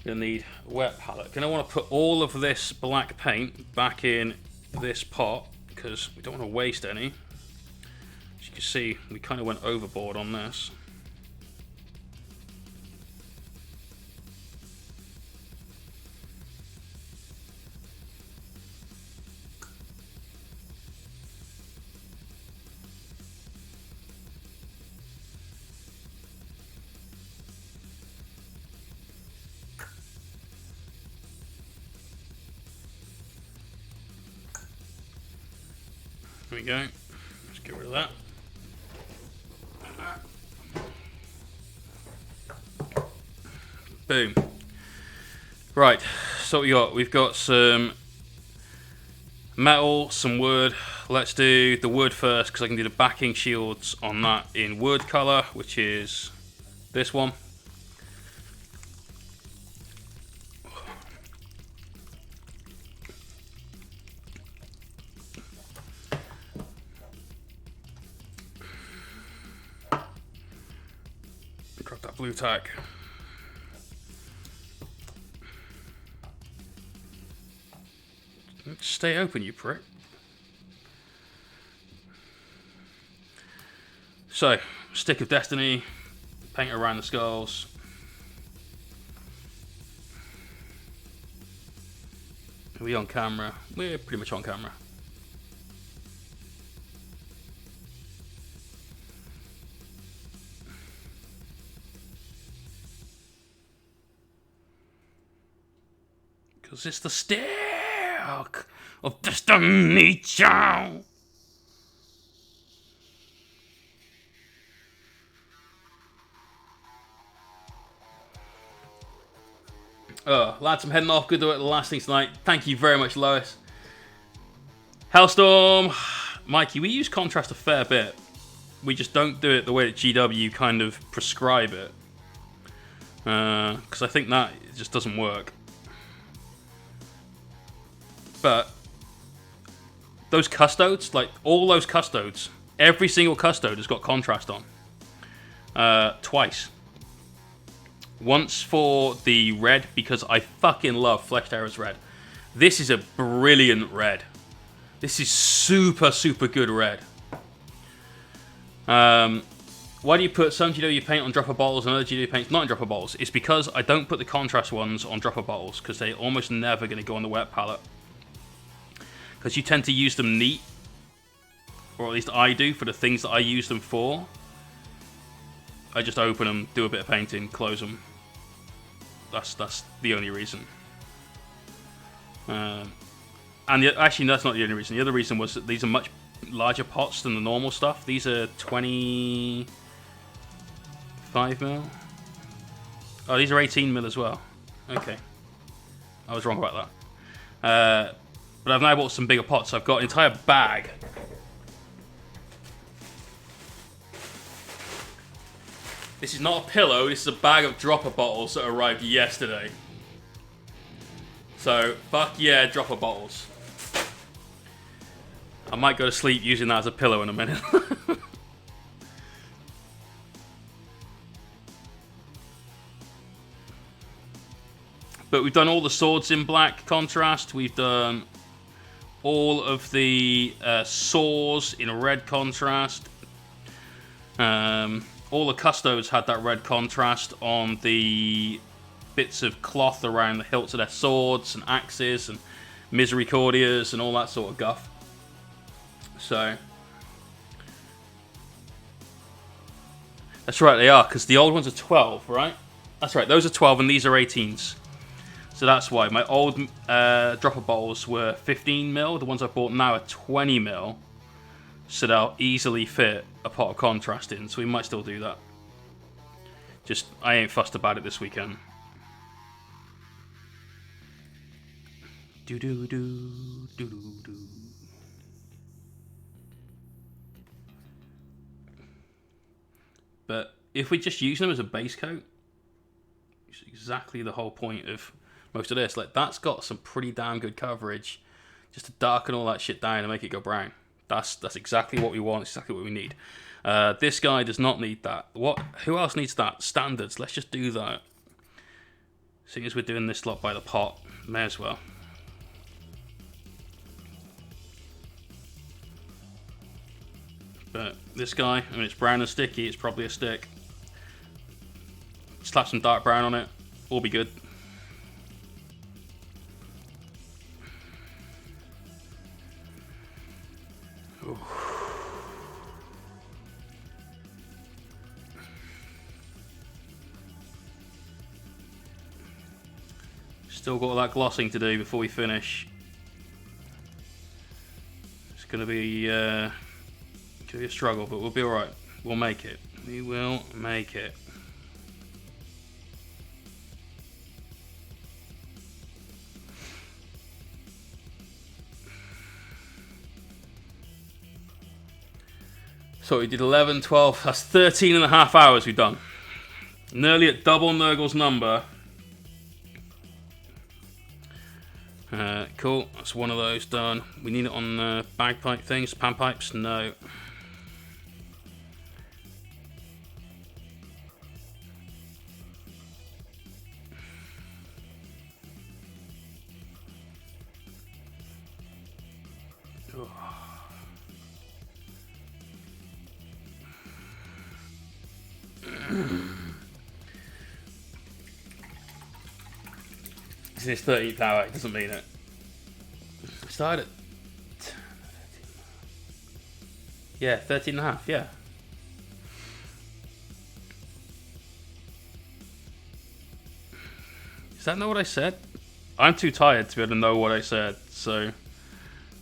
You'll need a wet palette. Gonna want to put all of this black paint back in this pot because we don't want to waste any. As you can see, we kind of went overboard on this. There we go. Let's get rid of that. Boom. Right, so what we got? We've got some metal, some wood. Let's do the wood first because I can do the backing shields on that in wood color, which is this one. Grab that blue tack. Stay open, you prick. So, stick of destiny, paint around the skulls. Are we on camera? We're pretty much on camera. Because it's the stick of destiny, child. Lads, I'm heading off. Good to at the last thing tonight. Thank you very much, Lois. Hellstorm, Mikey, we use contrast a fair bit. We just don't do it the way that GW kind of prescribe it. Because I think that it just doesn't work. But those custodes, like all those custodes, every single custode has got contrast on. Twice. Once for the red, because I fucking love Fleshed Arrows red. This is a brilliant red. This is super, super good red. Why do you put some GW paint on dropper bottles and other GW paints not on dropper bottles? It's because I don't put the contrast ones on dropper bottles, because they're almost never going to go on the wet palette. Because you tend to use them neat, or at least I do, for the things that I use them for. I just open them, do a bit of painting, close them. That's the only reason. Actually, that's not the only reason. The other reason was that these are much larger pots than the normal stuff. These are 25 mil. Oh, these are 18 mil as well. Okay. I was wrong about that. But I've now bought some bigger pots. I've got an entire bag. This is not a pillow, this is a bag of dropper bottles that arrived yesterday. So, fuck yeah, dropper bottles. I might go to sleep using that as a pillow in a minute. But we've done all the swords in black contrast. We've done all of the saws in red contrast. All the custos had that red contrast on the bits of cloth around the hilts of their swords and axes and misericordias and all that sort of guff. So that's right, they are, because the old ones are 12, right? That's right, those are 12 and these are 18s. So that's why. My old dropper bottles were 15mm. The ones I bought now are 20mm. So they'll easily fit a pot of contrast in. So we might still do that. Just, I ain't fussed about it this weekend. Do-do-do, do-do-do. But if we just use them as a base coat, it's exactly the whole point of most of this. Like, that's got some pretty damn good coverage, just to darken all that shit down and make it go brown. That's exactly what we want. It's exactly what we need. This guy does not need that. Who else needs that? Standards. Let's just do that. Seeing as we're doing this lot by the pot, may as well. But this guy, I mean, it's brown and sticky. It's probably a stick. Slap some dark brown on it. All be good. Ooh. Still got all that glossing to do before we finish. It's gonna be a struggle, but we'll be alright. We'll make it. We will make it. So we did 11, 12, that's 13 and a half hours we've done. Nearly at double Nurgle's number. Cool, that's one of those done. We need it on bagpipe things, panpipes? No. It's in his 13th hour, it doesn't mean it. Started at 13 and a half, yeah. Is that not what I said? I'm too tired to be able to know what I said, so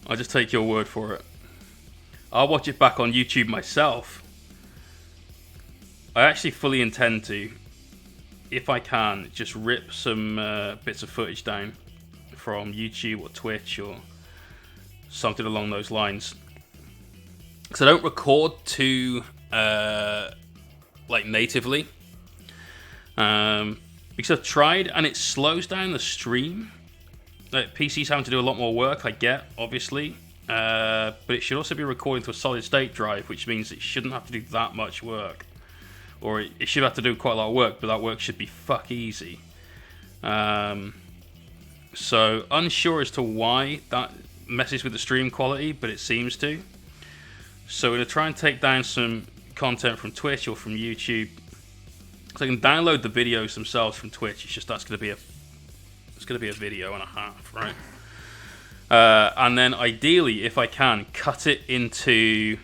I'll just take your word for it. I'll watch it back on YouTube myself. I actually fully intend to, if I can, just rip some bits of footage down from YouTube or Twitch or something along those lines. Because I don't record too like natively. Because I've tried and it slows down the stream. Like, PC's having to do a lot more work, I get, obviously. But it should also be recording to a solid state drive, which means it shouldn't have to do that much work. Or it should have to do quite a lot of work, but that work should be fuck easy. So, unsure as to why that messes with the stream quality, but it seems to. So we're going to try and take down some content from Twitch or from YouTube. So I can download the videos themselves from Twitch. It's just that's going to be a video and a half, right? And then ideally, if I can, cut it into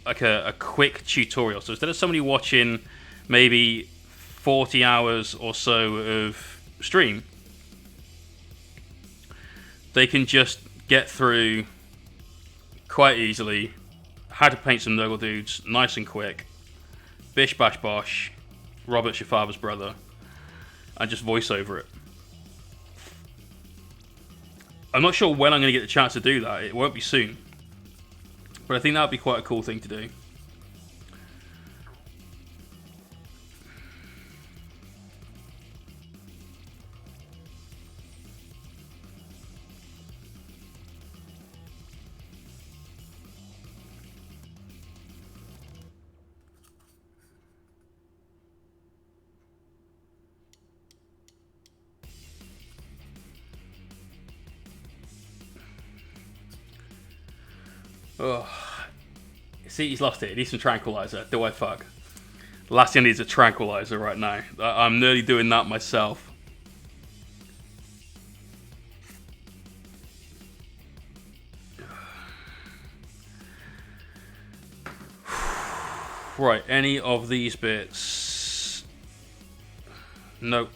like a quick tutorial. So instead of somebody watching maybe 40 hours or so of stream, they can just get through quite easily how to paint some Nurgle dudes nice and quick. Bish bash bosh, Robert's your father's brother, and just voice over it. I'm not sure when I'm going to get the chance to do that. It won't be soon. But I think that would be quite a cool thing to do. Oh. See, he's lost it. He needs some tranquilizer. Do I fuck? The last thing I need is a tranquilizer right now. I'm nearly doing that myself. Right, any of these bits? Nope.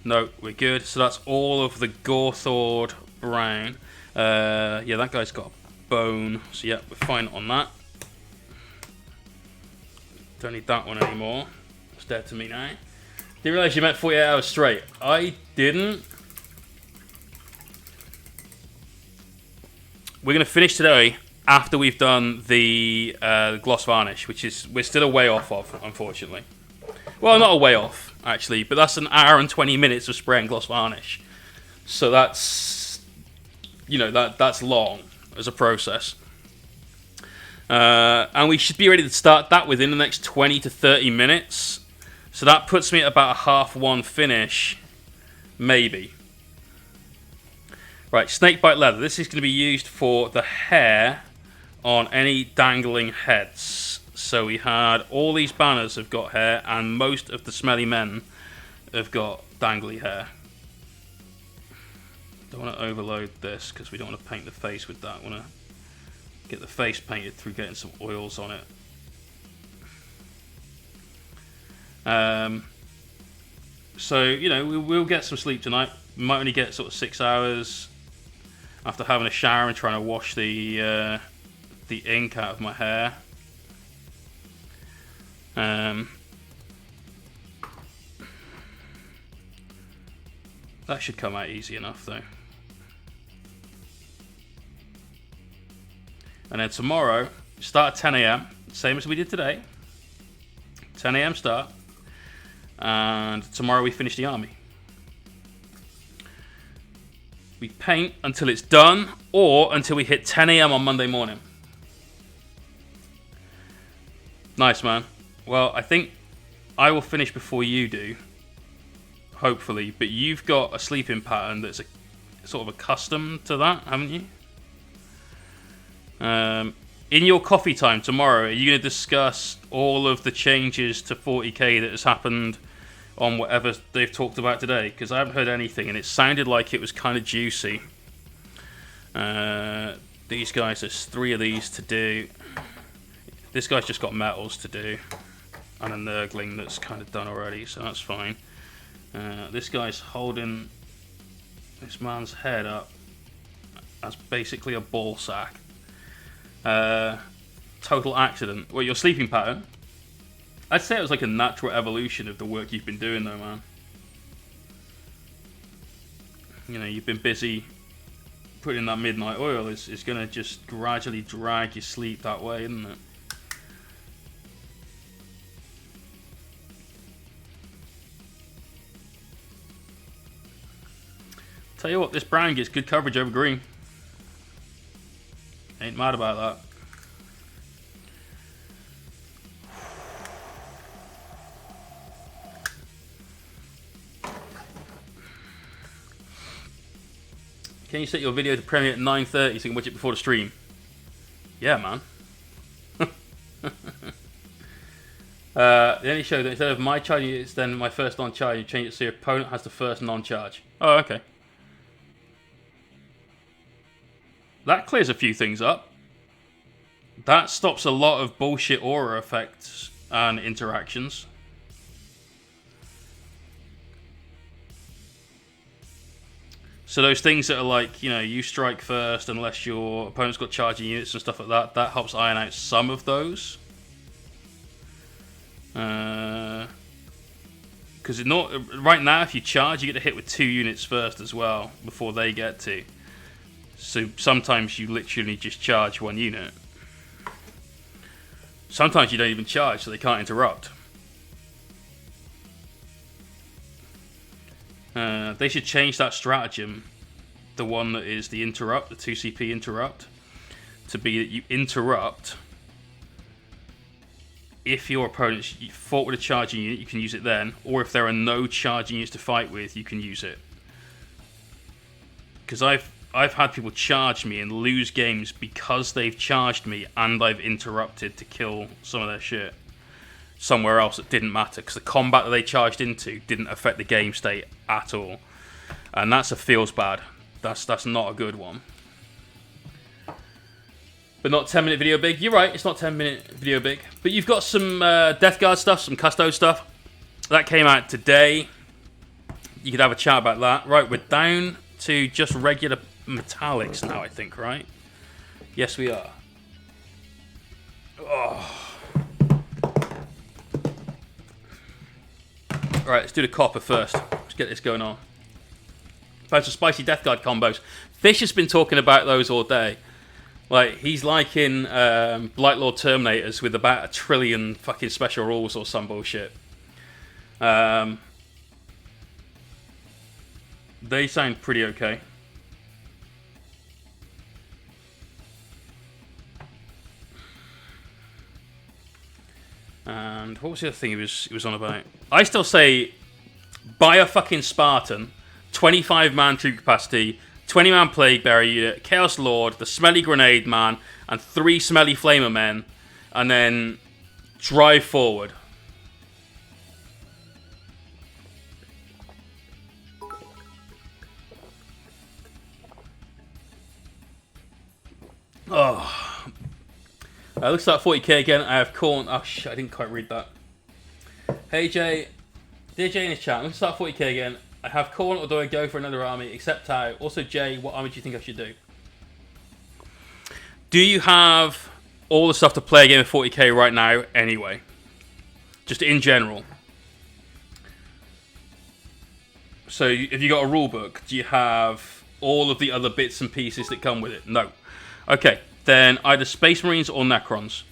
No, we're good. So that's all of the Gorthord brown. Yeah, that guy's got a bone. So yeah, we're fine on that. Don't need that one anymore. It's dead to me now. Didn't realize you meant 48 hours straight. I didn't. We're going to finish today after we've done the gloss varnish, which is we're still a way off of, unfortunately. Well, not a way off, actually, but that's an hour and 20 minutes of spraying gloss varnish. So that's, you know, that's long as a process. And we should be ready to start that within the next 20 to 30 minutes. So that puts me at about a 1/2 finish, maybe. Right, snakebite leather. This is going to be used for the hair on any dangling heads. So we had all these banners have got hair, and most of the smelly men have got dangly hair. Don't want to overload this because we don't want to paint the face with that. I want to get the face painted through getting some oils on it. So, you know, we'll get some sleep tonight. We might only get sort of 6 hours after having a shower and trying to wash the ink out of my hair. That should come out easy enough, though. And then tomorrow, start at 10 AM, same as we did today. 10 AM start. And tomorrow we finish the army. We paint until it's done, or until we hit 10 AM on Monday morning. Nice, man. Well, I think I will finish before you do, hopefully. But you've got a sleeping pattern that's a sort of a custom to that, haven't you? In your coffee time tomorrow, are you going to discuss all of the changes to 40k that has happened on whatever they've talked about today? Because I haven't heard anything, and it sounded like it was kind of juicy. These guys, there's 3 of these to do. This guy's just got metals to do, and a Nurgling that's kind of done already, so that's fine. This guy's holding this man's head up as basically a ball sack. Total accident. Well, your sleeping pattern? I'd say it was like a natural evolution of the work you've been doing, though, man. You know, you've been busy putting that midnight oil. Is going to just gradually drag your sleep that way, isn't it? Tell you what, this brown gets good coverage over green. Ain't mad about that. Can you set your video to premiere at 9:30 so you can watch it before the stream? Yeah, man. They only show that instead of my charge, it's then my first non-charge. You change it so your opponent has the first non-charge. Oh, okay. That clears a few things up. That stops a lot of bullshit aura effects and interactions. So those things that are like, you know, you strike first unless your opponent's got charging units and stuff like that, that helps iron out some of those. Because right now, if you charge, you get to hit with 2 units first as well before they get to. So sometimes you literally just charge 1 unit. Sometimes you don't even charge, so they can't interrupt. They should change that stratagem, the one that is the interrupt, the 2CP interrupt, to be that you interrupt. If your opponent's fought with a charging unit, you can use it then. Or if there are no charging units to fight with, you can use it. Because I've I've had people charge me and lose games because they've charged me and I've interrupted to kill some of their shit somewhere else that didn't matter, because the combat that they charged into didn't affect the game state at all. And that's a feels bad. That's not a good one. But not 10-minute video big. You're right, it's not 10-minute video big. But you've got some Death Guard stuff, some Custo stuff. That came out today. You could have a chat about that. Right, we're down to just regular metallics now, I think, right? Yes, we are. Oh. Alright, let's do the copper first. Let's get this going on. Bunch of spicy Death Guard combos. Fish has been talking about those all day. Like, he's liking Blight Lord Terminators with about 1 trillion fucking special rules or some bullshit. They sound pretty okay. And what was the other thing he was on about? I still say, buy a fucking Spartan, 25-man troop capacity, 20-man Plague Bearer unit, Chaos Lord, the Smelly Grenade Man, and 3 Smelly Flamer Men, and then drive forward. Oh. Looks like 40k again. I have Corn. Oh shit, I didn't quite read that. Hey Jay. Dear Jay in his chat, looks like 40k again. I have Corn, or do I go for another army? Except how. Also Jay, what army do you think I should do? Do you have all the stuff to play a game of 40k right now anyway? Just in general. So if you got a rule book, do you have all of the other bits and pieces that come with it? No. Okay, then either Space Marines or Necrons,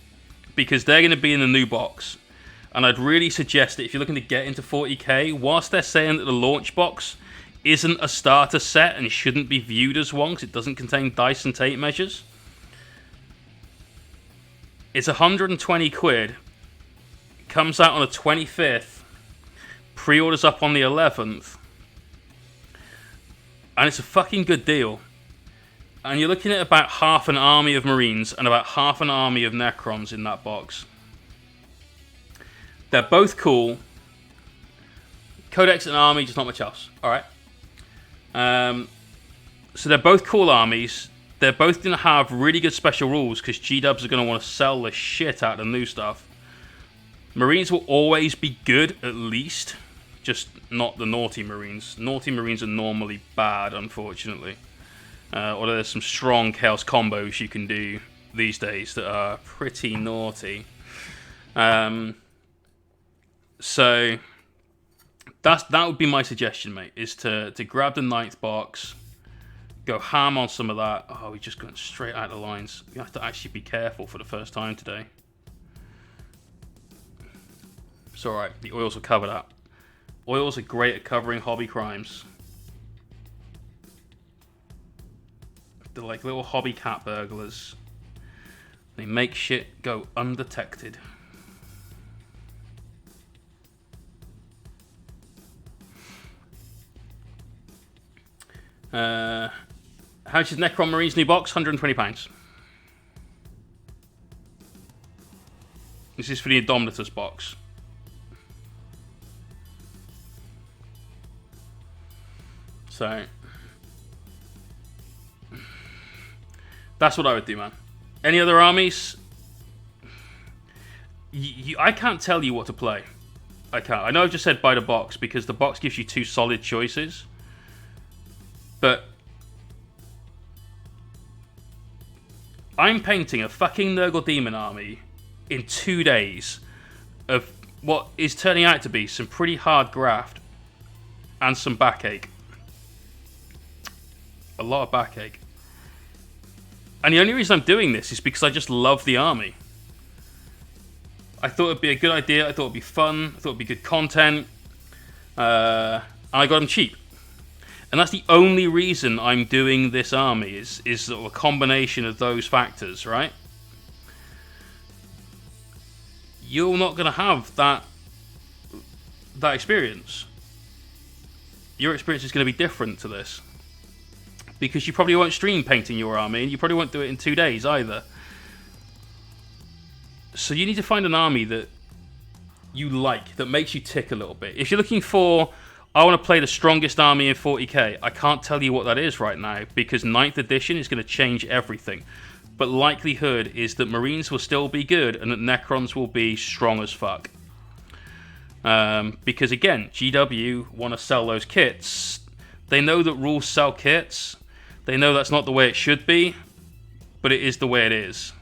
because they're going to be in the new box. And I'd really suggest that if you're looking to get into 40k, whilst they're saying that the launch box isn't a starter set and shouldn't be viewed as one because it doesn't contain dice and tape measures, it's 120 quid, comes out on the 25th, pre-orders up on the 11th, and it's a fucking good deal. And you're looking at about half an army of Marines and about half an army of Necrons in that box. They're both cool. Codex and army, just not much else. Alright. So they're both cool armies. They're both going to have really good special rules because G-dubs are going to want to sell the shit out of the new stuff. Marines will always be good, at least. Just not the naughty Marines. Naughty Marines are normally bad, unfortunately. Although there's some strong Chaos combos you can do these days that are pretty naughty. So that would be my suggestion, mate, is to grab the 9th box, go ham on some of that. Oh, we're just going straight out of the lines. You have to actually be careful for the first time today. It's alright, the oils will cover that. Oils are great at covering hobby crimes. They're like little hobby cat burglars. They make shit go undetected. How much is Necron Marines new box? £120. This is for the Indomitus box. So that's what I would do, man. Any other armies? I can't tell you what to play. I can't. I know I've just said buy the box because the box gives you 2 solid choices. But I'm painting a fucking Nurgle Demon army in 2 days of what is turning out to be some pretty hard graft and some backache. A lot of backache. And the only reason I'm doing this is because I just love the army. I thought it'd be a good idea. I thought it'd be fun. I thought it'd be good content. And I got them cheap. And that's the only reason I'm doing this army, is sort of a combination of those factors, right? You're not going to have that experience. Your experience is going to be different to this. because you probably won't stream painting your army, and you probably won't do it in 2 days either. So you need to find an army that you like, that makes you tick a little bit. If you're looking for, I want to play the strongest army in 40k, I can't tell you what that is right now, because 9th edition is going to change everything. But likelihood is that Marines will still be good, and that Necrons will be strong as fuck. Because again, GW want to sell those kits. They know that rules sell kits. They know that's not the way it should be, but it is the way it is.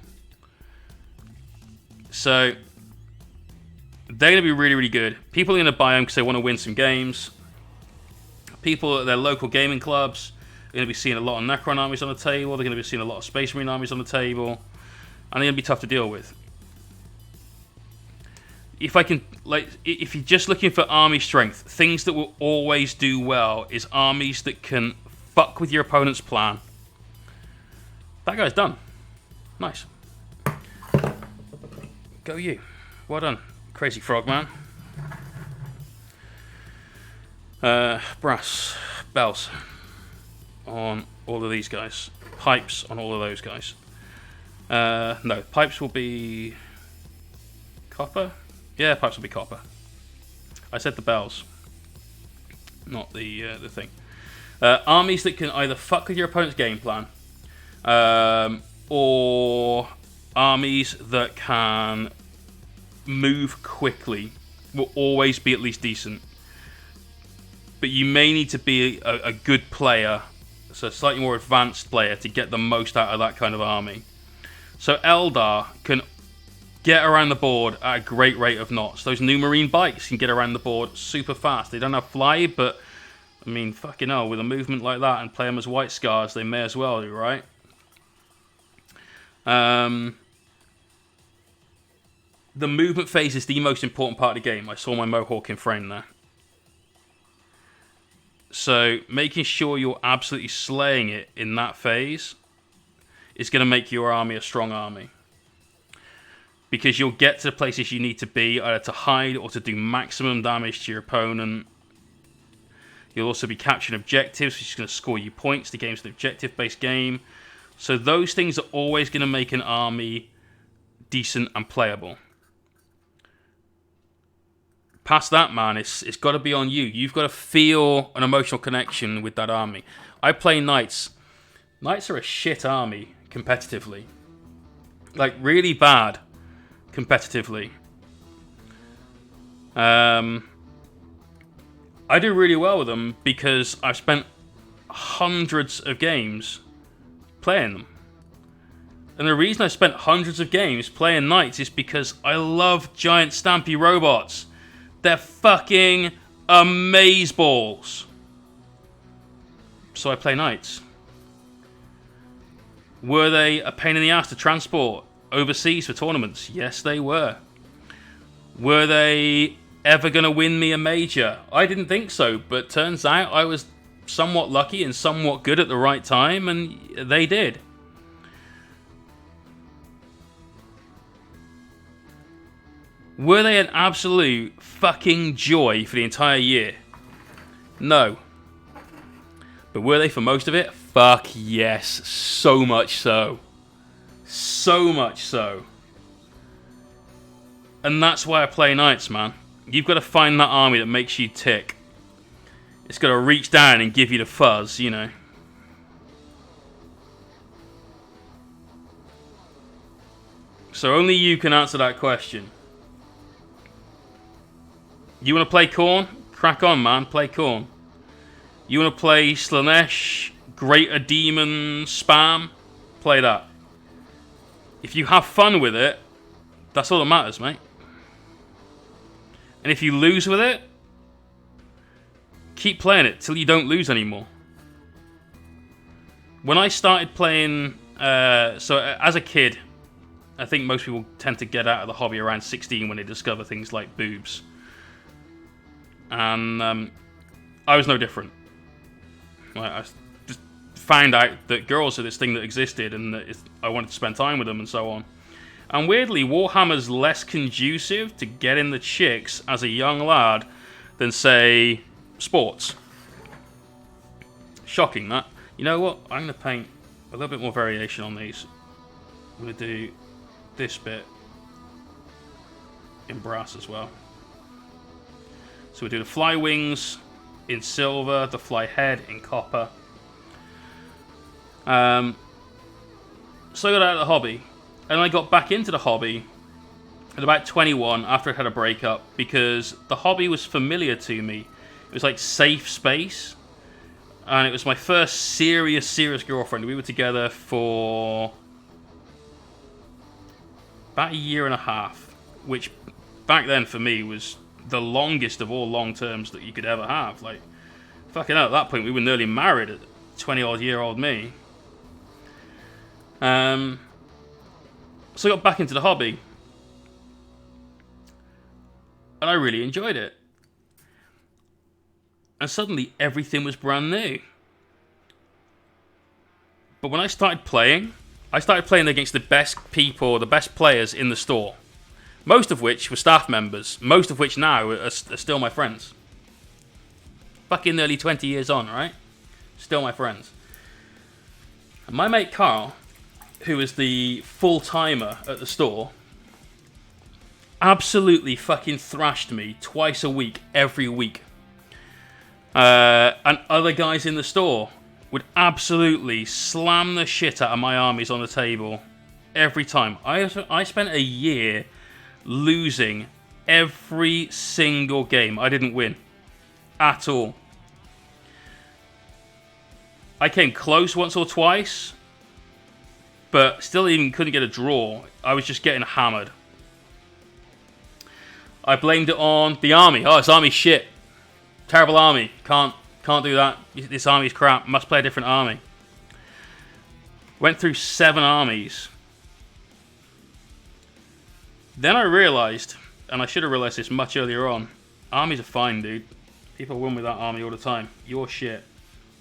So they're going to be really, really good. People are going to buy them because they want to win some games. People at their local gaming clubs are going to be seeing a lot of Necron armies on the table. They're going to be seeing a lot of Space Marine armies on the table. And they're going to be tough to deal with. If you're just looking for army strength, things that will always do well is armies that can fuck with your opponent's plan. That guy's done. Nice. Go you. Well done, Crazy Frog Man. Brass. Bells. On all of these guys. Pipes on all of those guys. No, pipes will be... copper? Yeah, pipes will be copper. I said the bells, not the thing. Armies that can either fuck with your opponent's game plan, or armies that can move quickly will always be at least decent. But you may need to be a good player, so a slightly more advanced player, to get the most out of that kind of army. So Eldar can get around the board at a great rate of knots. Those new Marine bikes can get around the board super fast. They don't have fly, but I mean, fucking hell, with a movement like that and play them as White Scars, they may as well do, right? The movement phase is the most important part of the game. I saw my Mohawk in frame there. So making sure you're absolutely slaying it in that phase is going to make your army a strong army. Because you'll get to the places you need to be, either to hide or to do maximum damage to your opponent. You'll also be capturing objectives, which is going to score you points. The game's an objective-based game. So those things are always going to make an army decent and playable. Past that, man, it's got to be on you. You've got to feel an emotional connection with that army. I play Knights. Knights are a shit army, competitively. Like, really bad. Competitively. I do really well with them because I've spent hundreds of games playing them. And the reason I spent hundreds of games playing Knights is because I love giant stampy robots. They're fucking amazeballs. So I play Knights. Were they a pain in the ass to transport overseas for tournaments? Yes, they were. Were they ever going to win me a major? I didn't think so, but turns out I was somewhat lucky and somewhat good at the right time, and they did. Were they an absolute fucking joy for the entire year? No. But were they for most of it? Fuck yes. So much so. So much so. And that's why I play Knights, man. You've got to find that army that makes you tick. It's got to reach down and give you the fuzz, you know. So only you can answer that question. You want to play Khorne? Crack on, man. Play Khorne. You want to play Slanesh, Greater Demon spam? Play that. If you have fun with it, that's all that matters, mate. And if you lose with it, keep playing it till you don't lose anymore. When I started playing, so as a kid, I think most people tend to get out of the hobby around 16 when they discover things like boobs. And I was no different. I just found out that girls are this thing that existed and that I wanted to spend time with them and so on. And weirdly, Warhammer's less conducive to getting the chicks as a young lad than, say, sports. Shocking, that. You know what? I'm going to paint a little bit more variation on these. I'm going to do this bit in brass as well. So we do the fly wings in silver, the fly head in copper. So I got out of the hobby, and I got back into the hobby at about 21 after I had a breakup, because the hobby was familiar to me. It was like safe space, and it was my first serious girlfriend. We were together for about a year and a half, which back then for me was the longest of all long terms that you could ever have. Like, fucking hell, at that point we were nearly married at 20-odd-year-old me. So I got back into the hobby, and I really enjoyed it. And suddenly everything was brand new. But when I started playing against the best people, the best players in the store. Most of which were staff members. Most of which now are still my friends. Fucking nearly 20 years on, right? Still my friends. And my mate Carl, who is the full-timer at the store, absolutely fucking thrashed me twice a week, every week. And other guys in the store would absolutely slam the shit out of my armies on the table every time. I spent a year losing every single game. I didn't win at all. I came close once or twice, but still even couldn't get a draw. I was just getting hammered. I blamed it on the army. Oh, it's army shit. Terrible army. Can't do that. This army's crap. Must play a different army. Went through 7 armies. Then I realised, and I should have realised this much earlier on, armies are fine, dude. People win with that army all the time. You're shit.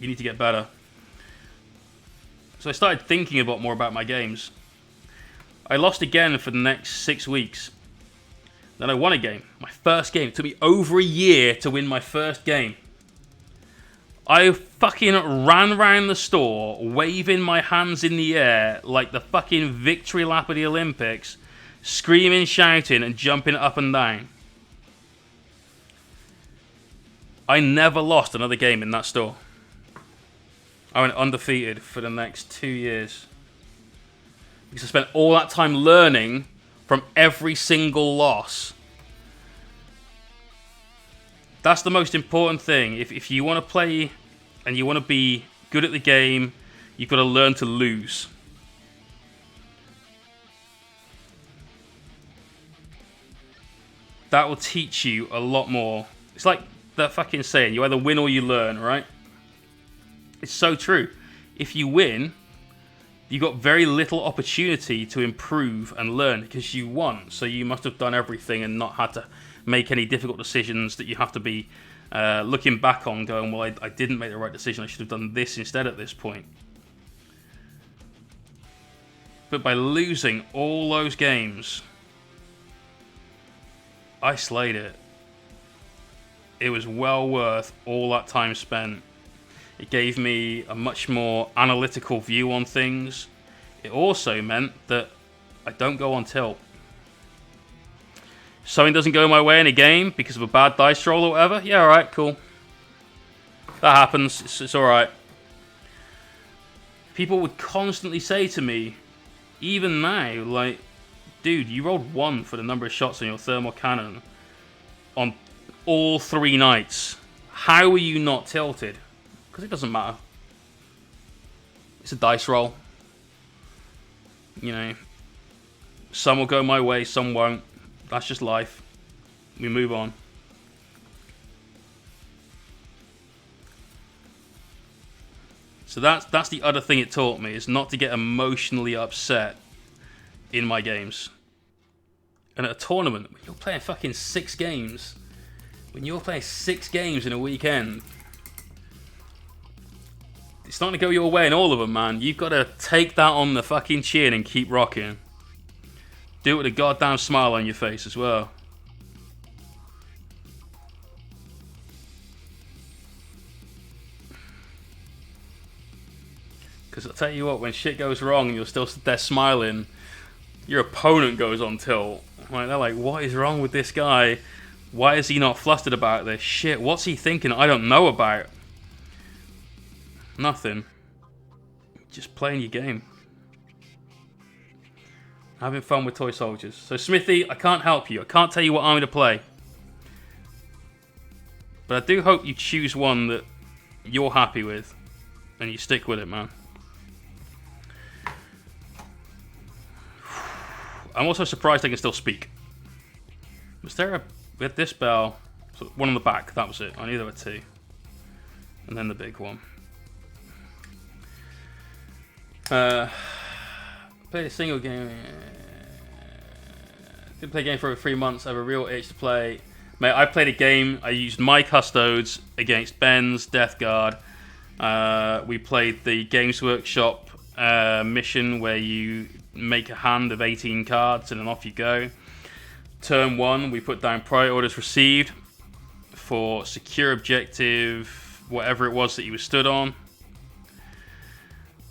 You need to get better. So I started thinking a lot more about my games. I lost again for the next 6 weeks. Then I won a game. My first game. It took me over a year to win my first game. I fucking ran around the store, waving my hands in the air like the fucking victory lap of the Olympics, screaming, shouting, and jumping up and down. I never lost another game in that store. I went undefeated for the next 2 years. Because I spent all that time learning from every single loss. That's the most important thing. If you want to play and you want to be good at the game, you've got to learn to lose. That will teach you a lot more. It's like that fucking saying, you either win or you learn, right? It's so true. If you win, you've got very little opportunity to improve and learn because you won. So you must have done everything and not had to make any difficult decisions that you have to be looking back on going, well, I didn't make the right decision. I should have done this instead at this point. But by losing all those games, I slayed it. It was well worth all that time spent. It gave me a much more analytical view on things. It also meant that I don't go on tilt. Something doesn't go my way in a game because of a bad dice roll or whatever. Yeah, alright, cool. That happens. It's alright. People would constantly say to me, even now, like, dude, you rolled 1 for the number of shots on your thermal cannon on all 3 nights. How are you not tilted? Because it doesn't matter. It's a dice roll. You know, some will go my way, some won't. That's just life. We move on. So that's the other thing it taught me, is not to get emotionally upset in my games. And at a tournament, when you're playing fucking 6 games, when you're playing 6 games in a weekend, it's not going to go your way in all of them, man. You've got to take that on the fucking chin and keep rocking. Do it with a goddamn smile on your face as well. Because I'll tell you what, when shit goes wrong and you're still there smiling, your opponent goes on tilt. Like, they're like, what is wrong with this guy? Why is he not flustered about this? Shit, what's he thinking I don't know about? Nothing. Just playing your game. Having fun with toy soldiers. So Smithy, I can't help you. I can't tell you what army to play. But I do hope you choose one that you're happy with. And you stick with it, man. I'm also surprised I can still speak. Was there a... With this bell... One on the back, that was it. I knew there were two. And then the big one. Played a single game. Didn't play a game for over 3 months. I have a real itch to play. Mate, I played a game. I used my Custodes against Ben's Death Guard. We played the Games Workshop mission where you make a hand of 18 cards and then off you go. Turn 1, we put down priority orders received for secure objective, whatever it was that you were stood on.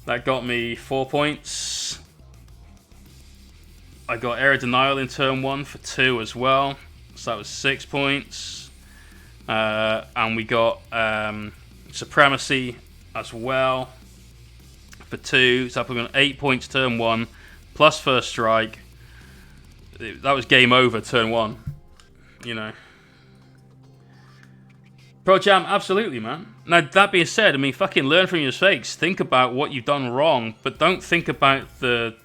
That got me 4 points. I got Error Denial in turn 1 for 2 as well. So that was 6 points. And we got Supremacy as well for 2. So we got 8 points turn 1 plus first strike. That was game over turn 1. You know. Pro Jam, absolutely, man. Now, that being said, I mean, fucking learn from your mistakes. Think about what you've done wrong, but don't think about the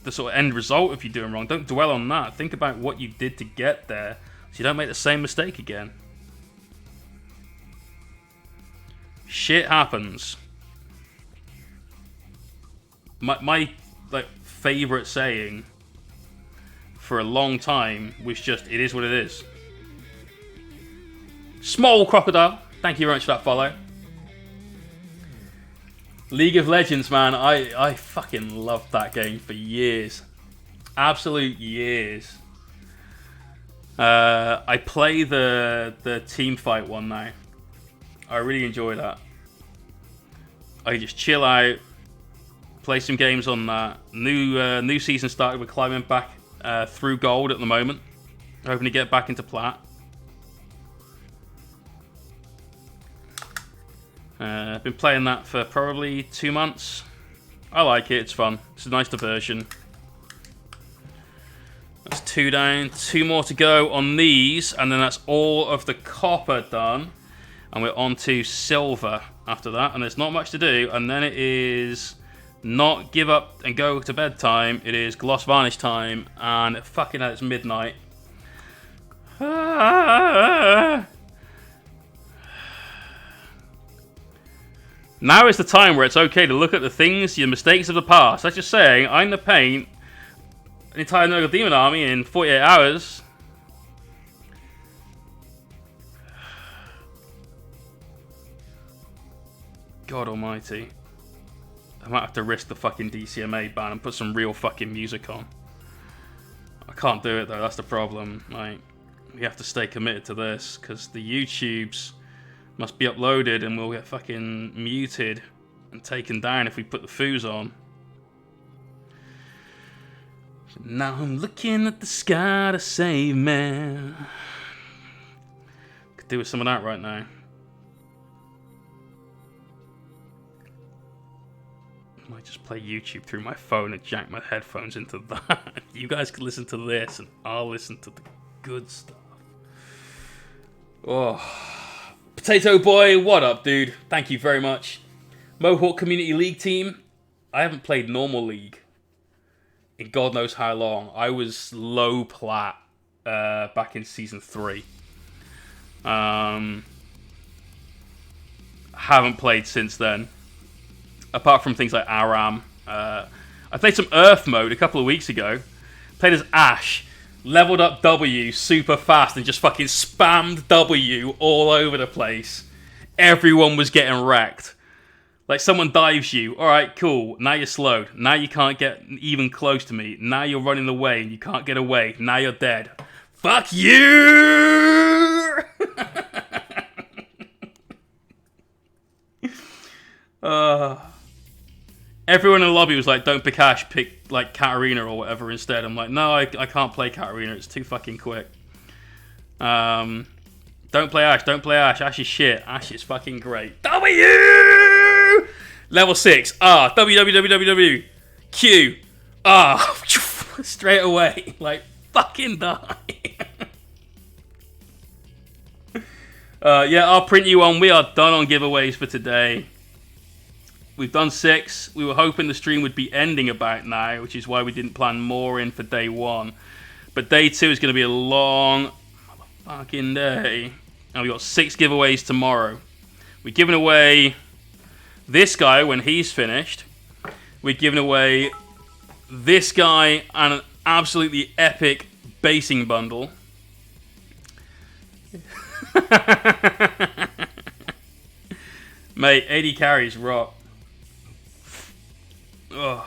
sort of end result if you're doing wrong. Don't dwell on that. Think about what you did to get there, so you don't make the same mistake again. Shit happens. My like favorite saying for a long time was just, it is what it is. Small Crocodile, thank you very much for that follow. League of Legends, man, I fucking loved that game for years. Absolute years. I play the team fight one now. I really enjoy that. I can just chill out, play some games on that. New season started. We're climbing back through gold at the moment. Hoping to get back into plat. I've been playing that for probably 2 months. I like it, it's fun. It's a nice diversion. That's 2 down, 2 more to go on these, and then that's all of the copper done. And we're on to silver after that, and there's not much to do, and then it is not give up and go to bed time. It is gloss varnish time, and fucking hell, it's midnight. Now is the time where it's okay to look at the things, your mistakes of the past. That's just saying, I'm the paint an entire Nurgle Demon army in 48 hours. God almighty. I might have to risk the fucking DCMA ban and put some real fucking music on. I can't do it though, that's the problem. Like, we have to stay committed to this, because the YouTubes must be uploaded and we'll get fucking muted and taken down if we put the foos on. So now I'm looking at the sky to save me. Could do with some of that right now. I might just play YouTube through my phone and jack my headphones into that. You guys can listen to this and I'll listen to the good stuff. Oh. Potato Boy, what up, dude? Thank you very much. Mohawk Community League team. I haven't played normal league in God knows how long. I was low plat back in season 3. Haven't played since then. Apart from things like Aram. I played some Earth mode a couple of weeks ago. Played as Ash. Leveled up W super fast and just fucking spammed W all over the place. Everyone was getting wrecked. Like, someone dives you. Alright, cool. Now you're slowed. Now you can't get even close to me. Now you're running away and you can't get away. Now you're dead. Fuck you! Everyone in the lobby was like, don't pick Ash, pick like Katarina or whatever instead. I'm like, no, I can't play Katarina. It's too fucking quick. Don't play Ash. Don't play Ash. Ash is shit. Ash is fucking great. W! Level 6. R. W, W, W, W, W. Q. R. Straight away. Like, fucking die. Yeah, I'll print you one. We are done on giveaways for today. We've done 6. We were hoping the stream would be ending about now, which is why we didn't plan more in for day 1. But day 2 is going to be a long motherfucking day. And we got 6 giveaways tomorrow. We're giving away this guy when he's finished. We're giving away this guy and an absolutely epic basing bundle. Mate, 80 carries rock. Ugh.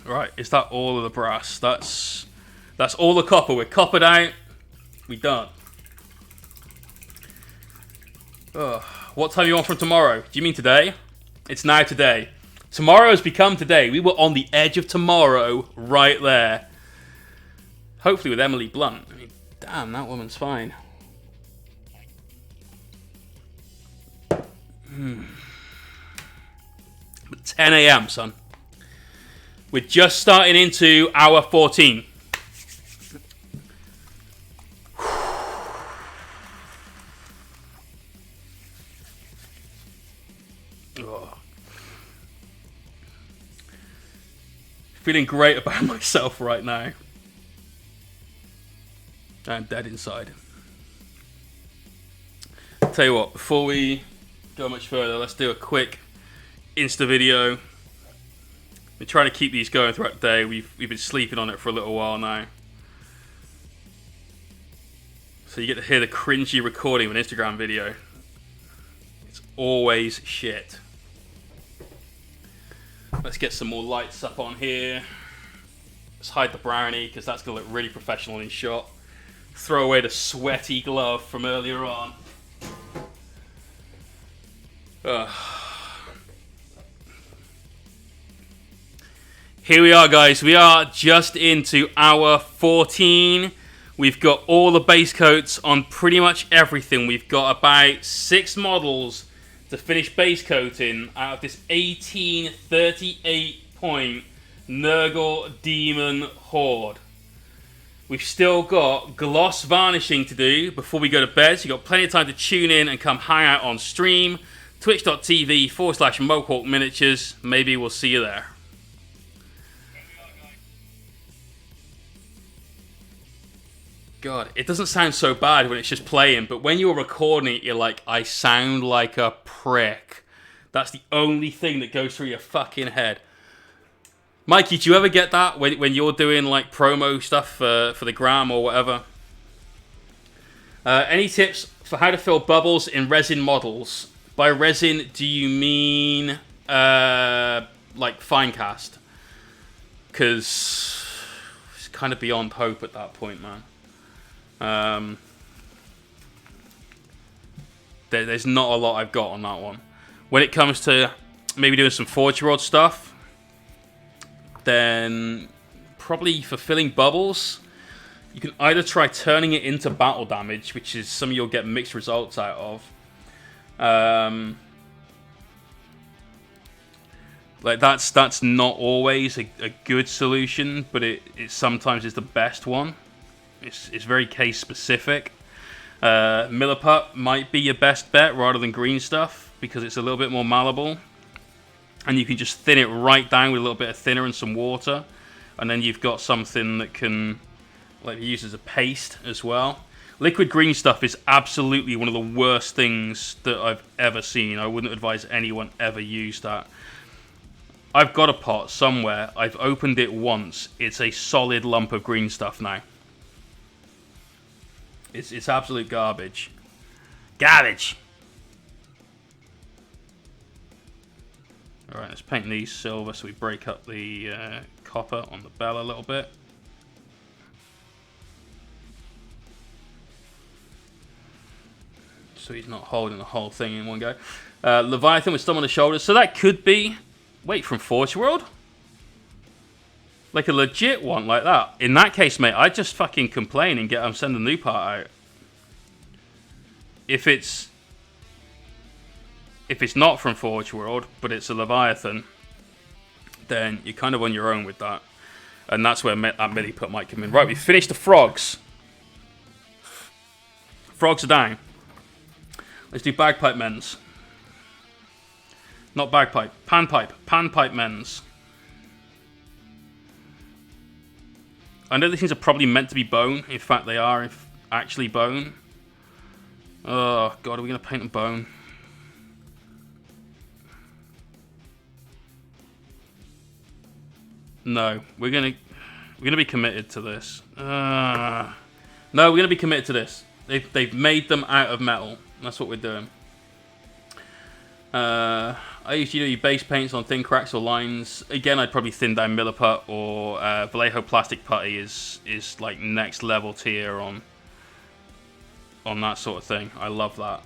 Right, is that all of the brass? That's all the copper. We're coppered out. We done. Ugh. What time you want from tomorrow? Do you mean today? It's now today. Tomorrow has become today. We were on the edge of tomorrow right there. Hopefully with Emily Blunt. I mean, damn, that woman's fine. 10 a.m., son. We're just starting into hour 14. Feeling great about myself right now. I'm dead inside. Tell you what, before we go much further, let's do a quick Insta video. We're trying to keep these going throughout the day. We've been sleeping on it for a little while now. So you get to hear the cringy recording of an Instagram video. It's always shit. Let's get some more lights up on here. Let's hide the brownie because that's going to look really professional in shot. Throw away the sweaty glove from earlier on. Here we are, guys. We are just into hour 14. We've got all the base coats on pretty much everything. We've got about 6 models to finish base coating out of this 1838 point Nurgle Demon Horde. We've still got gloss varnishing to do before we go to bed, so you've got plenty of time to tune in and come hang out on stream. Twitch.tv/Mohawkminiatures. Maybe we'll see you there. God, it doesn't sound so bad when it's just playing, but when you're recording it, you're like, I sound like a prick. That's the only thing that goes through your fucking head. Mikey, do you ever get that when you're doing like promo stuff for the gram or whatever? Any tips for how to fill bubbles in resin models? By resin, do you mean like fine cast? Because it's kind of beyond hope at that point, man. There's not a lot I've got on that one. When it comes to maybe doing some Forge Rod stuff, then probably for filling bubbles, you can either try turning it into battle damage, which is something you'll get mixed results out of. Like that's not always a good solution, but it sometimes is the best one. It's very case specific. Milliput might be your best bet rather than green stuff because it's a little bit more malleable. And you can just thin it right down with a little bit of thinner and some water. And then you've got something that can like be used as a paste as well. Liquid green stuff is absolutely one of the worst things that I've ever seen. I wouldn't advise anyone ever use that. I've got a pot somewhere. I've opened it once. It's a solid lump of green stuff now. It's absolute garbage. Garbage! Alright, let's paint these silver so we break up the copper on the bell a little bit. so he's not holding the whole thing in one go. Leviathan with Stomp on the shoulders. So that could be... Wait, from Forge World? Like a legit one like that. In that case, mate, I'd just fucking complain and send a new part out. If it's not from Forge World, but it's a Leviathan, then you're kind of on your own with that. And that's where that mini put might come in. Right, we finished the frogs. Frogs are down. Let's do bagpipe men's. Not bagpipe. Panpipe. Panpipe men's. I know these things are probably meant to be bone. In fact, they are actually bone. Oh, God, are we going to paint them bone? No, we're gonna be committed to this. No, we're gonna be committed to this. They've made them out of metal. That's what we're doing. I usually do base paints on thin cracks or lines. Again, I'd probably thin down Milliput or Vallejo plastic putty is like next level tier on that sort of thing. I love that.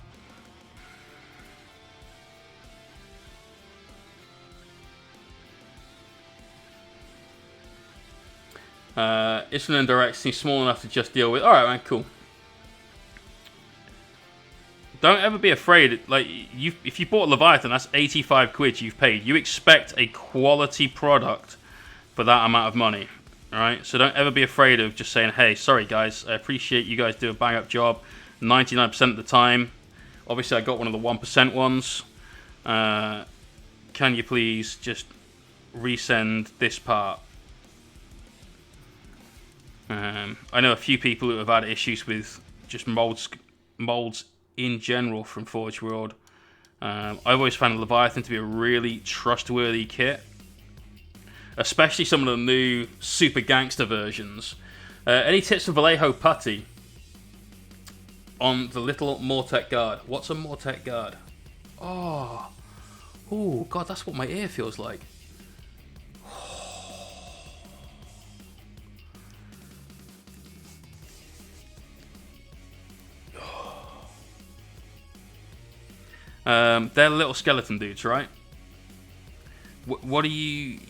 Island Direct seems small enough to just deal with. Alright, man, cool. Don't ever be afraid. Like, if you bought Leviathan, that's 85 quid you've paid. You expect a quality product for that amount of money. Alright? So don't ever be afraid of just saying, hey, sorry guys, I appreciate you guys do a bang up job 99% of the time. Obviously, I got one of the 1% ones. Can you please just resend this part? I know a few people who have had issues with just molds in general from Forge World. I've always found Leviathan to be a really trustworthy kit, especially some of the new super gangster versions. Any tips for Vallejo putty on the little Mortek guard? What's a Mortek guard? Oh, God, that's what my ear feels like. They're little skeleton dudes, right? What are you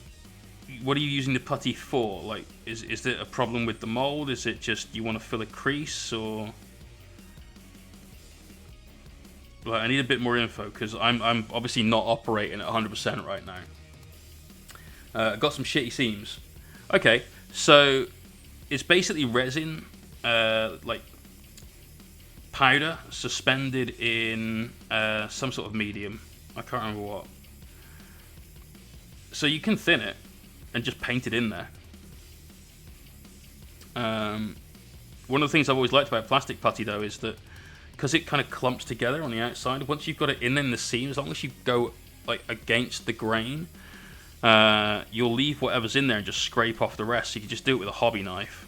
using the putty for? Like, is it a problem with the mold? Is it just you want to fill a crease, or like I need a bit more info because I'm obviously not operating at 100% right now. Got some shitty seams. Okay, so it's basically resin, like powder suspended in some sort of medium. I can't remember what. So you can thin it and just paint it in there. One of the things I've always liked about plastic putty though is that because it kind of clumps together on the outside, once you've got it in the seam, as long as you go like against the grain, you'll leave whatever's in there and just scrape off the rest. So you can just do it with a hobby knife.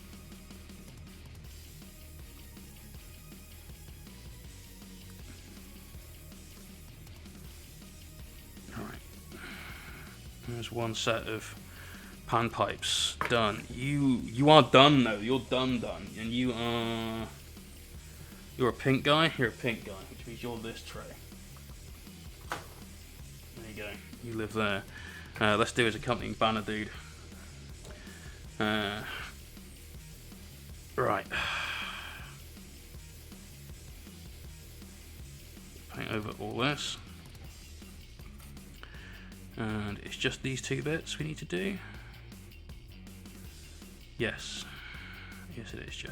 There's one set of pan pipes done. You are done though. You're done. And you're a pink guy. You're a pink guy, which means you're this tray. There you go. You live there. Let's do his accompanying banner, dude. Right. Paint over all this. And it's just these two bits we need to do. Yes. Yes, it is, Jay.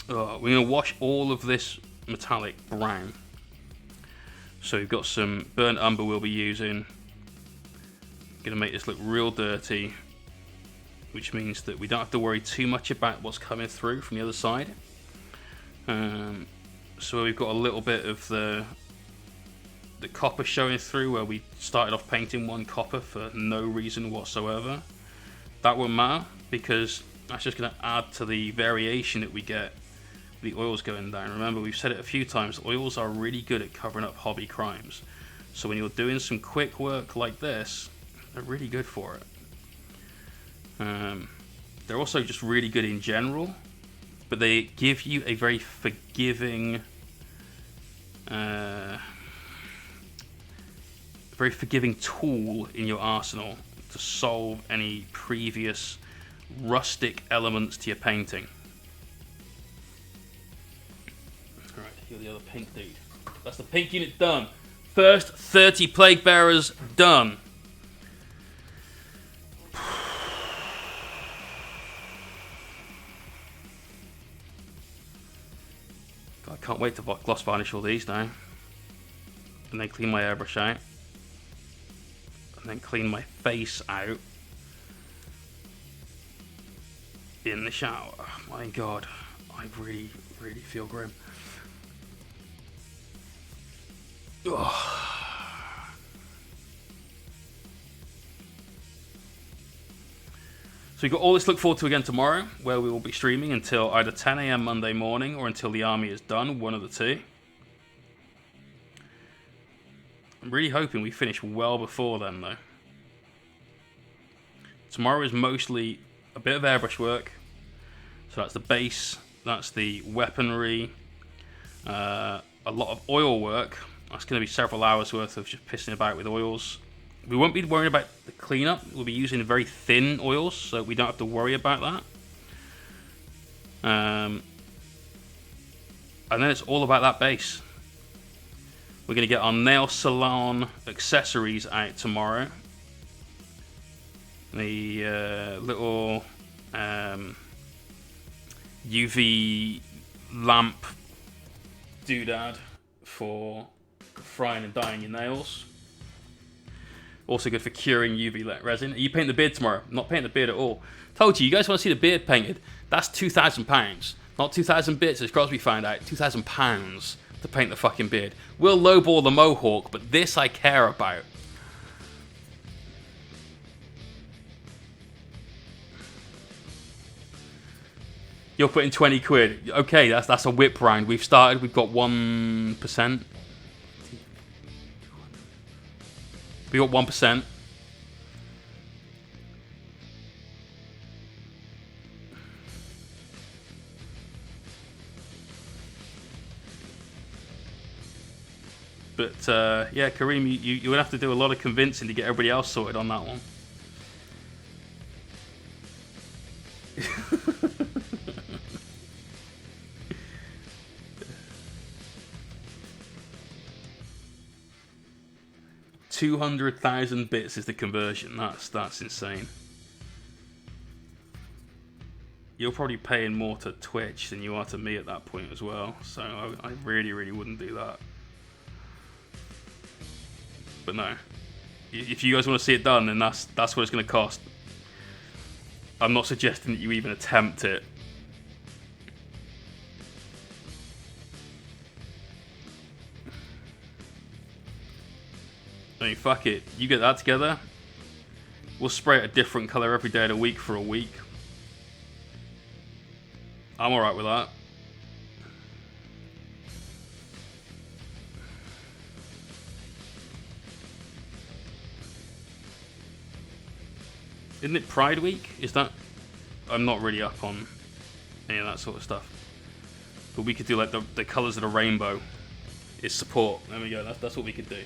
We're going to wash all of this metallic brown. So we've got some burnt umber we'll be using. Going to make this look real dirty, which means that we don't have to worry too much about what's coming through from the other side. So we've got a little bit of the copper showing through where we started off painting one copper for no reason whatsoever. That won't matter because that's just going to add to the variation that we get with the oils going down. Remember, we've said it a few times, oils are really good at covering up hobby crimes. So when you're doing some quick work like this, they're really good for it. They're also just really good in general, but they give you a very forgiving, tool in your arsenal to solve any previous rustic elements to your painting. Alright, you're the other pink dude. That's the pink unit done. First 30 Plague Bearers done. God, I can't wait to gloss varnish all these now. And then clean my airbrush out. And then clean my face out. In the shower. My God, I really, really feel grim. Ugh. So we've got all this to look forward to again tomorrow, where we will be streaming until either 10 AM Monday morning or until the army is done, one of the two. I'm really hoping we finish well before then, though. Tomorrow is mostly a bit of airbrush work. So that's the base, that's the weaponry, a lot of oil work. That's going to be several hours worth of just pissing about with oils. We won't be worrying about the cleanup. We'll be using very thin oils, so we don't have to worry about that. And then it's all about that base. We're going to get our nail salon accessories out tomorrow. The little UV lamp doodad for frying and dyeing your nails. Also good for curing UV resin. Are you painting the beard tomorrow? Not painting the beard at all. Told you, you guys want to see the beard painted? That's £2,000. Not 2,000 bits, as Crosby found out. £2,000 to paint the fucking beard. We'll lowball the mohawk, but this I care about. You're putting 20 quid. Okay, that's a whip round. We've started, we've got 1%. We got 1%. But yeah, Kareem, you would have to do a lot of convincing to get everybody else sorted on that one. $200,000 bits is the conversion. That's insane. You're probably paying more to Twitch than you are to me at that point as well. So I really, really wouldn't do that. But no, if you guys want to see it done, then that's what it's going to cost. I'm not suggesting that you even attempt it. I mean, fuck it. You get that together, we'll spray it a different colour every day of the week for a week. I'm alright with that. Isn't it Pride Week? Is that... I'm not really up on any of that sort of stuff. But we could do like the colours of the rainbow is support. There we go. That's what we could do.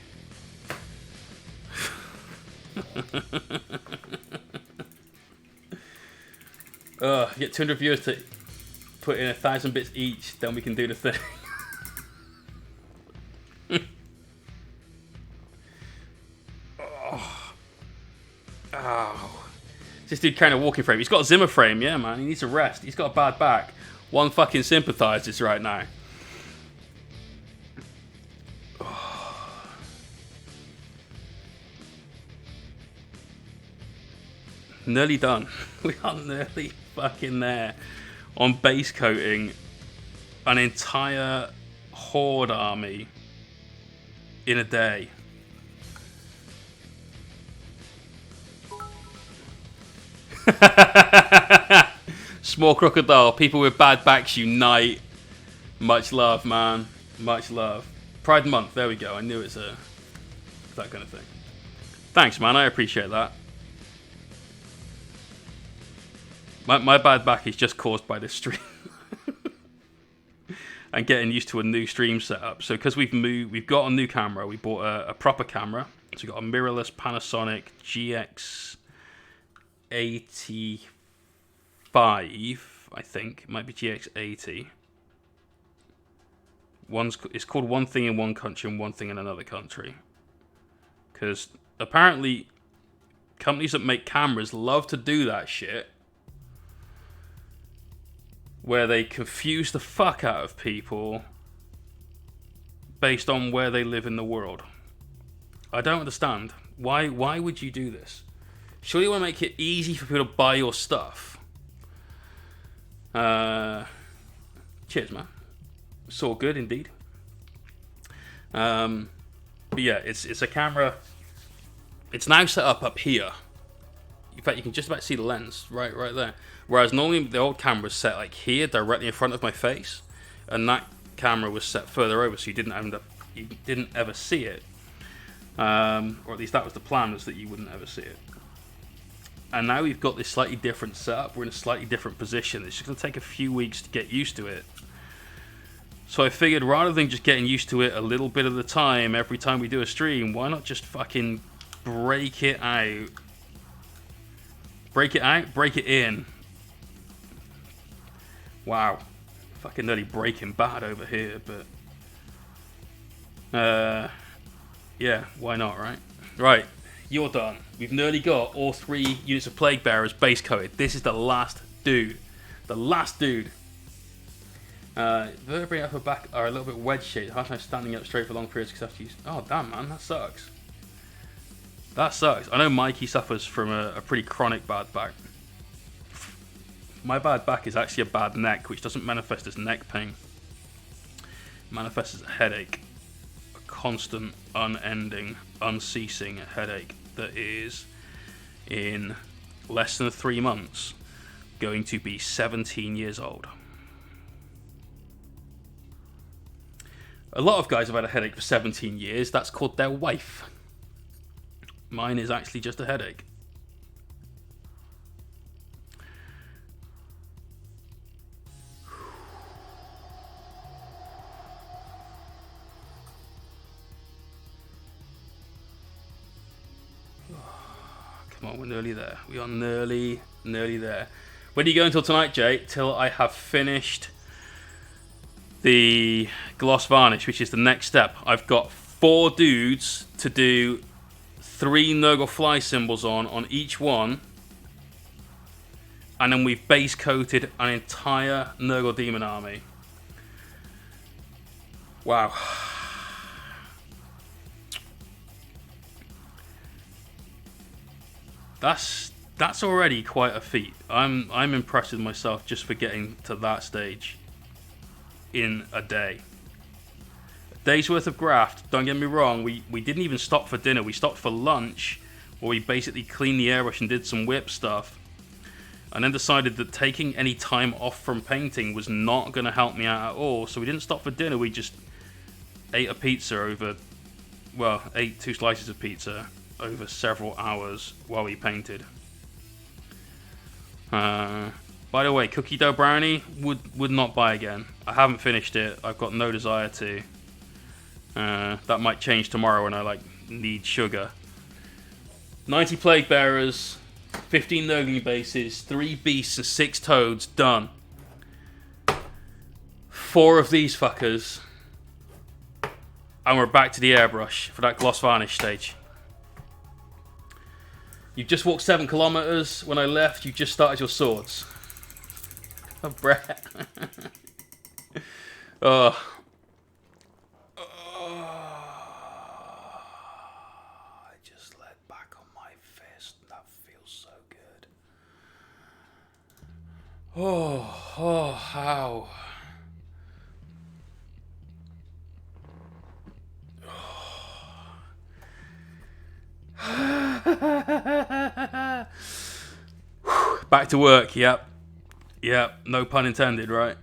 Get 200 viewers to put in 1,000 bits each, then we can do the thing. This dude kind of walking frame. He's got a Zimmer frame, yeah, man. He needs a rest. He's got a bad back. One fucking sympathizes right now. Nearly done. We are nearly fucking there on base coating an entire horde army in a day. Small crocodile, people with bad backs unite. Much love, man. Much love. Pride Month, there we go. I knew it's that kind of thing. Thanks, man. I appreciate that. My bad back is just caused by this stream. And getting used to a new stream setup. So because we've got a new camera. We bought a proper camera. So we got a mirrorless Panasonic GX85, I think. It might be GX80. It's called one thing in one country and one thing in another country. Because apparently companies that make cameras love to do that shit. Where they confuse the fuck out of people based on where they live in the world. I don't understand. Why would you do this? Surely you want to make it easy for people to buy your stuff. Cheers, man. It's all good indeed. But yeah, it's a camera. It's now set up here. In fact, you can just about see the lens right there. Whereas normally the old camera was set like here, directly in front of my face, and that camera was set further over, so you didn't ever see it. Or at least that was the plan, was that you wouldn't ever see it. And now we've got this slightly different setup. We're in a slightly different position. It's just going to take a few weeks to get used to it. So I figured rather than just getting used to it a little bit at a time every time we do a stream, why not just fucking break it out? Break it out, break it in. Wow. Fucking nearly Breaking Bad over here, but... yeah, why not, right? Right, you're done. We've nearly got all 3 units of Plague Bearers base coated. This is the last dude. The last dude. Vertebrae upper back are a little bit wedge-shaped. Hard time standing up straight for long periods because after use... Oh, damn, man, that sucks. That sucks. I know Mikey suffers from a pretty chronic bad back. My bad back is actually a bad neck, which doesn't manifest as neck pain. It manifests as a headache. A constant, unending, unceasing headache that is, in less than 3 months, going to be 17 years old. A lot of guys have had a headache for 17 years. That's called their wife. Mine is actually just a headache. Come on, we're nearly there. We are nearly there. When do you go until tonight, Jay? Till I have finished the gloss varnish, which is the next step. I've got 4 dudes to do 3 Nurgle fly symbols on each one. And then we've base coated an entire Nurgle demon army. Wow. That's already quite a feat. I'm impressed with myself just for getting to that stage in a day. A day's worth of graft. Don't get me wrong, we didn't even stop for dinner. We stopped for lunch, where we basically cleaned the airbrush and did some whip stuff, and then decided that taking any time off from painting was not going to help me out at all. So we didn't stop for dinner. We just ate a pizza over, well, ate 2 slices of pizza over several hours while we painted. By the way, cookie dough brownie would not buy again. I haven't finished it. I've got no desire to. That might change tomorrow when I need sugar. 90 plague bearers, 15 Nurgling bases, 3 beasts and 6 toads done. 4 of these fuckers, and we're back to the airbrush for that gloss varnish stage. You've just walked 7 kilometers. When I left, you just started your swords. Oh, Brett. Oh. I just let back on my fist. That feels so good. Oh, how? Back to work, yep. Yep, no pun intended, right?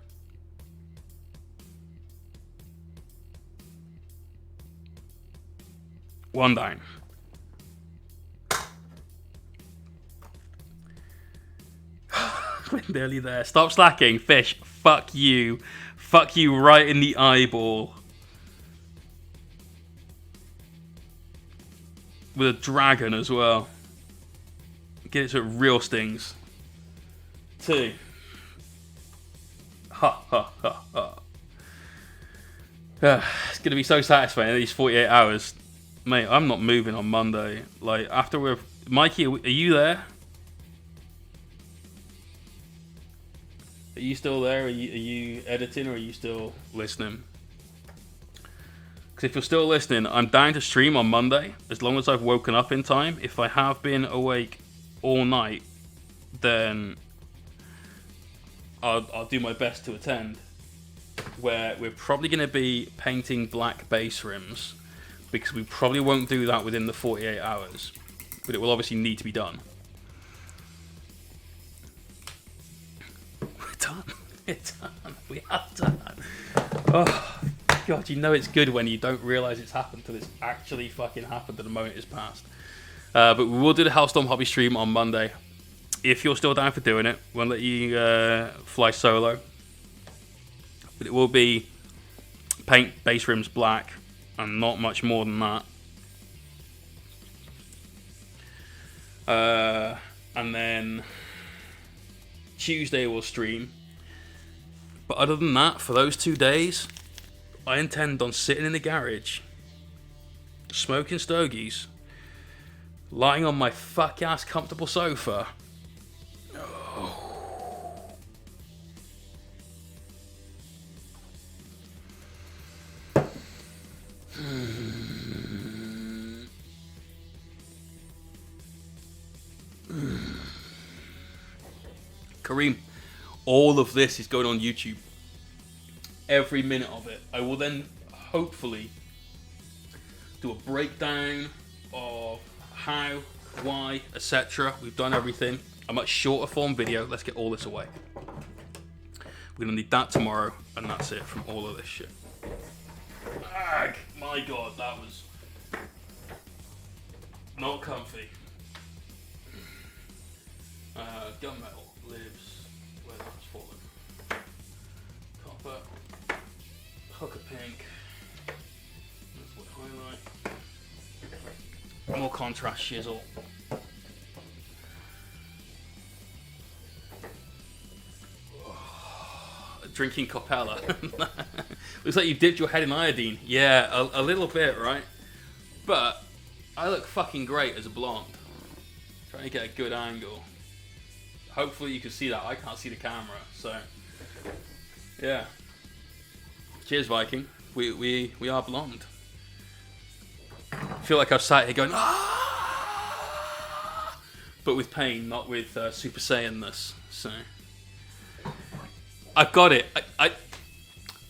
One down. We're nearly there. Stop slacking, fish. Fuck you. Fuck you right in the eyeball. With a dragon as well. Get it so it real stings. 2. Ha ha ha ha. It's gonna be so satisfying in these 48 hours. Mate, I'm not moving on Monday. Like, after we're... Mikey, are you there? Are you still there? Are you editing, or are you still listening? Because if you're still listening, I'm down to stream on Monday, as long as I've woken up in time. If I have been awake all night, then I'll do my best to attend. Where we're probably going to be painting black base rims, because we probably won't do that within the 48 hours. But it will obviously need to be done. We're done. We're done. We are done. Oh, God, you know it's good when you don't realise it's happened until it's actually fucking happened and the moment is passed. But we will do the Hellstorm Hobby stream on Monday. If you're still down for doing it, we'll let you fly solo. But it will be paint base rims black and not much more than that. And then Tuesday we'll stream. But other than that, for those 2 days, I intend on sitting in the garage, smoking stogies, lying on my fuck-ass comfortable sofa. Kareem, all of this is going on YouTube. Every minute of it. I will then hopefully do a breakdown of how, why, etc. We've done everything. A much shorter form video. Let's get all this away. We're going to need that tomorrow, and that's it from all of this shit. Ag, my God, that was not comfy. Gunmetal lives where that's fallen. Copper, hooker pink, that's what highlight, more contrast shizzle. Drinking Copella. Looks like you dipped your head in iodine. Yeah, a little bit, right? But I look fucking great as a blonde. Trying to get a good angle. Hopefully you can see that. I can't see the camera, so yeah. Cheers, Viking. We are blonde. I feel like I've sat here going, ah! But with pain, not with Super Saiyan-ness. So I've got it. I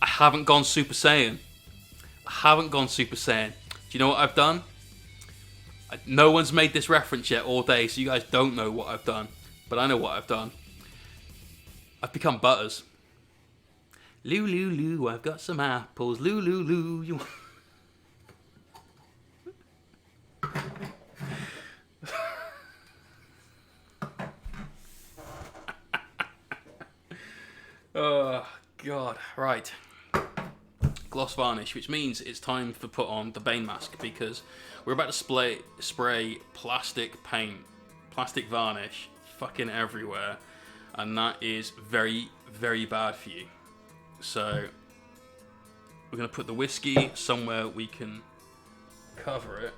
haven't gone Super Saiyan. I haven't gone Super Saiyan. Do you know what I've done? No one's made this reference yet all day, so you guys don't know what I've done. But I know what I've done. I've become Butters. Loo, loo, loo, I've got some apples. Loo, loo, loo. You... Oh, God. Right. Gloss varnish, which means it's time to put on the Bane mask, because we're about to spray plastic paint, plastic varnish, fucking everywhere, and that is very, very bad for you. So we're going to put the whiskey somewhere we can cover it.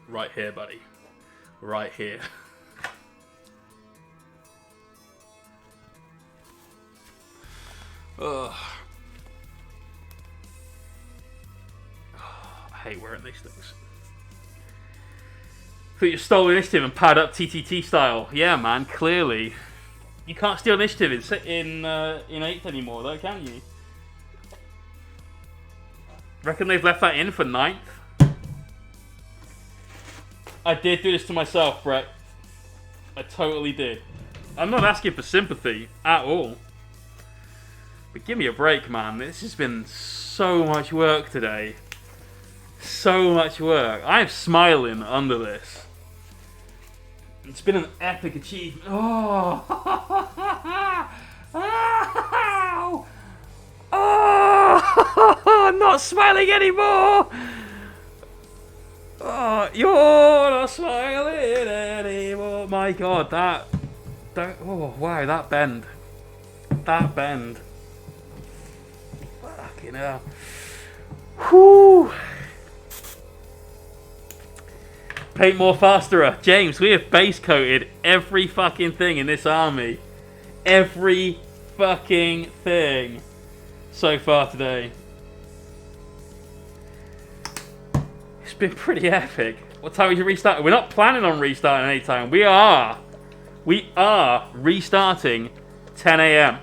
Right here, buddy. Right here. Ugh. I hate wearing these things. Thought you stole initiative and pad up TTT style. Yeah, man, clearly. You can't steal initiative in 8th anymore, though, can you? Reckon they've left that in for 9th? I did do this to myself, Brett. I totally did. I'm not asking for sympathy at all. But give me a break, man. This has been so much work today. So much work. I'm smiling under this. It's been an epic achievement. Oh! Oh! I'm not smiling anymore! Oh, you're not smiling anymore. My God, that. Oh, wow, that bend. That bend. Fucking hell. Whew. Paint more faster. James, we have base coated every fucking thing in this army. Every fucking thing so far today. It's been pretty epic. What time are you restarting? We're not planning on restarting anytime. We are restarting 10 a.m.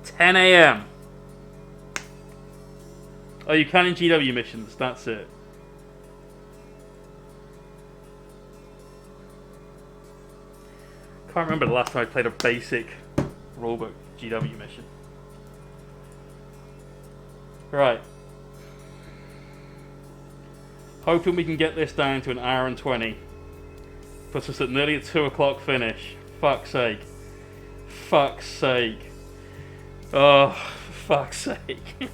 10 a.m. Oh, you can in GW missions. That's it. Can't remember the last time I played a basic rulebook GW mission. Right. Hoping we can get this down to an hour and 20. Puts us at nearly a 2 o'clock finish. Fuck's sake. Fuck's sake. Oh, fuck's sake.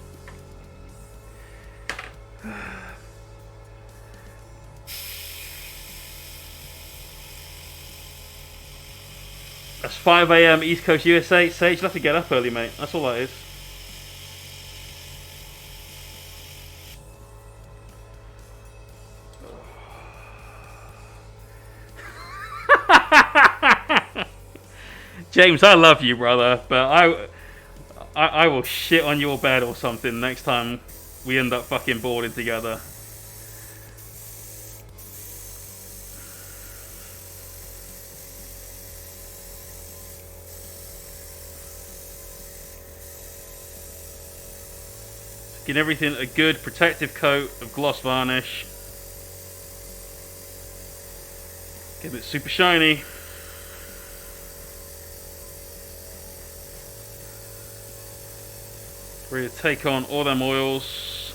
That's 5 a.m. East Coast USA. Sage, you'll have to get up early, mate. That's all that is. James, I love you, brother, but I will shit on your bed or something next time we end up fucking boarding together. Give everything a good protective coat of gloss varnish. Give it super shiny. We're going to take on all them oils.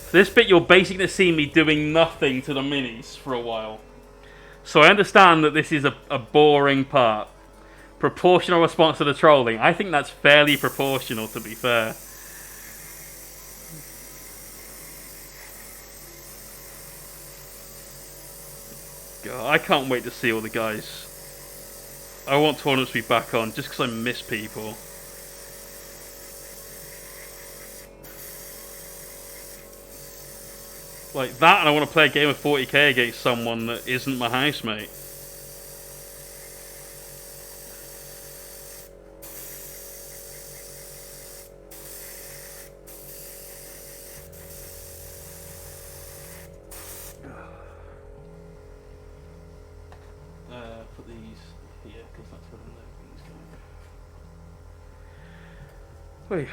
For this bit, you're basically going to see me doing nothing to the minis for a while. So I understand that this is a boring part. Proportional response to the trolling. I think that's fairly proportional, to be fair. God, I can't wait to see all the guys. I want tournaments to be back on, just because I miss people. Like that, and I want to play a game of 40k against someone that isn't my housemate. Put these here, because that's where the note is going. Wait.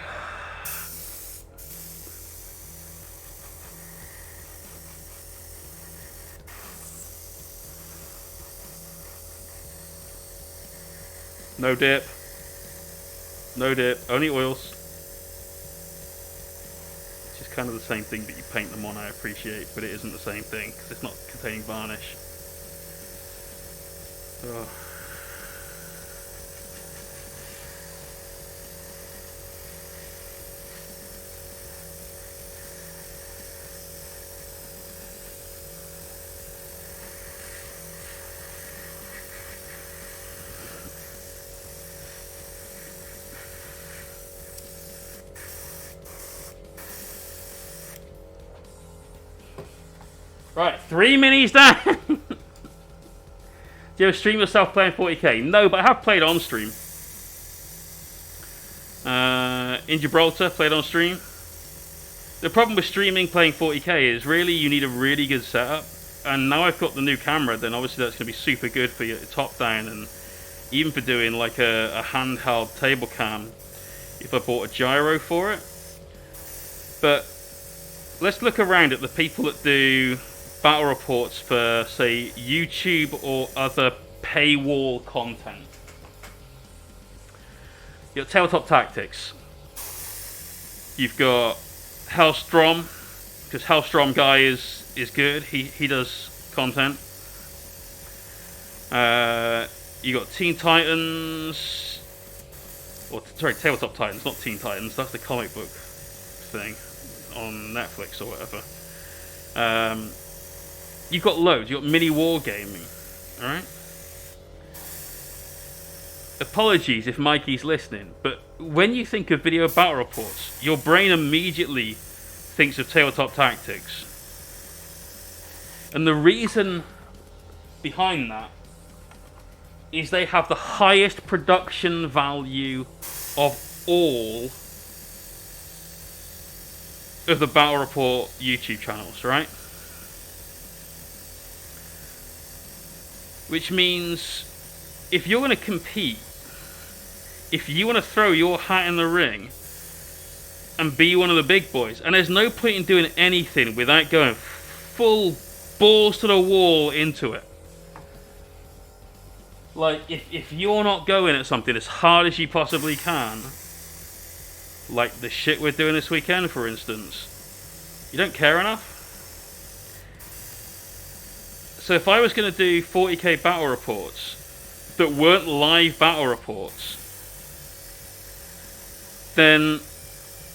No dip. No dip. Only oils. Which is kind of the same thing that you paint them on, I appreciate, but it isn't the same thing, because it's not containing varnish. Oh. Right, 3 minis down. Do you ever stream yourself playing 40k? No, but I have played on stream. In Gibraltar, played on stream. The problem with streaming playing 40k is really you need a really good setup. And now I've got the new camera, then obviously that's going to be super good for your top down and even for doing like a handheld table cam if I bought a gyro for it. But let's look around at the people that do battle reports for, say, YouTube or other paywall content. You've got Tabletop Tactics. You've got Hellstrom, because Hellstrom guy is good. He does content. You got Teen Titans, or sorry, Tabletop Titans, not Teen Titans. That's the comic book thing on Netflix or whatever. You've got loads. You've got mini wargaming. All right. Apologies if Mikey's listening, but when you think of video battle reports, your brain immediately thinks of Tabletop Tactics. And the reason behind that is they have the highest production value of all of the battle report YouTube channels, right? Which means if you're going to compete, if you want to throw your hat in the ring and be one of the big boys, and there's no point in doing anything without going full balls to the wall into it. Like, if you're not going at something as hard as you possibly can, like the shit we're doing this weekend, for instance, you don't care enough. So if I was going to do 40k battle reports that weren't live battle reports, then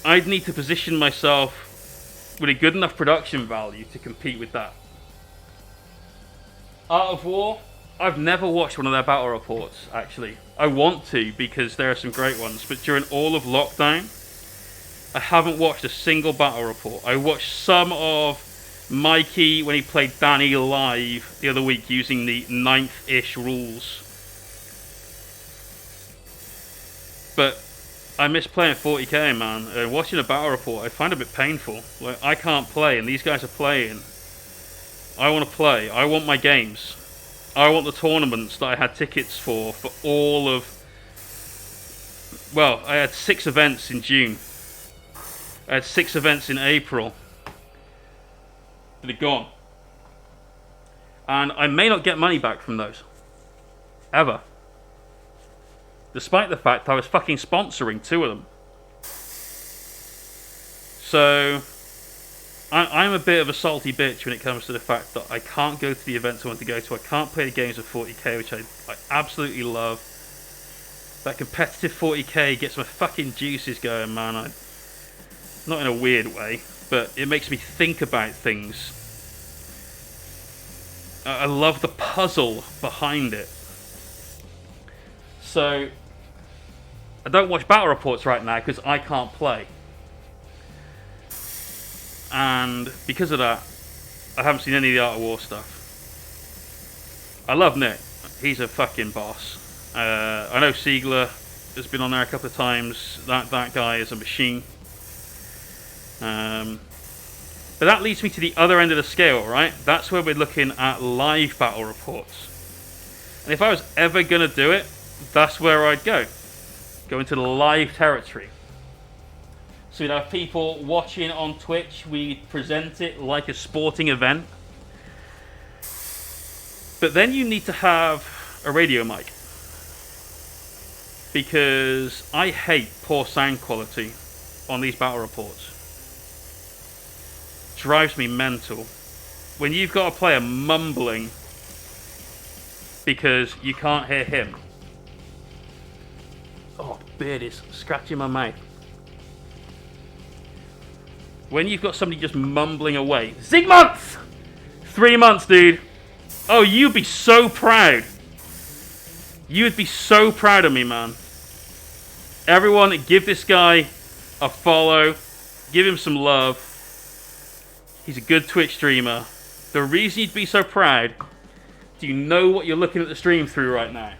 I'd need to position myself with a good enough production value to compete with that. Art of War, I've never watched one of their battle reports, actually. I want to, because there are some great ones, but during all of lockdown, I haven't watched a single battle report. I watched some of Mikey when he played Danny live the other week using the 9th-ish rules. But I miss playing 40k, man. Watching a battle report, I find it a bit painful. Like, I can't play, and these guys are playing. I want to play. I want my games. I want the tournaments that I had tickets for all of... Well, I had 6 events in June. I had 6 events in April. They're gone. And I may not get money back from those. Ever. Despite the fact I was fucking sponsoring 2 of them. So, I'm a bit of a salty bitch when it comes to the fact that I can't go to the events I want to go to. I can't play the games of 40k, which I absolutely love. That competitive 40k gets my fucking juices going, man. Not in a weird way, but it makes me think about things. I love the puzzle behind it. So, I don't watch battle reports right now because I can't play. And because of that, I haven't seen any of the Art of War stuff. I love Nick. He's a fucking boss. I know Siegler has been on there a couple of times. That guy is a machine. But that leads me to the other end of the scale, right? That's where we're looking at live battle reports. And if I was ever going to do it, that's where I'd go. Go into the live territory. So we'd have people watching on Twitch. We'd present it like a sporting event. But then you need to have a radio mic. Because I hate poor sound quality on these battle reports. Drives me mental. When you've got a player mumbling because you can't hear him. Oh, beard is scratching my mouth. When you've got somebody just mumbling away. Zigmonth! 3 months, dude. Oh, you'd be so proud. You'd be so proud of me, man. Everyone, give this guy a follow. Give him some love. He's a good Twitch streamer. The reason you'd be so proud, do you know what you're looking at the stream through right now?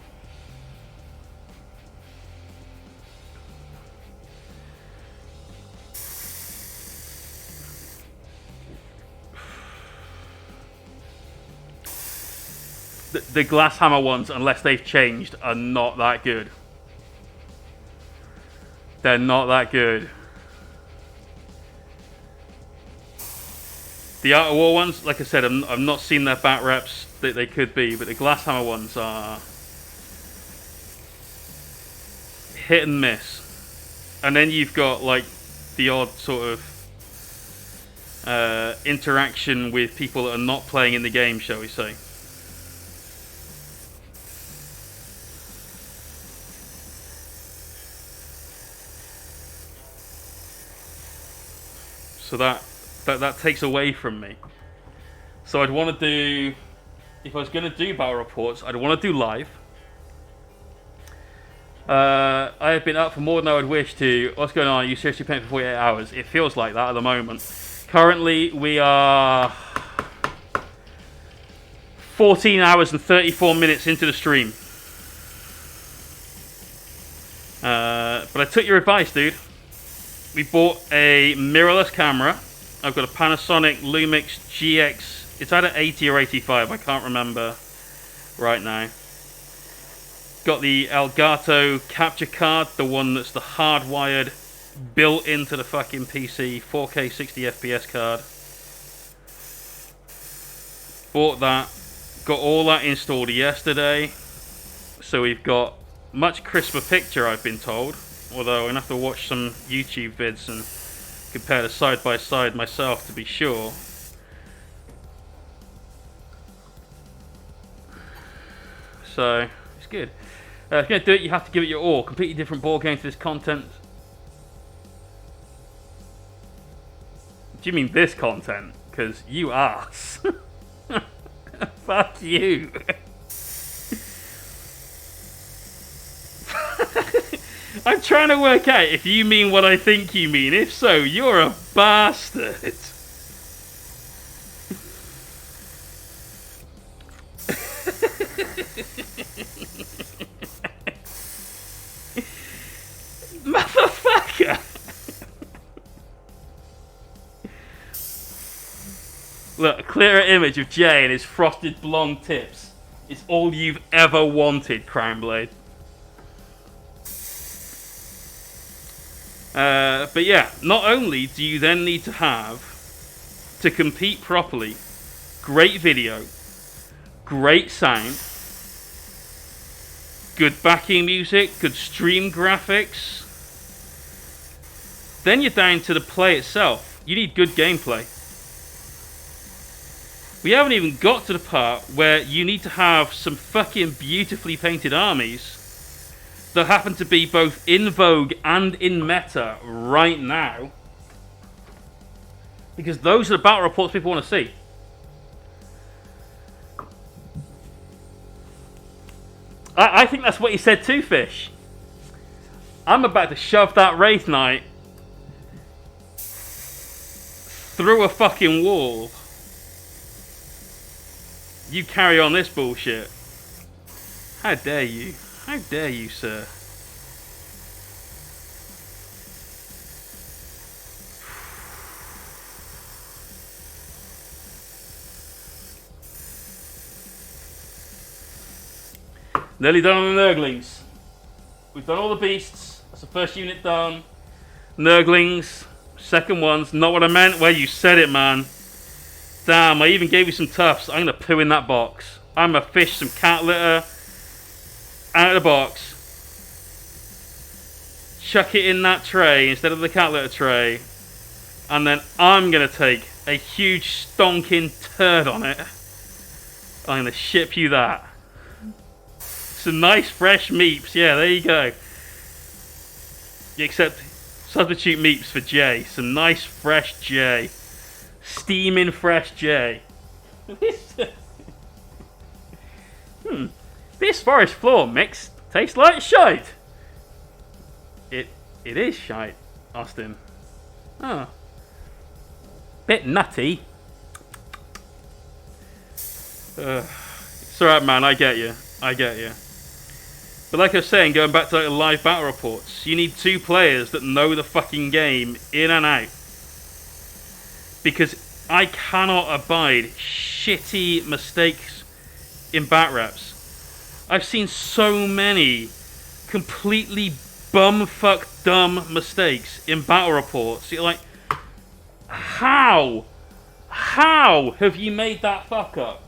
The glass hammer ones, unless they've changed, are not that good. They're not that good. The Art of War ones, like I said, I've not seen their bat reps. They could be, but the glass hammer ones are hit and miss. And then you've got like the odd sort of interaction with people that are not playing in the game, shall we say. So that takes away from me. So I'd want to do, if I was going to do battle reports, I'd want to do live. I have been up for more than I would wish to. What's going on? Are you seriously playing for 48 hours? It feels like that at the moment. Currently, we are 14 hours and 34 minutes into the stream. But I took your advice, dude. We bought a mirrorless camera. I've got a Panasonic Lumix GX. It's either 80 or 85. I can't remember right now. Got the Elgato capture card, the one that's the hardwired, built into the fucking PC, 4K 60 FPS card. Bought that. Got all that installed yesterday. So we've got much crisper picture, I've been told. Although I'm going to have to watch some YouTube vids and compare the side by side myself to be sure. So, it's good. If you're going to do it, you have to give it your all. Completely different ball game to this content. Do you mean this content? Because you ass. Fuck you. I'm trying to work out if you mean what I think you mean. If so, you're a bastard. Motherfucker. Look, a clearer image of Jay and his frosted blonde tips is all you've ever wanted, Crownblade. But yeah, not only do you then need to have, to compete properly, great video, great sound, good backing music, good stream graphics, then you're down to the play itself. You need good gameplay. We haven't even got to the part where you need to have some fucking beautifully painted armies that happen to be both in vogue and in meta right now. Because those are the battle reports people want to see. I think that's what he said too, Fish. I'm about to shove that Wraith Knight through a fucking wall. You carry on this bullshit. How dare you? How dare you, sir? Nearly done on the Nurglings. We've done all the beasts. That's the first unit done. Nurglings, second one's not what I meant. Well, you said it, man. Damn, I even gave you some tufts. I'm gonna poo in that box. I'm gonna fish some cat litter out of the box. Chuck it in that tray instead of the cat litter tray. And then I'm gonna take a huge stonking turd on it. I'm gonna ship you that. Some nice fresh meeps. Yeah, there you go. Except substitute meeps for J. Some nice fresh J. Steaming fresh J. This forest floor mix tastes like shite. It is shite, Austin. Oh. Bit nutty. It's alright, man. I get you. I get you. But like I was saying, going back to like the live battle reports, you need two players that know the fucking game in and out. Because I cannot abide shitty mistakes in bat reps. I've seen so many completely bumfuck dumb mistakes in battle reports. You're like, how? How have you made that fuck up?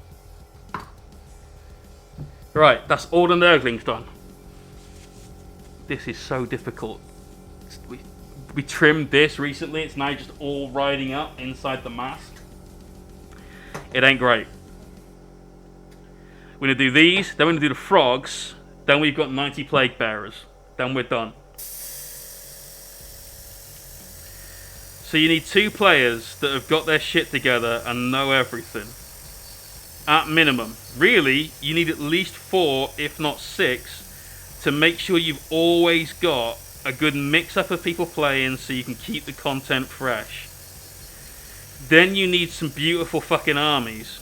Right, that's all the Nurglings done. this is so difficult. We trimmed this recently. It's now just all riding up inside the mask. It ain't great. We're going to do these, then we're going to do the frogs, then we've got 90 plague bearers. Then we're done. So you need 2 players that have got their shit together and know everything. At minimum. Really, you need at least 4, if not 6, to make sure you've always got a good mix-up of people playing so you can keep the content fresh. Then you need some beautiful fucking armies.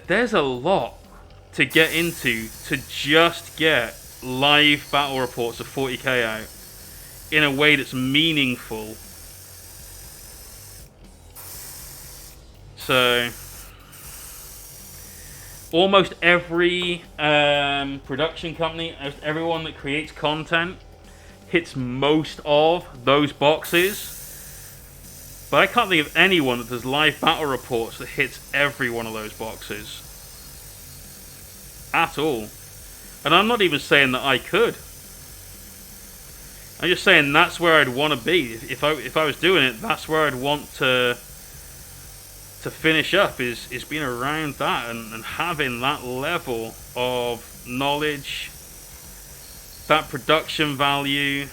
There's a lot to get into to just get live battle reports of 40k out in a way that's meaningful. So almost every production company, everyone that creates content hits most of those boxes. But I can't think of anyone that does live battle reports that hits every one of those boxes. At all. And I'm not even saying that I could. I'm just saying that's where I'd want to be. If I was doing it, that's where I'd want to finish up, is being around that and having that level of knowledge, that production value.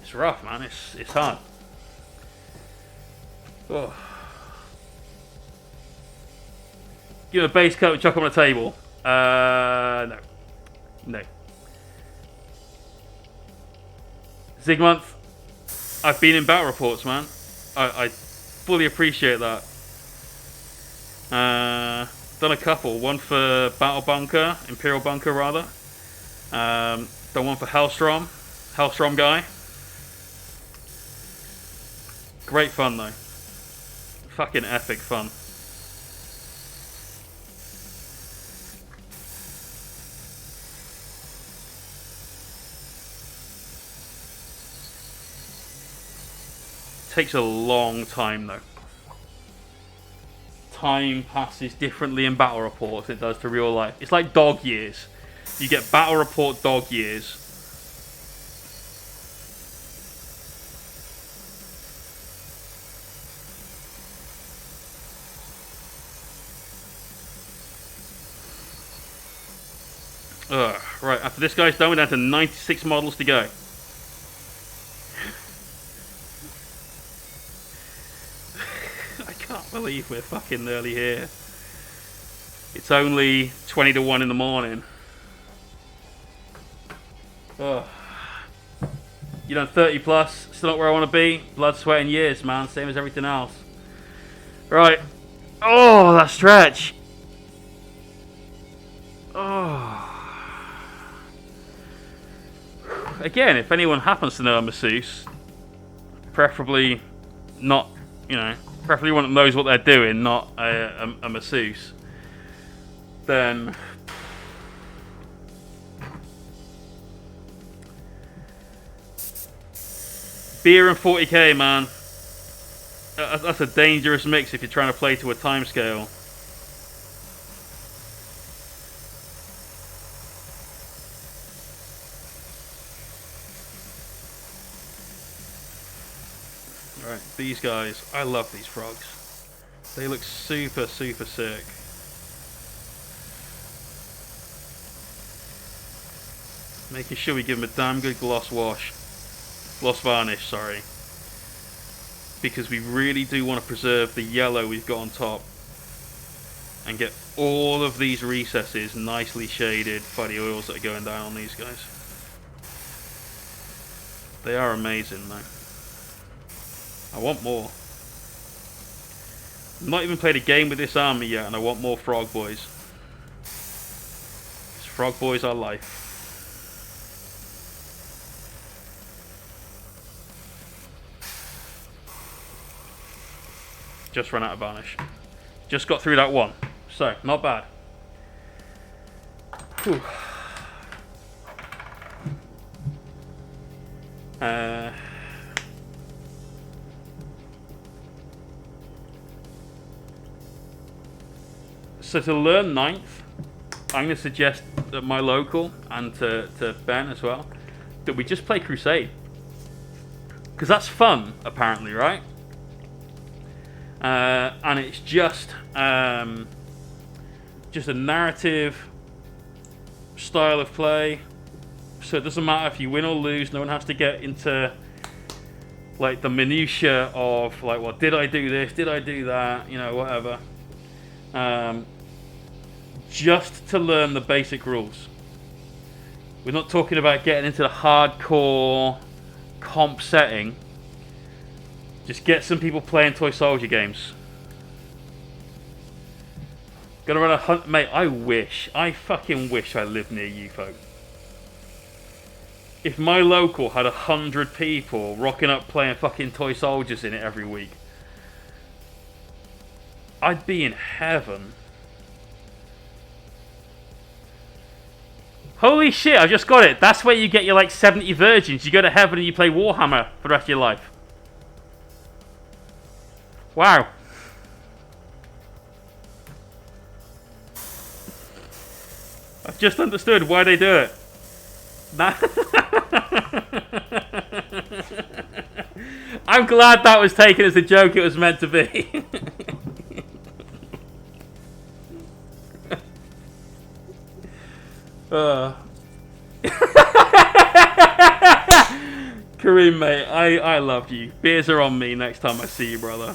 It's rough, man. It's hard. Oh. Give him a base coat and chuck him on a table. No. No. Zigmonth, I've been in battle reports, man. I fully appreciate that. Done a couple. One for Battle Bunker, Imperial Bunker rather. Done one for Hellstrom. Hellstrom guy. Great fun though. Fucking epic fun. Takes a long time though. Time passes differently in battle reports than it does to real life. It's like dog years. You get battle report dog years. Right, after this guy's done, we're down to 96 models to go. I can't believe we're fucking nearly here. It's only 20 to 1 in the morning. You done 30 plus, still not where I want to be. Blood, sweat and years, man, same as everything else. Right. Oh, that stretch. Oh. Again, if anyone happens to know a masseuse, preferably not, preferably one that knows what they're doing, not a masseuse, then beer and 40k, man. That's a dangerous mix if you're trying to play to a timescale. Right, these guys, I love these frogs. They look super, super sick. Making sure we give them a damn good gloss varnish, sorry. Because we really do want to preserve the yellow we've got on top. And get all of these recesses nicely shaded by the oils that are going down on these guys. They are amazing though. I want more. I've not even played a game with this army yet, and I want more frog boys. Because frog boys are life. Just run out of varnish. Just got through that one. So, not bad. Whew. So to learn 9th, I'm going to suggest at my local, and to Ben as well, that we just play Crusade. Because that's fun, apparently, right? And it's just a narrative style of play. So it doesn't matter if you win or lose. No one has to get into like the minutiae of like, well, did I do this? Did I do that? You know, whatever. Just to learn the basic rules. We're not talking about getting into the hardcore comp setting. Just get some people playing toy soldier games. Gonna run a hunt, mate. I fucking wish I lived near you folk. If my local had 100 people rocking up playing fucking toy soldiers in it every week, I'd be in heaven. Holy shit, I just got it. That's where you get your like 70 virgins. You go to heaven and you play Warhammer for the rest of your life. Wow. I've just understood why they do it. I'm glad that was taken as the joke it was meant to be. Kareem, mate, I love you. Beers are on me next time I see you, brother.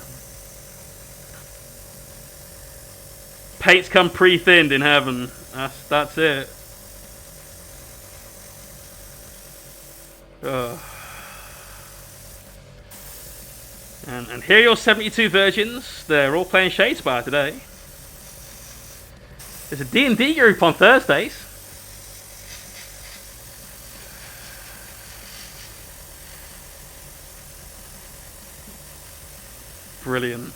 Pates come pre-thinned in heaven. That's it. And here are your 72 virgins. They're all playing Shadespire today. There's a D&D group on Thursdays. Brilliant.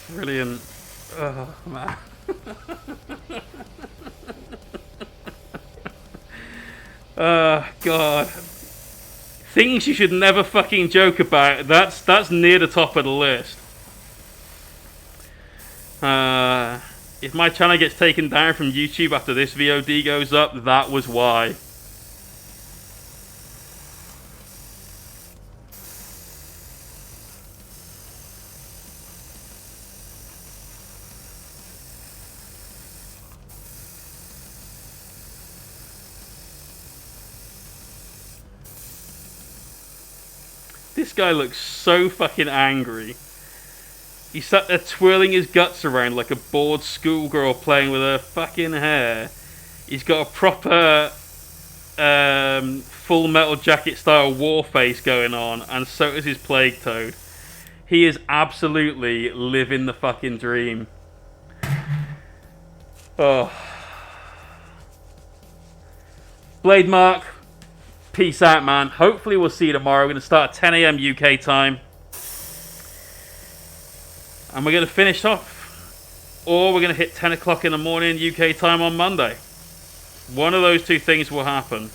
Brilliant. Oh, man. Oh, God. Things you should never fucking joke about. That's near the top of the list. If my channel gets taken down from YouTube after this VOD goes up, that was why. This guy looks so fucking angry. He sat there twirling his guts around like a bored schoolgirl playing with her fucking hair. He's got a proper Full Metal Jacket style war face going on, and so is his Plague Toad. He is absolutely living the fucking dream. Oh. Blade Mark, peace out, man. Hopefully we'll see you tomorrow. We're going to start at 10 AM UK time. And we're going to finish off. Or we're going to hit 10 o'clock in the morning UK time on Monday. One of those two things will happen.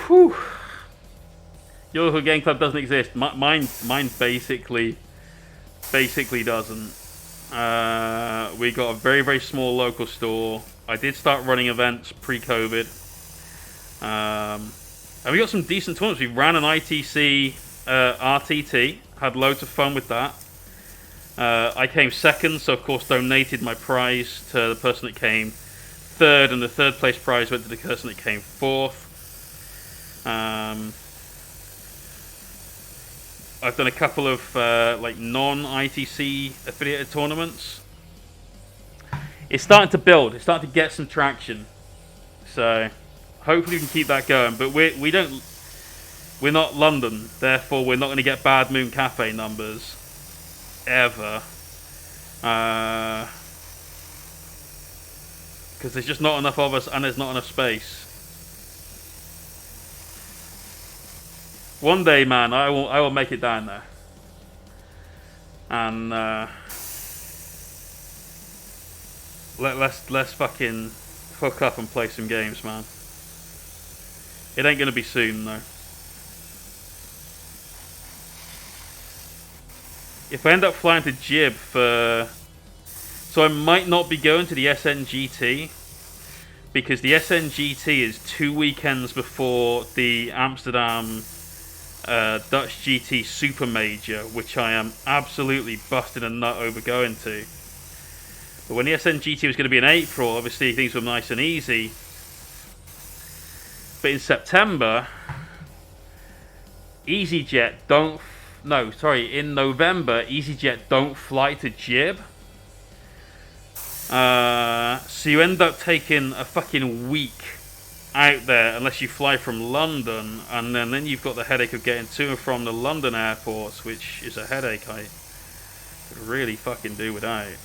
Whew. Your local game club doesn't exist. Mine basically doesn't. We got a very, very small local store. I did start running events pre-COVID. And we got some decent tournaments. We ran an ITC RTT. Had loads of fun with that. I came second, so of course donated my prize to the person that came third, and the third place prize went to the person that came fourth. I've done a couple of like non-ITC affiliated tournaments. It's starting to build. It's starting to get some traction. So hopefully we can keep that going. But we're We're not London, therefore we're not going to get Bad Moon Cafe numbers. Ever. Because there's just not enough of us and there's not enough space. One day, man, I will make it down there. And let's fucking hook up and play some games, man. It ain't gonna be soon though. If I end up flying to Jib for... So I might not be going to the SNGT, because the SNGT is 2 weekends before the Amsterdam Dutch GT Super Major, which I am absolutely busting a nut over going to. But when the SNGT was going to be in April, obviously things were nice and easy. But in September, EasyJet don't... No, sorry, in November, EasyJet don't fly to Jib. So you end up taking a fucking week out there unless you fly from London, and then you've got the headache of getting to and from the London airports, which is a headache I could really fucking do without.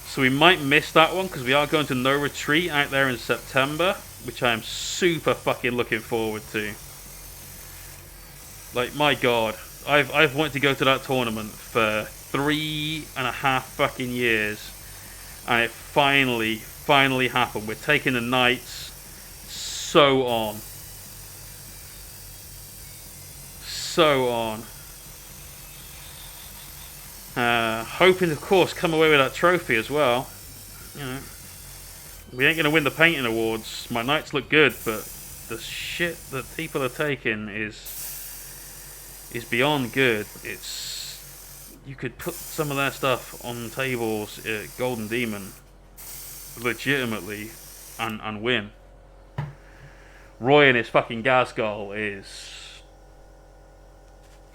So we might miss that one because we are going to No Retreat out there in September, which I am super fucking looking forward to. Like, my god, I've wanted to go to that tournament for 3.5 fucking years, and it finally happened. We're taking the nights. So on. Hoping, of course, come away with that trophy as well. You know, we ain't gonna win the painting awards. My nights look good, but the shit that people are taking is beyond good. It's... You could put some of their stuff on tables at Golden Demon legitimately and win. Roy and his fucking gas goal is...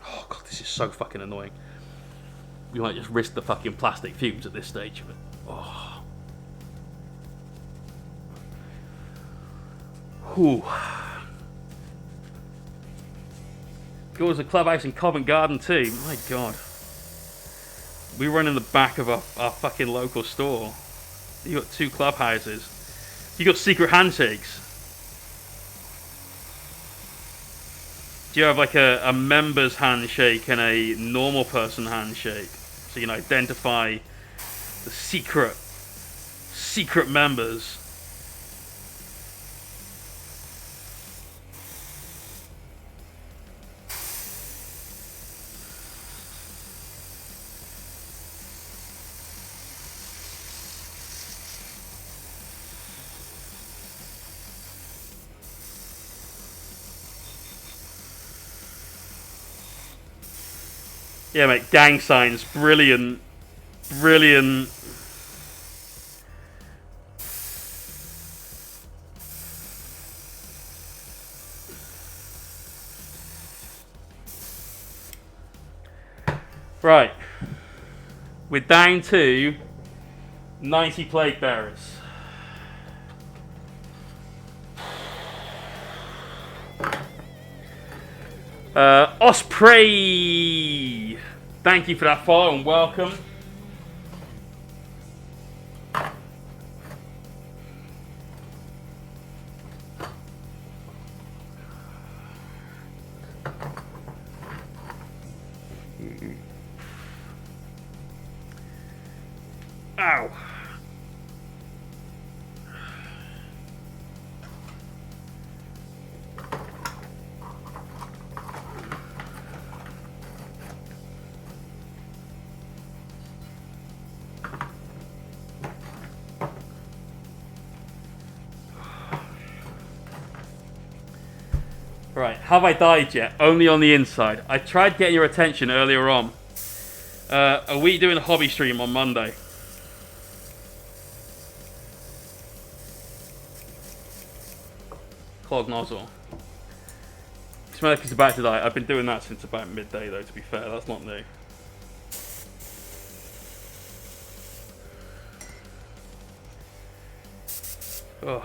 Oh god, this is so fucking annoying. We might just risk the fucking plastic fumes at this stage of it. Oh. Whew. There was a clubhouse in Covent Garden too. My god. We run in the back of our fucking local store. You got 2 clubhouses. You got secret handshakes. Do you have like a member's handshake and a normal person handshake? So you can identify the secret members. Yeah, mate, gang signs, brilliant. Brilliant. Right. We're down to 90 plague bearers. Osprey! Thank you for that follow and welcome. Ow. Right, have I died yet? Only on the inside. I tried getting your attention earlier on. Are we doing a hobby stream on Monday? Clog nozzle. Smell like he's about to die. I've been doing that since about midday though, to be fair. That's not new. Oh.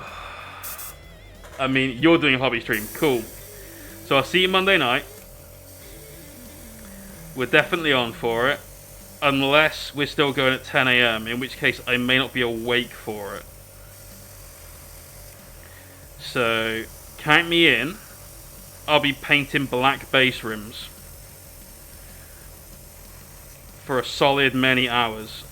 I mean, you're doing a hobby stream. Cool. So I'll see you Monday night. We're definitely on for it. Unless we're still going at 10 AM, in which case I may not be awake for it. So, count me in. I'll be painting black base rims for a solid many hours.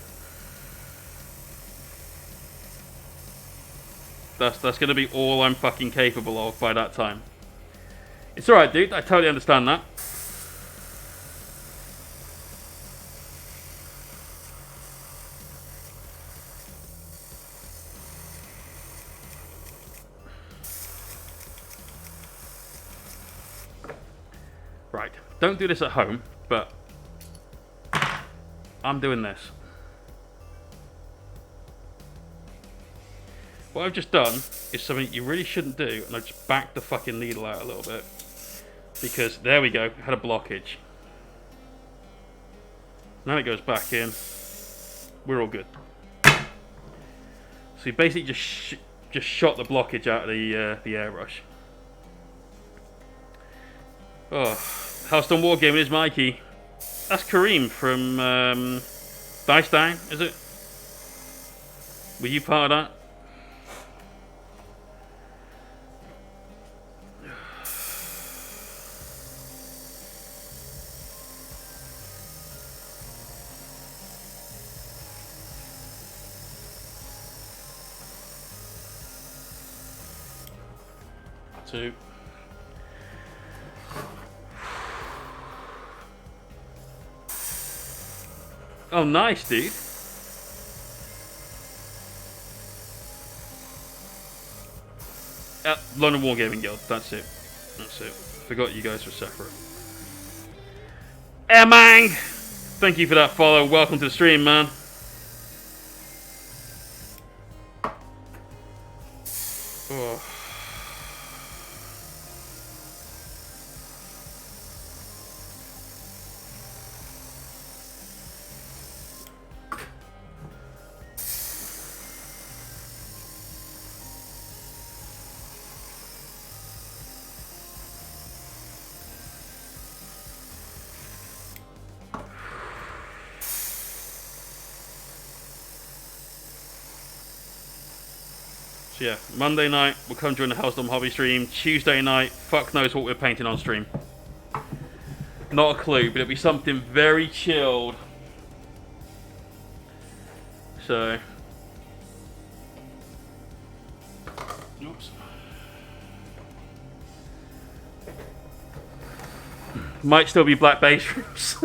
That's going to be all I'm fucking capable of by that time. It's alright, dude. I totally understand that. Right. Don't do this at home, but I'm doing this. What I've just done is something you really shouldn't do, and I've just backed the fucking needle out a little bit. Because, there we go, had a blockage. Now it goes back in. We're all good. So you basically just shot the blockage out of the airbrush. Oh, Hellstone Wargaming is Mikey. That's Kareem from Dice Down, is it? Were you part of that? Two. Oh, nice, dude. London Wargaming Guild. That's it. That's it. Forgot you guys were separate. Emang! Thank you for that follow. Welcome to the stream, man. Oh. So yeah, Monday night we'll come join the Hellstorm Hobby stream. Tuesday night, fuck knows what we're painting on stream. Not a clue, but it'll be something very chilled. So, oops. Might still be black base rims.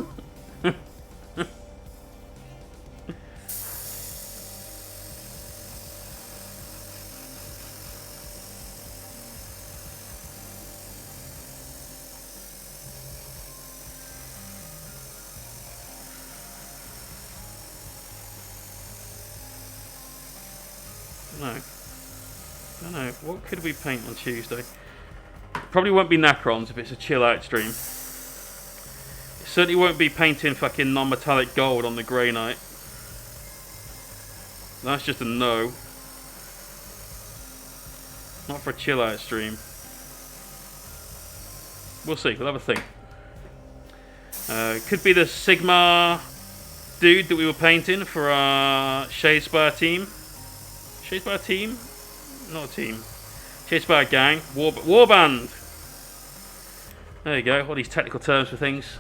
I don't know. What could we paint on Tuesday? Probably won't be Necrons if it's a chill out stream. It certainly won't be painting fucking non-metallic gold on the Grey Knight. That's just a no. Not for a chill out stream. We'll see. We'll have a think. Could be the Sigma dude that we were painting for our Shadespire team. Shadespire team? Not a team. Shadespire gang. Warband! There you go. All these technical terms for things.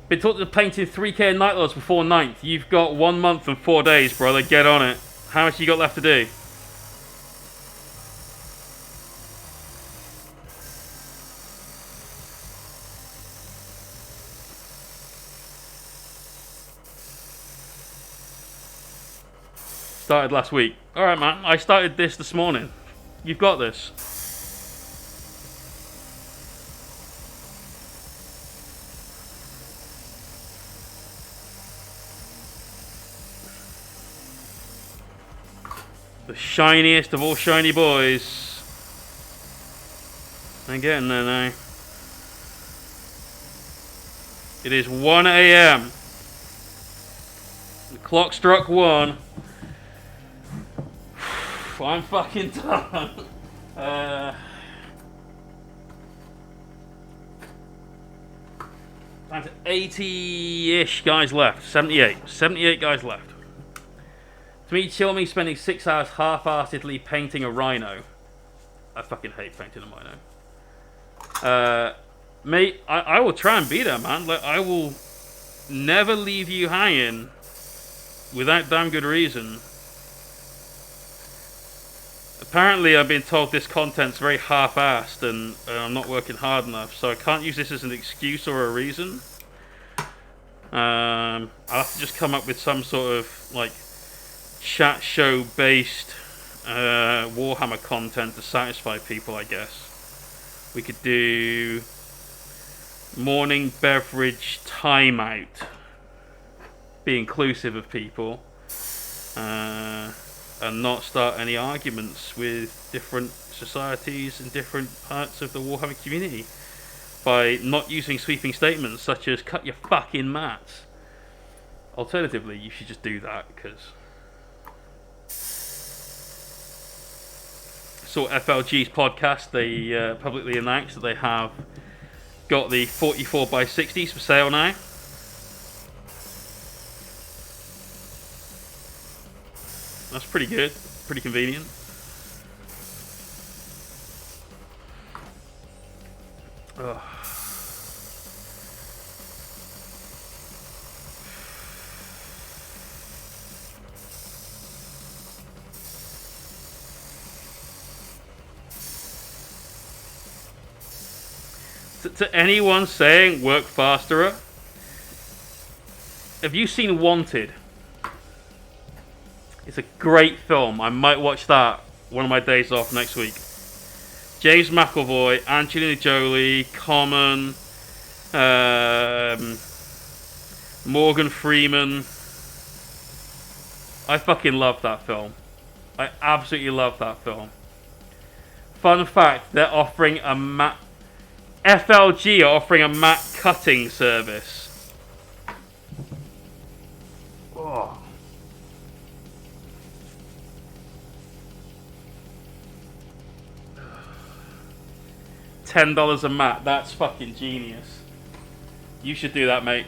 Been taught to painting 3K Night Lords before 9th. You've got 1 month and 4 days, brother. Get on it. How much you got left to do? Started last week. Alright, man. I started this morning. You've got this. The shiniest of all shiny boys. I'm getting there now. It is 1 AM. The clock struck 1. I'm fucking done. Down to 80-ish guys left. 78. 78 guys left. To me, chill me spending 6 hours half-heartedly painting a rhino. I fucking hate painting a rhino. Mate, I will try and be there, man. Like, I will never leave you hanging without damn good reason. Apparently, I've been told this content's very half-assed and I'm not working hard enough, so I can't use this as an excuse or a reason. I'll have to just come up with some sort of, like, chat show-based Warhammer content to satisfy people, I guess. We could do morning beverage timeout. Be inclusive of people. And not start any arguments with different societies and different parts of the Warhammer community by not using sweeping statements such as cut your fucking mats. Alternatively, you should just do that, because so FLG's podcast, they publicly announced that they have got the 44x60s for sale now. That's pretty good, pretty convenient. Ugh. To anyone saying work faster, have you seen Wanted? It's a great film. I might watch that one of my days off next week. James McAvoy, Angelina Jolie, Common, Morgan Freeman. I fucking love that film. I absolutely love that film. Fun fact, they're offering a FLG are offering a mat cutting service. Oh. $10 a mat. That's fucking genius. You should do that, mate.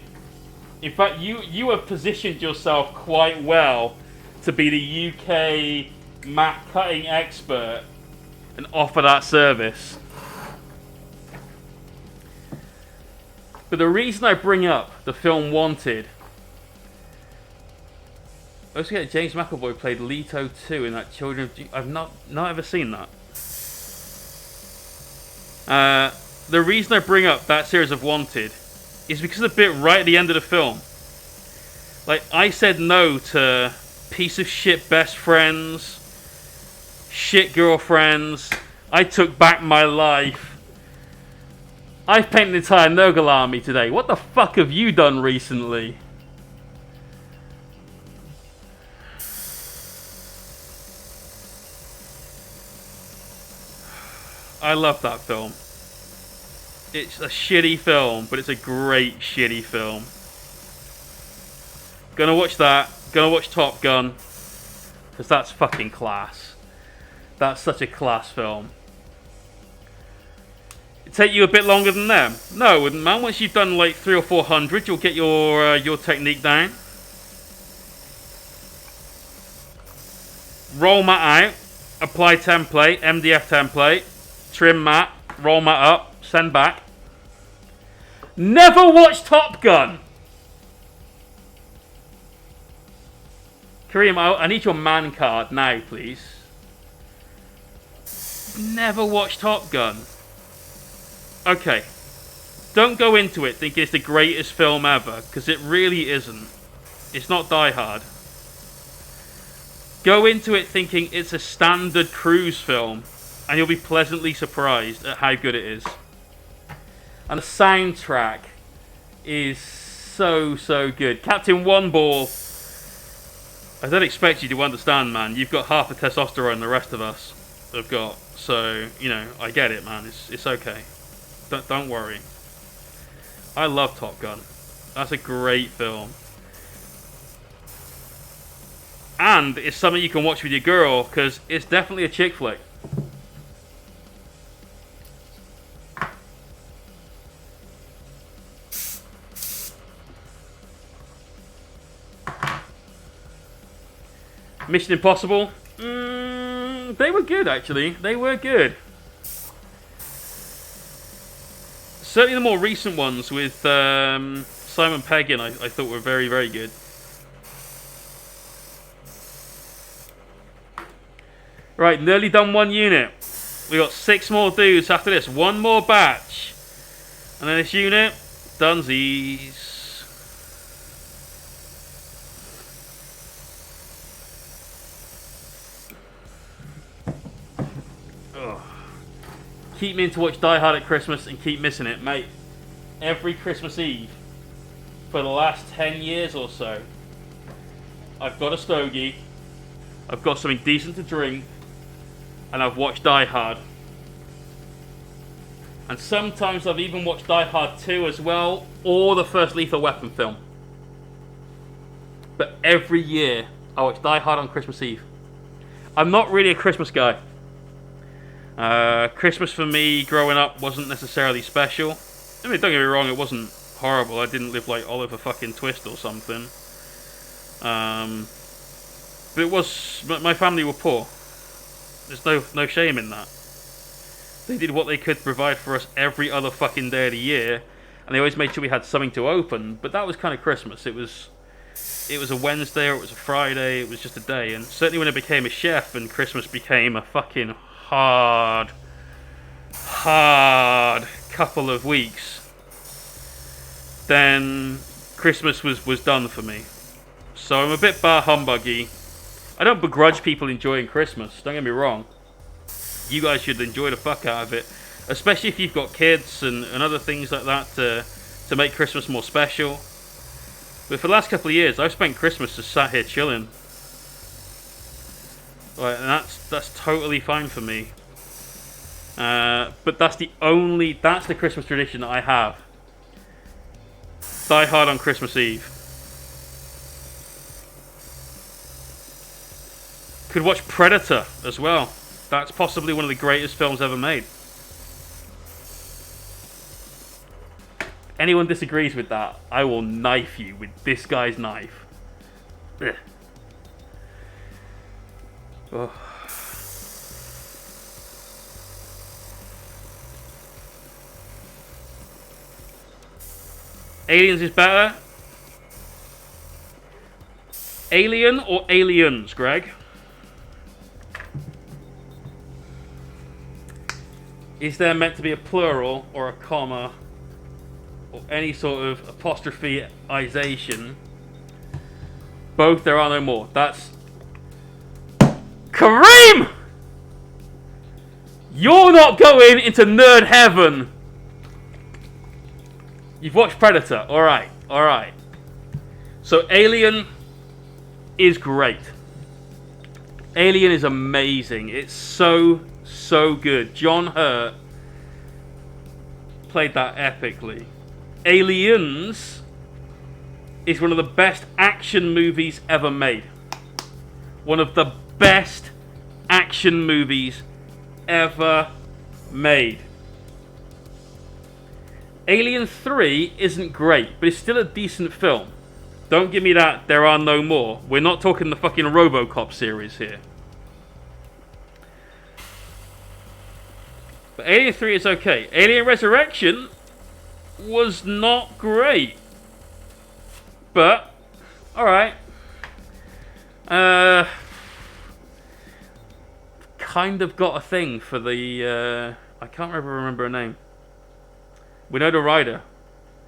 In fact, you have positioned yourself quite well to be the UK mat cutting expert and offer that service. But the reason I bring up the film Wanted, I also get James McAvoy played Leto 2 in that Children of... I've not ever seen that. The reason I bring up that series of Wanted is because of the bit right at the end of the film. Like, I said no to piece of shit best friends, shit girlfriends. I took back my life. I've painted an entire Nurgle army today. What the fuck have you done recently? I love that film. It's a shitty film, but it's a great shitty film. Gonna watch that. Gonna watch Top Gun. Because that's fucking class. That's such a class film. It'd take you a bit longer than them. No, it wouldn't, man. Once you've done like 300 or 400, you'll get your technique down. Roll mat out. Apply template. MDF template. Trim mat. Roll mat up. Send back. Never watch Top Gun! Kareem, I need your man card now, please. Never watch Top Gun. Okay. Don't go into it thinking it's the greatest film ever, because it really isn't. It's not Die Hard. Go into it thinking it's a standard cruise film, and you'll be pleasantly surprised at how good it is. And the soundtrack is so good. Captain One Ball, I don't expect you to understand, man. You've got half the testosterone the rest of us have got. So, you know, I get it, man. It's okay. Don't worry. I love Top Gun. That's a great film. And it's something you can watch with your girl, because it's definitely a chick flick. Mission Impossible. They were good, actually. They were good. Certainly the more recent ones with Simon Pegg in, I thought were very, very good. Right, nearly done one unit. We got 6 more dudes after this. One more batch. And then this unit, dunsies. Ugh. Keep meaning to watch Die Hard at Christmas and keep missing it, mate. Every Christmas Eve for the last 10 years or so, I've got a stogie, I've got something decent to drink, and I've watched Die Hard. And sometimes I've even watched Die Hard 2 as well, or the first Lethal Weapon film. But every year, I watch Die Hard on Christmas Eve. I'm not really a Christmas guy. Christmas for me, growing up, wasn't necessarily special. I mean, don't get me wrong, it wasn't horrible. I didn't live like Oliver fucking Twist or something. But it was... My family were poor. There's no shame in that. They did what they could to provide for us every other fucking day of the year, and they always made sure we had something to open. But that was kind of Christmas. It was a Wednesday or it was a Friday. It was just a day. And certainly when I became a chef and Christmas became a fucking hard couple of weeks, then Christmas was done for me. So I'm a bit bar humbuggy. I don't begrudge people enjoying Christmas, don't get me wrong. You guys should enjoy the fuck out of it, especially if you've got kids and other things like that to make Christmas more special. But for the last couple of years, I've spent Christmas just sat here chilling. Right, and that's totally fine for me. But that's the Christmas tradition that I have. Die Hard on Christmas Eve. Could watch Predator as well. That's possibly one of the greatest films ever made. Anyone disagrees with that, I will knife you with this guy's knife. Ugh. Oh. Aliens is better. Alien or aliens, Greg? Is there meant to be a plural or a comma or any sort of apostropheization? Both, there are no more. That's... Kareem! You're not going into nerd heaven! You've watched Predator. Alright, alright. So Alien is great. Alien is amazing. It's so good. John Hurt played that epically. Aliens is one of the best action movies ever made. One of the best action movies ever made. Alien 3 isn't great, but it's still a decent film. Don't give me that there are no more. We're not talking the fucking RoboCop series here. But Alien 3 is okay. Alien Resurrection was not great. But, alright. Kind of got a thing for the... I can't remember her name. Winona Ryder.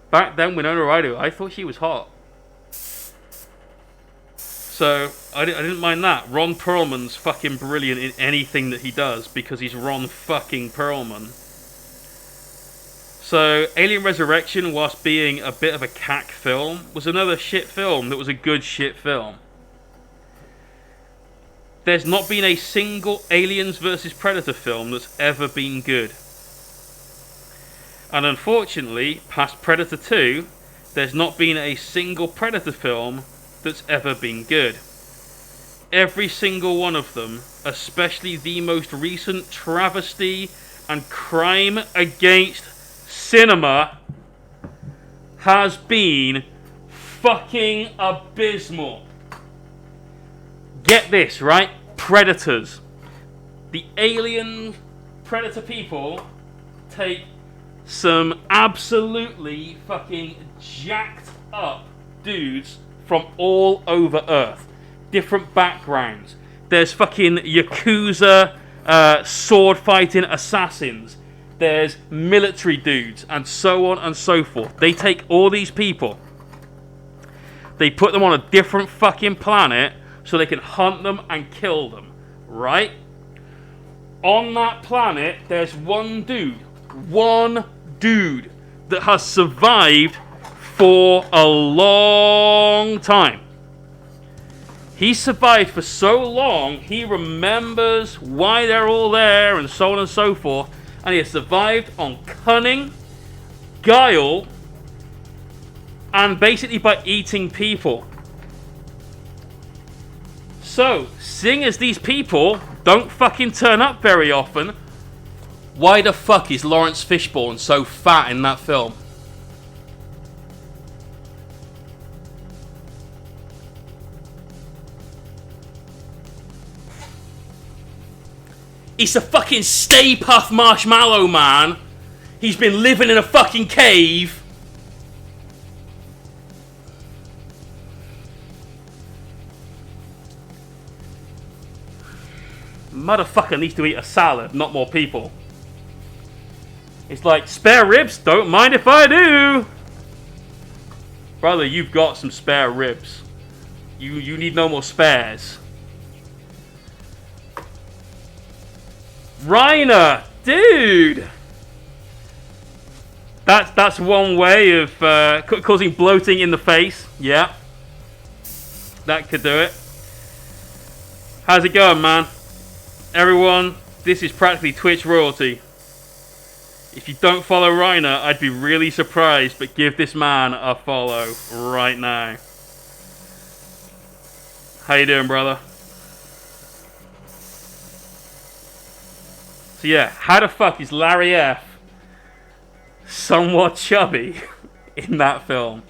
Back then, Winona Ryder, I thought she was hot. So, I didn't mind that. Ron Perlman's fucking brilliant in anything that he does because he's Ron fucking Perlman. So, Alien Resurrection, whilst being a bit of a cack film, was another shit film that was a good shit film. There's not been a single Aliens vs Predator film that's ever been good. And unfortunately, past Predator 2, there's not been a single Predator film that's ever been good. Every single one of them, especially the most recent travesty and crime against cinema, has been fucking abysmal. Get this, right? Predators. The alien predator people take some absolutely fucking jacked up dudes from all over Earth. Different backgrounds. There's fucking Yakuza sword fighting assassins. There's military dudes and so on and so forth. They take all these people. They put them on a different fucking planet so they can hunt them and kill them. Right? On that planet, there's one dude that has survived for a long time. He survived for so long, he remembers why they're all there and so on and so forth, and he has survived on cunning, guile, and basically by eating people. So, seeing as these people don't fucking turn up very often, why the fuck is Lawrence Fishburne so fat in that film? He's a fucking Stay Puft Marshmallow Man. He's been living in a fucking cave. Motherfucker needs to eat a salad, not more people. It's like, spare ribs? Don't mind if I do. Brother, you've got some spare ribs. You need no more spares. Reiner, dude. That's one way of causing bloating in the face. Yeah. That could do it. How's it going, man? Everyone, this is practically Twitch royalty. If you don't follow Reiner, I'd be really surprised, but give this man a follow right now. How you doing, brother? So yeah, how the fuck is Larry F somewhat chubby in that film?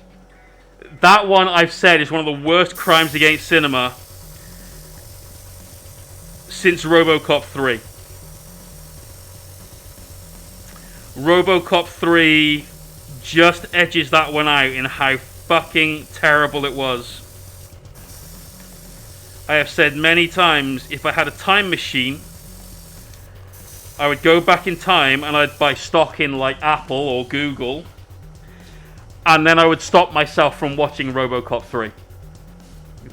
That one, I've said, is one of the worst crimes against cinema since RoboCop 3. RoboCop 3 just edges that one out in how fucking terrible it was. I have said many times, if I had a time machine, I would go back in time and I'd buy stock in like Apple or Google, and then I would stop myself from watching RoboCop 3.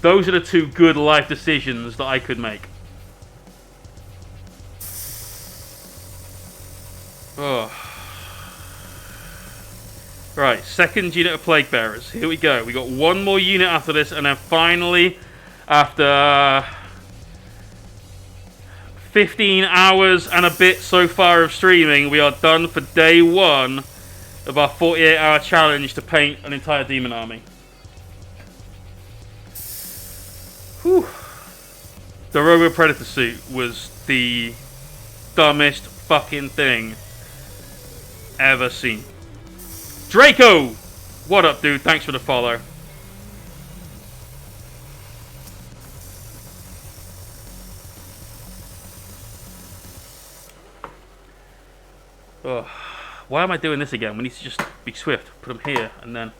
Those are the two good life decisions that I could make. Oh. Right, second unit of Plague Bearers. Here we go. We got one more unit after this, and then finally, after 15 hours and a bit so far of streaming, we are done for day one of our 48-hour challenge to paint an entire demon army. Whew. The Robo Predator suit was the dumbest fucking thing ever seen. Draco! What up, dude? Thanks for the follow. Oh, why am I doing this again? We need to just be swift. Put them here, and then...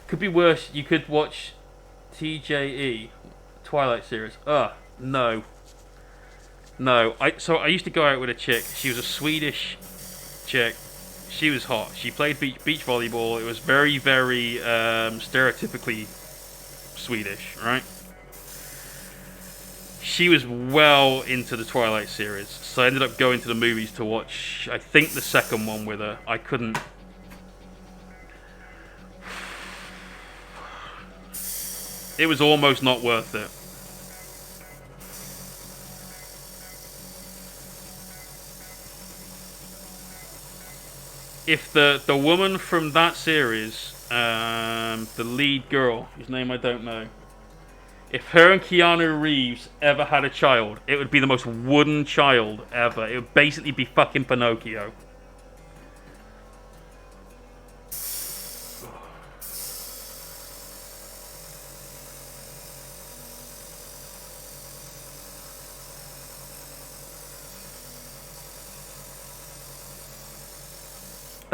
Could be worse. You could watch TJE, Twilight series. No. No. So I used to go out with a chick. She was a Swedish chick. She was hot. She played beach volleyball. It was very, very stereotypically Swedish, right? She was well into the Twilight series, so I ended up going to the movies to watch, I think, the second one with her. I couldn't... It was almost not worth it. If the woman from that series, the lead girl, whose name I don't know, if her and Keanu Reeves ever had a child, it would be the most wooden child ever. It would basically be fucking Pinocchio.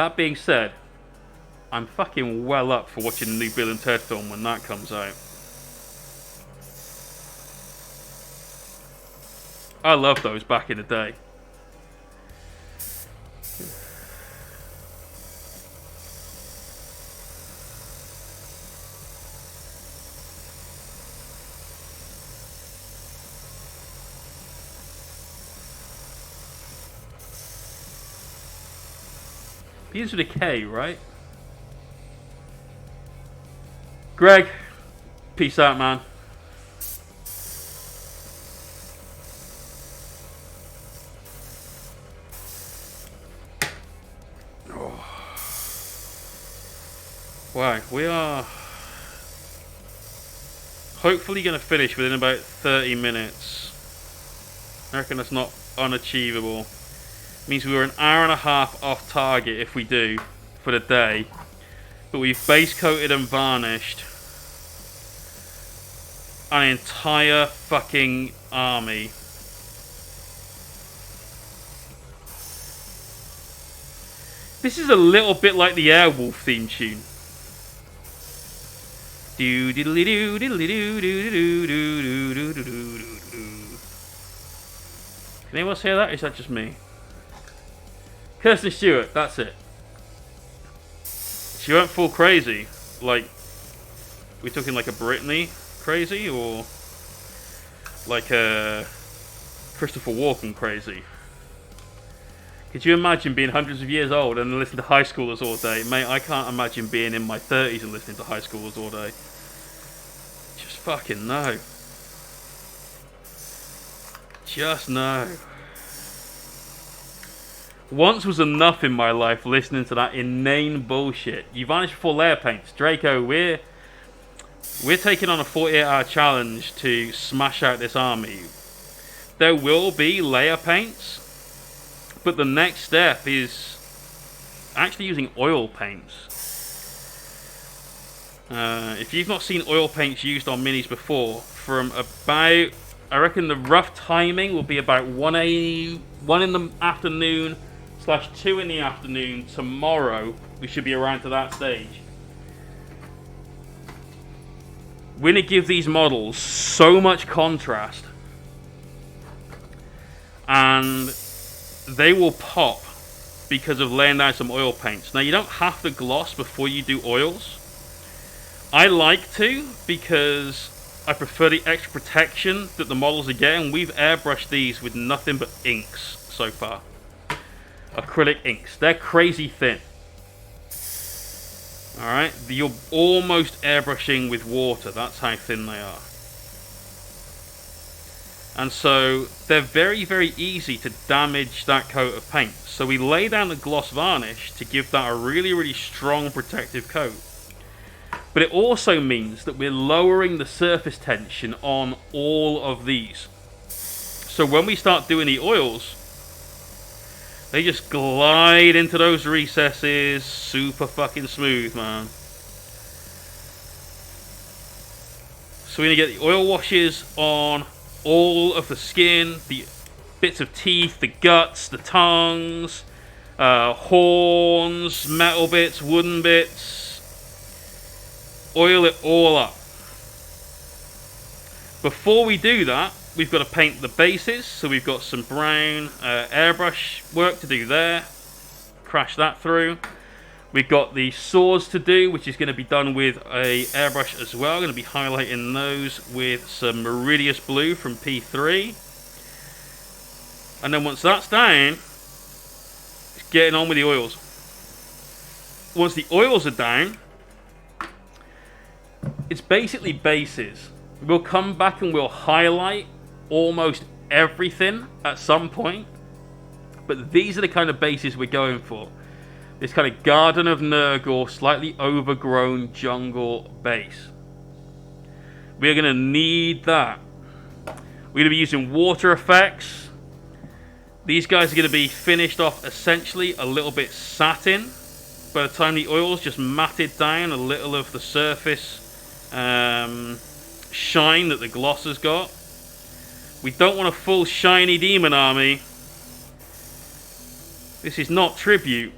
That being said, I'm fucking well up for watching the new Bill and Ted film when that comes out. I loved those back in the day. Begins with a K, right? Greg, peace out, man. Oh. Wow, we are hopefully going to finish within about 30 minutes. I reckon that's not unachievable. Means we were an hour and a half off target if we do for the day. But we've base coated and varnished an entire fucking army. This is a little bit like the Airwolf theme tune. Do diddly do diddly do do do do do do do do. Can anyone else hear that? Or is that just me? Kirsten Stewart, that's it. She went full crazy. Like, we talking like a Britney crazy, or like a Christopher Walken crazy? Could you imagine being hundreds of years old and listening to high schoolers all day? Mate, I can't imagine being in my 30s and listening to high schoolers all day. Just fucking no. Just no. Once was enough in my life listening to that inane bullshit. You vanished before layer paints. Draco, we're taking on a 48-hour challenge to smash out this army. There will be layer paints, but the next step is actually using oil paints. If you've not seen oil paints used on minis before, from about, I reckon the rough timing will be about 1 in the afternoon / 2 in the afternoon tomorrow. We should be around to that stage. We're going to give these models so much contrast, and they will pop because of laying down some oil paints. Now, you don't have to gloss before you do oils. I like to, because I prefer the extra protection that the models are getting. We've airbrushed these with nothing but inks so far. Acrylic inks. They're crazy thin. Alright, you're almost airbrushing with water. That's how thin they are. And so they're very, very easy to damage that coat of paint. So we lay down the gloss varnish to give that a really, really strong protective coat. But it also means that we're lowering the surface tension on all of these. So when we start doing the oils, they just glide into those recesses super fucking smooth, man. So we're going to get the oil washes on all of the skin, the bits of teeth, the guts, the tongues, horns, metal bits, wooden bits. Oil it all up. Before we do that, we've got to paint the bases. So we've got some brown airbrush work to do there. Crash that through. We've got the swords to do, which is going to be done with a airbrush as well. I'm going to be highlighting those with some Meridius Blue from P3. And then once that's down, it's getting on with the oils. Once the oils are down, it's basically bases. We'll come back and we'll highlight almost everything at some point. But these are the kind of bases we're going for. This kind of Garden of Nurgle, slightly overgrown jungle base. We're going to need that. We're going to be using water effects. These guys are going to be finished off essentially a little bit satin. By the time the oil's just matted down a little of the surface shine that the gloss has got. We don't want a full shiny demon army. This is not Tribute.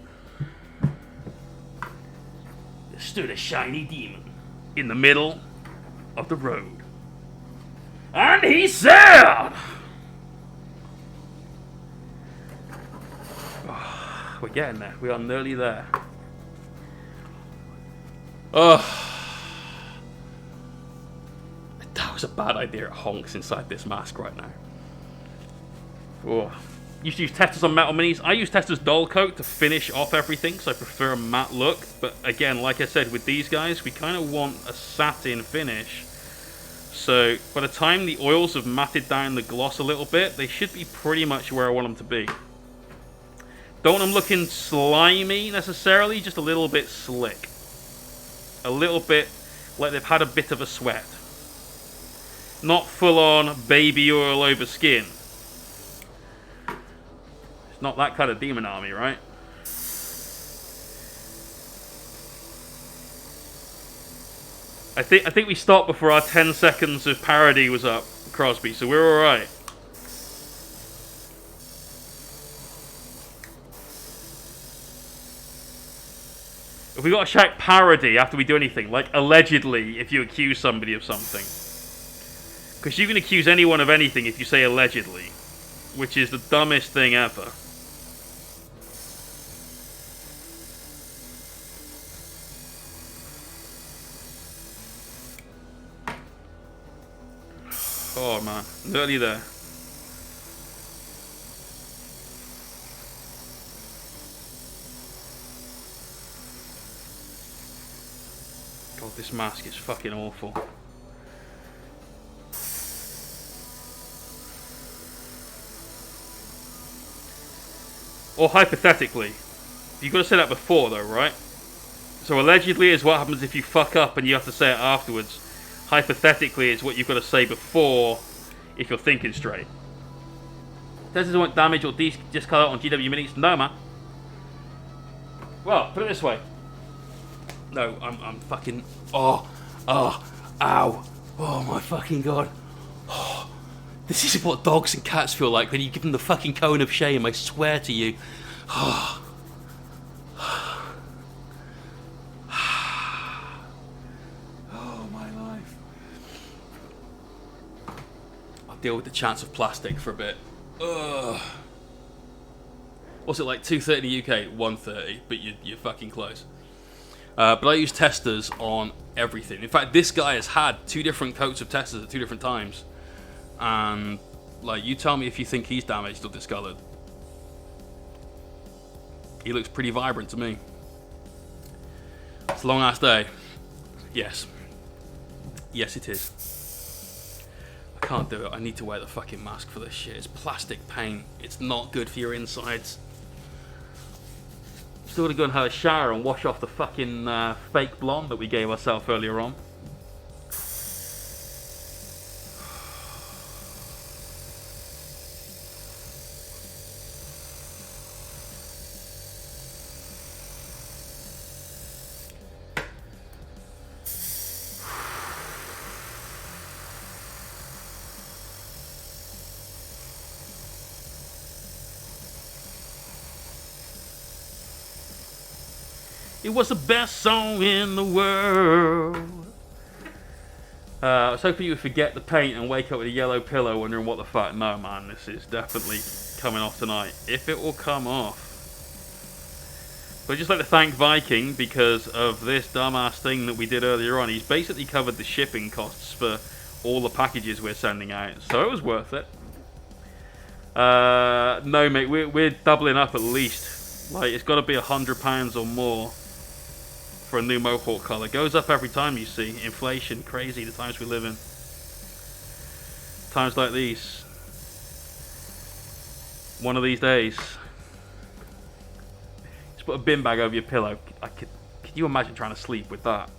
stood a shiny demon in the middle of the road. And he said... Oh, we're getting there. We are nearly there. Oh... That was a bad idea. It honks inside this mask right now. Oh. Used to use testers on metal minis. I use testers dull coat to finish off everything, so I prefer a matte look. But again, like I said, with these guys, we kind of want a satin finish. So by the time the oils have matted down the gloss a little bit, they should be pretty much where I want them to be. Don't want them looking slimy necessarily, just a little bit slick. A little bit like they've had a bit of a sweat. Not full on baby oil over skin. It's not that kind of demon army, right? I think we stopped before our 10 seconds of parody was up, Crosby, so we're alright. If we got to shout parody after we do anything, like allegedly if you accuse somebody of something. Because you can accuse anyone of anything if you say allegedly, which is the dumbest thing ever. Oh man, nearly there. God, this mask is fucking awful. Or hypothetically. You've got to say that before though, right? So allegedly is what happens if you fuck up and you have to say it afterwards. Hypothetically is what you've got to say before if you're thinking straight. Doesn't want damage or discard on GW minis? No, man. Well, put it this way. No, I'm fucking... Oh, ow. Oh my fucking god. Oh. This is what dogs and cats feel like when you give them the fucking cone of shame, I swear to you. Oh, my life. I'll deal with the chance of plastic for a bit. Ugh. What's it like, 230 in the UK? 130, but you're fucking close. But I use testers on everything. In fact, this guy has had 2 different coats of testers at 2 different times. And, like, you tell me if you think he's damaged or discolored. He looks pretty vibrant to me. It's a long ass day. Yes. Yes, it is. I can't do it. I need to wear the fucking mask for this shit. It's plastic paint. It's not good for your insides. Still gonna go and have a shower and wash off the fucking fake blonde that we gave ourselves earlier on. It was the best song in the world. I was hoping you would forget the paint and wake up with a yellow pillow wondering what the fuck. No, man, this is definitely coming off tonight. If it will come off. But I'd just like to thank Viking because of this dumbass thing that we did earlier on. He's basically covered the shipping costs for all the packages we're sending out. So it was worth it. No, mate, we're doubling up at least. Like, it's got to be £100 or more. For a new Mohawk colour. Goes up every time, you see. Inflation, crazy, the times we live in. Times like these. One of these days. Just put a bin bag over your pillow. Can you imagine trying to sleep with that?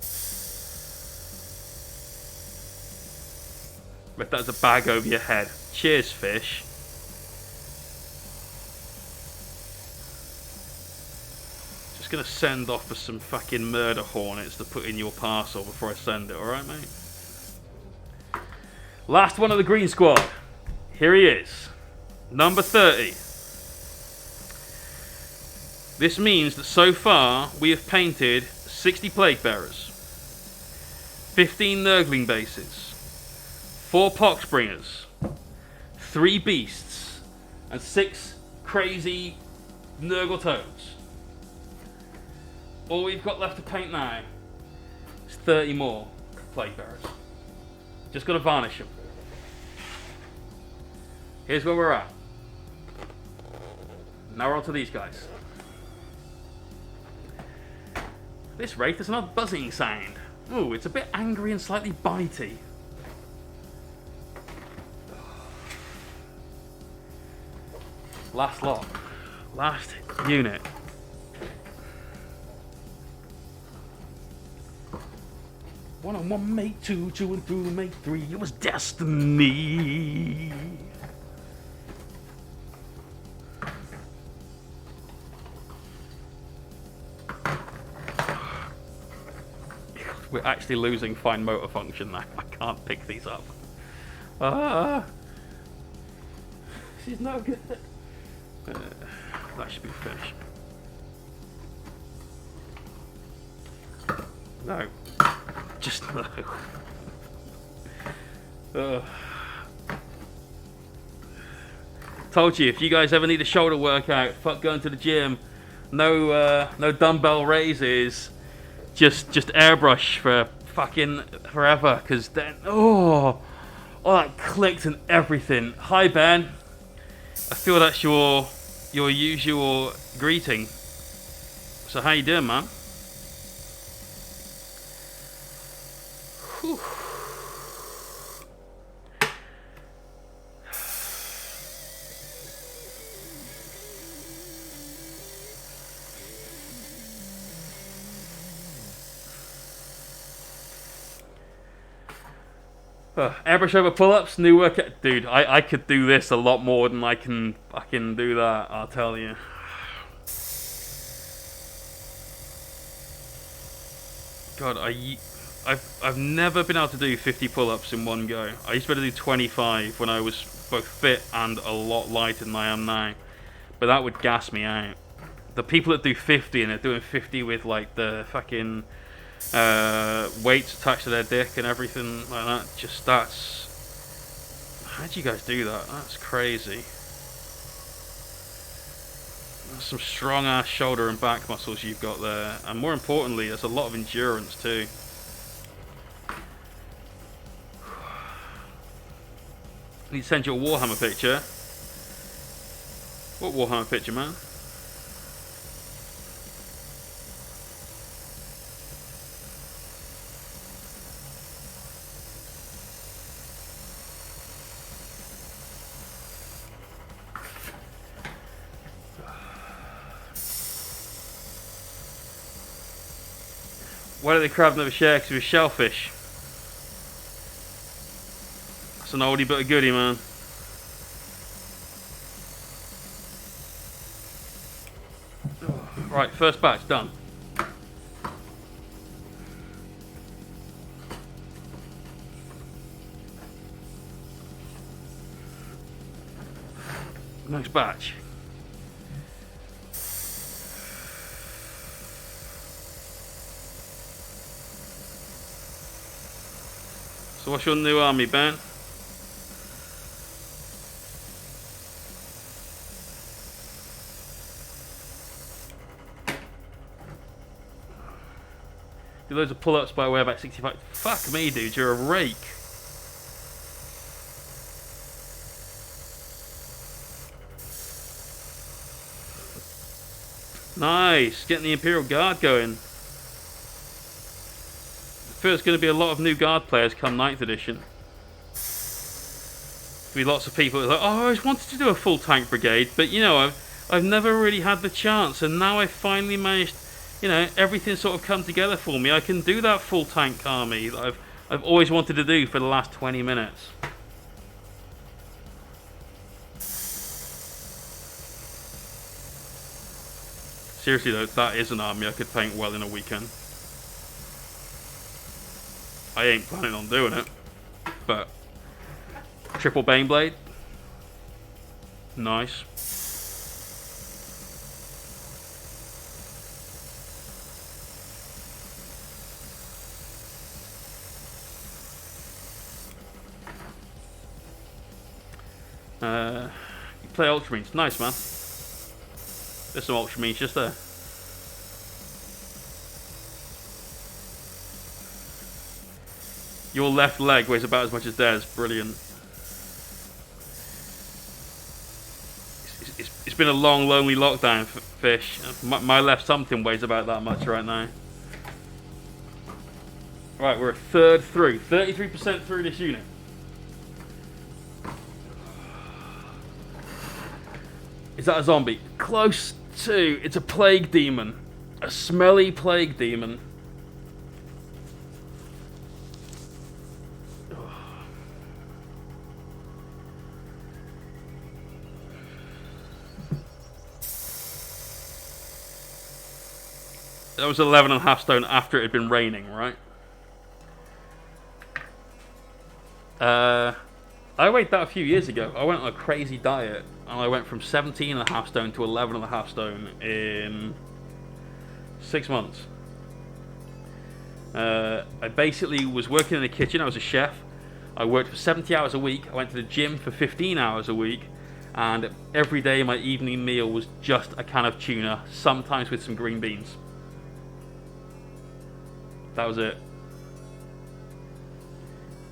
If that's a bag over your head. Cheers, fish. Gonna send off for some fucking murder hornets to put in your parcel before I send it, alright, mate? Last one of the green squad. Here he is. Number 30. This means that so far we have painted 60 Plague Bearers, 15 Nurgling bases, 4 Poxbringers, 3 Beasts, and 6 crazy Nurgle Toads. All we've got left to paint now is 30 more Plague Bearers. Just got to varnish them. Here's where we're at. Now we're on to these guys. This Wraith is another buzzing sound. Ooh, it's a bit angry and slightly bitey. Last lot. Last unit. One on one, mate two, two and two, mate three. It was destiny. We're actually losing fine motor function now. I can't pick these up. This is no good. That should be finished. No. Just no. Told you, if you guys ever need a shoulder workout, fuck going to the gym. No dumbbell raises. Just airbrush for fucking forever, because then all that clicks and everything. Hi Ben, I feel that's your usual greeting. So how you doing, man? Whew. Airbrush over pull-ups, new workout. Dude, I could do this a lot more than I can fucking do that, I'll tell you. God, I've never been able to do 50 pull-ups in one go. I used to be able to do 25 when I was both fit and a lot lighter than I am now. But that would gas me out. The people that do 50 and they're doing 50 with like the fucking weights attached to their dick and everything like that, that's... How do you guys do that? That's crazy. That's some strong ass shoulder and back muscles you've got there, and more importantly there's a lot of endurance too. I need to send you a Warhammer picture. What Warhammer picture, man? Why do they crab never share? Because he was shellfish. That's an oldie but a goodie, man. Right, first batch done. Next batch. So what's your new army, Ben? Do loads of pull-ups by way about 65. Fuck me, dude, you're a rake. Nice, getting the Imperial Guard going. There's going to be a lot of new Guard players come 9th edition. There'll be lots of people that are like, oh, I always wanted to do a full tank brigade, but you know, I've never really had the chance, and now I finally managed, you know, everything sort of come together for me. I can do that full tank army that I've always wanted to do for the last 20 minutes. Seriously though, that is an army I could paint well in a weekend. I ain't planning on doing it, but triple Baneblade, nice. You play Ultramarines. Nice, man. There's some Ultramarines just there. Your left leg weighs about as much as theirs. Brilliant. It's been a long, lonely lockdown, Fish. My left something weighs about that much right now. Right, we're a third through. 33% through this unit. Is that a zombie? Close to. It's a plague demon. A smelly plague demon. That was 11.5 stone after it had been raining, right? I weighed that a few years ago. I went on a crazy diet, and I went from 17.5 stone to 11.5 stone in 6 months. I basically was working in the kitchen. I was a chef. I worked for 70 hours a week. I went to the gym for 15 hours a week. And every day my evening meal was just a can of tuna, sometimes with some green beans. That was it.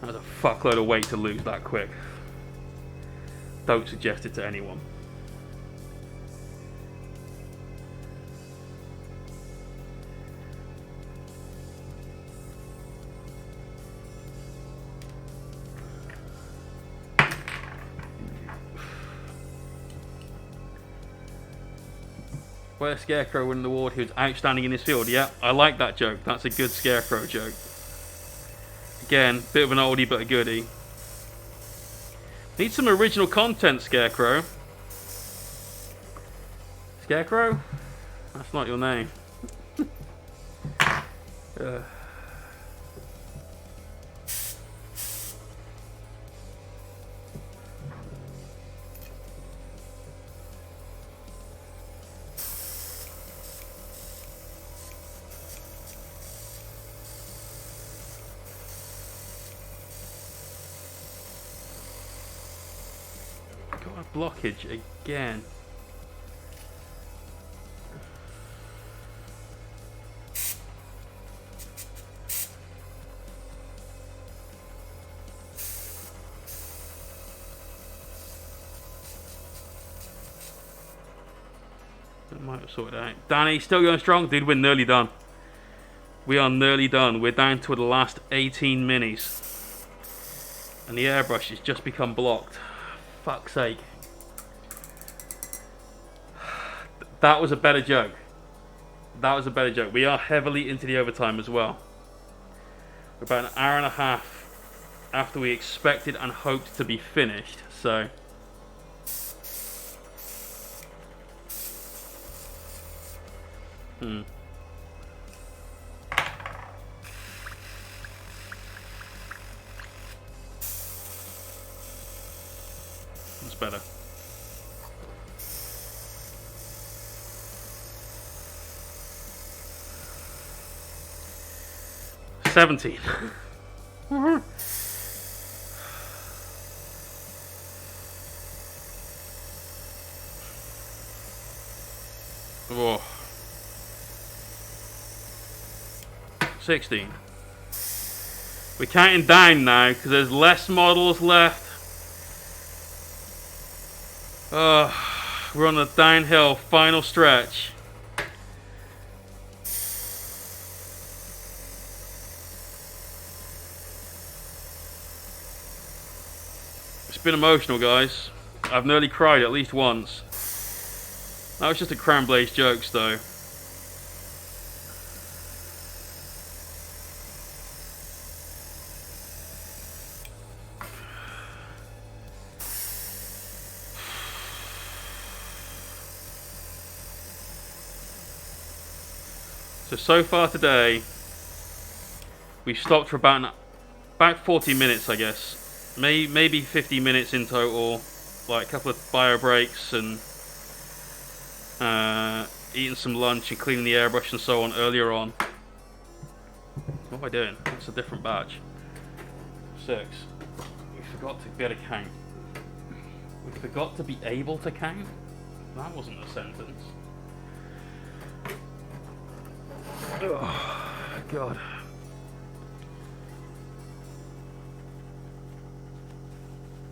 That was a fuckload of weight to lose that quick. Don't suggest it to anyone. Where Scarecrow won the award, he was outstanding in his field. Yeah, I like that joke. That's a good Scarecrow joke. Again, bit of an oldie but a goodie. Need some original content, Scarecrow. Scarecrow? That's not your name. Blockage again. That might have sorted out. Danny, still going strong? Dude, we're nearly done. We are nearly done. We're down to the last 18 minis. And the airbrush has just become blocked. Fuck's sake. That was a better joke. That was a better joke. We are heavily into the overtime as well. We're about an hour and a half after we expected and hoped to be finished. So that's better. 17. Oh. 16. We're counting down now because there's less models left. We're on the downhill final stretch. It's been emotional, guys. I've nearly cried at least once. That was just a Crown Blaze jokes, though. So far today, we've stopped for about 40 minutes, I guess. Maybe 50 minutes in total. Like a couple of bio breaks and eating some lunch and cleaning the airbrush and so on earlier on. What am I doing? It's a different batch. 6. We forgot to get a count. We forgot to be able to count? That wasn't a sentence. Oh, God.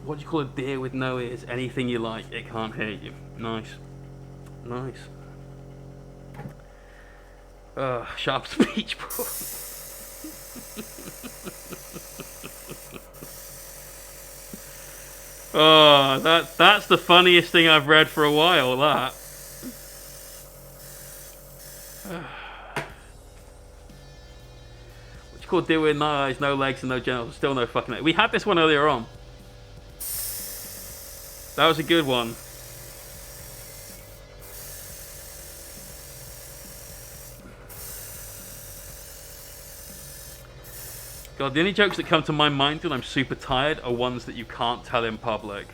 What do you call a deer with no ears? Anything you like, it can't hear you. Nice. Nice. Sharp speech, bro. Oh, that's the funniest thing I've read for a while, that. What you call deer with no eyes, no legs, and no genitals? Still no fucking legs. We had this one earlier on. That was a good one. God, the only jokes that come to my mind when I'm super tired are ones that you can't tell in public.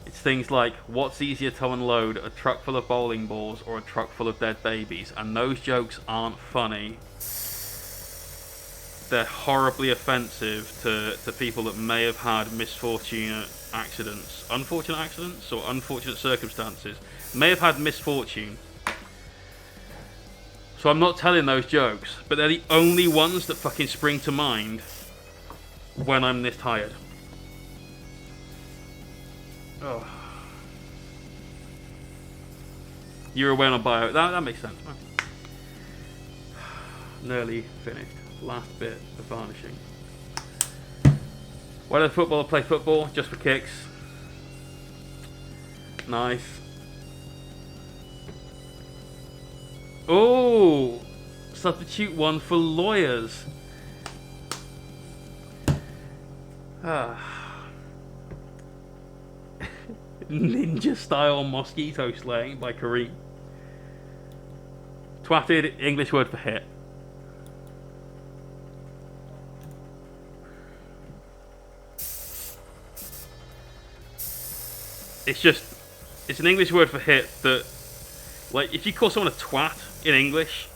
It's things like, what's easier to unload, a truck full of bowling balls or a truck full of dead babies? And those jokes aren't funny. They're horribly offensive to people that may have had misfortunate accidents. Unfortunate accidents or unfortunate circumstances. May have had misfortune. So I'm not telling those jokes, but they're the only ones that fucking spring to mind when I'm this tired. Oh. You're away on a bio. That makes sense, man. Nearly finished. Last bit of varnishing. Why does footballer play football? Just for kicks. Nice. Oh! Substitute one for lawyers. Ninja style mosquito slaying by Kareem. Twatted, English word for hit. It's an English word for hit that, like, if you call someone a twat in English,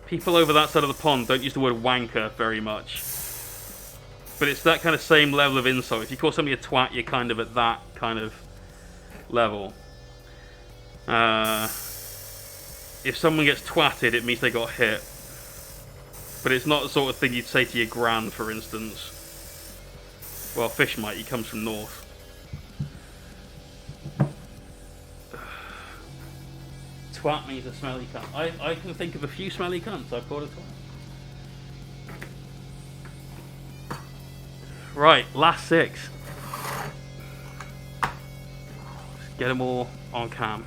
people over that side of the pond don't use the word wanker very much. But it's that kind of same level of insult. If you call somebody a twat, you're kind of at that kind of level. If someone gets twatted, it means they got hit. But it's not the sort of thing you'd say to your gran, for instance. Well, Fish might, he comes from north. Twat means a smelly cunt. I can think of a few smelly cunts I've called a twat. Right, last 6. Let's get them all on cam.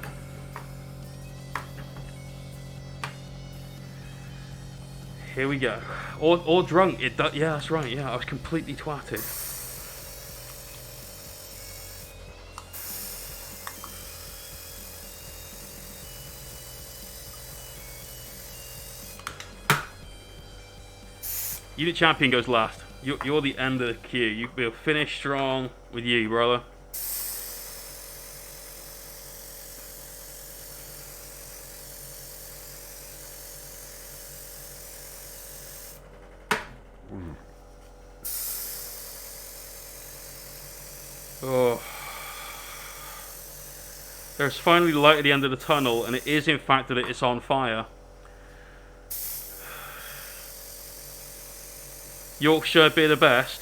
Here we go. Or drunk. Yeah, that's right. Yeah, I was completely twatted. Unit champion goes last. You're the end of the queue. We'll finish strong with you, brother. Oh. There's finally light at the end of the tunnel, and it is in fact that it's on fire. Yorkshire be the best.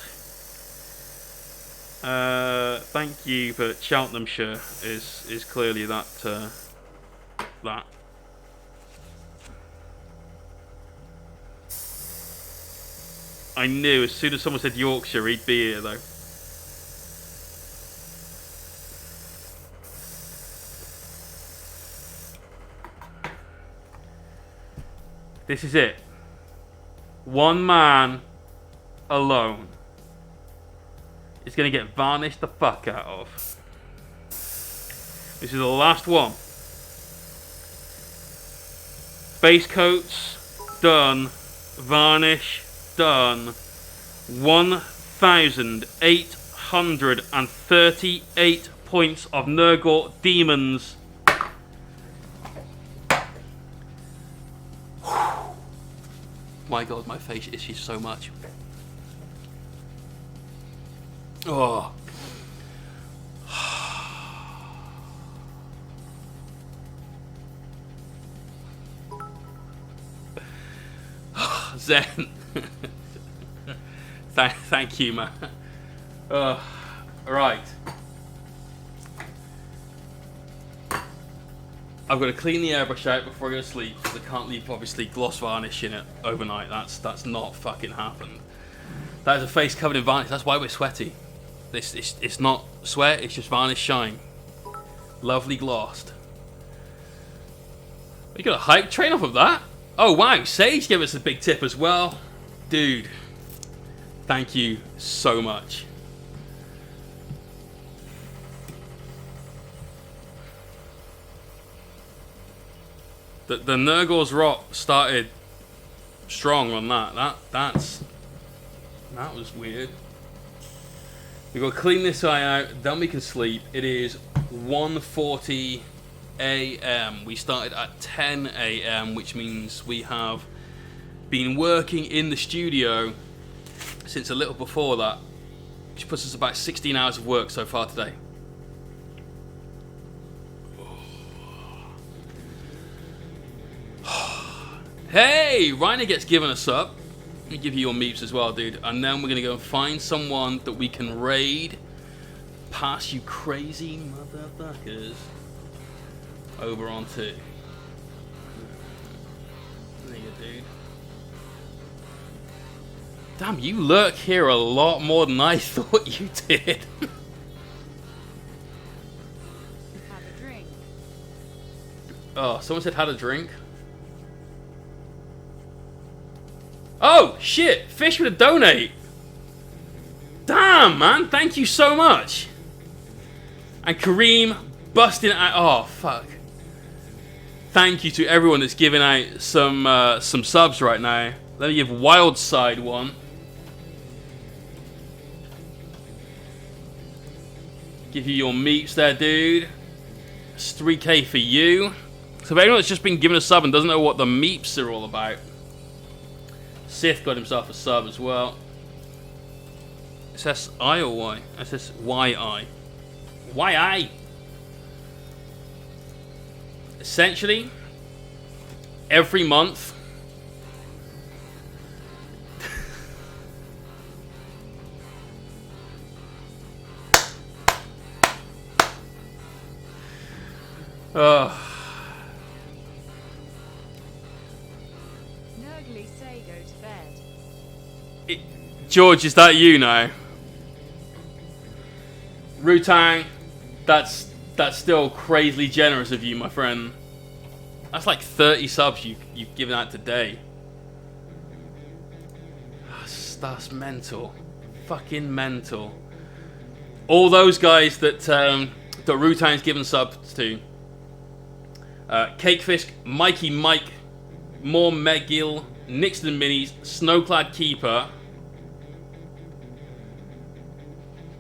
Thank you, but Cheltenhamshire is clearly that. That. I knew as soon as someone said Yorkshire, he'd be here though. This is it. One man alone is going to get varnished the fuck out of. This is the last one. Base coats done. Varnish done. 1,838 points of Nurgle demons. my god, my face itches so much. Oh. Zen. Thank you, man. Right. I've got to clean the airbrush out before I go to sleep. I can't leave, obviously, gloss varnish in it overnight. That's not fucking happened. That is a face covered in varnish. That's why we're sweaty. It's not sweat. It's just varnish shine. Lovely glossed. You got a hype train off of that? Oh wow, Sage gave us a big tip as well. Dude, thank you so much. The Nurgle's rot started strong on that. That was weird. We got to clean this eye out, then we can sleep. It is 1:40 a.m. We started at 10 a.m., which means we have been working in the studio since a little before that, which puts us about 16 hours of work so far today. Hey, Reiner gets given a sub. Let me give you your meeps as well, dude. And then we're going to go and find someone that we can raid past you crazy motherfuckers over onto. There you go, dude. Damn, you lurk here a lot more than I thought you did. Have a drink. Oh, someone said had a drink. Oh, shit! Fish with a donate! Damn, man! Thank you so much! And Kareem busting out... Oh, fuck. Thank you to everyone that's giving out some subs right now. Let me give Wildside one. Give you your meeps there, dude. It's 3k for you. So if anyone that's just been given a sub and doesn't know what the meeps are all about... Sith got himself a sub as well. It says I or Y? It says YI. YI! Essentially, every month, Nurgle say go to bed. George, is that you now? Rutang, that's still crazily generous of you, my friend. That's like 30 subs you've given out today. That's mental. Fucking mental. All those guys that Rutang's given subs to. Cakefish, Mikey Mike, More McGill, Nixon Minis, Snowclad Keeper.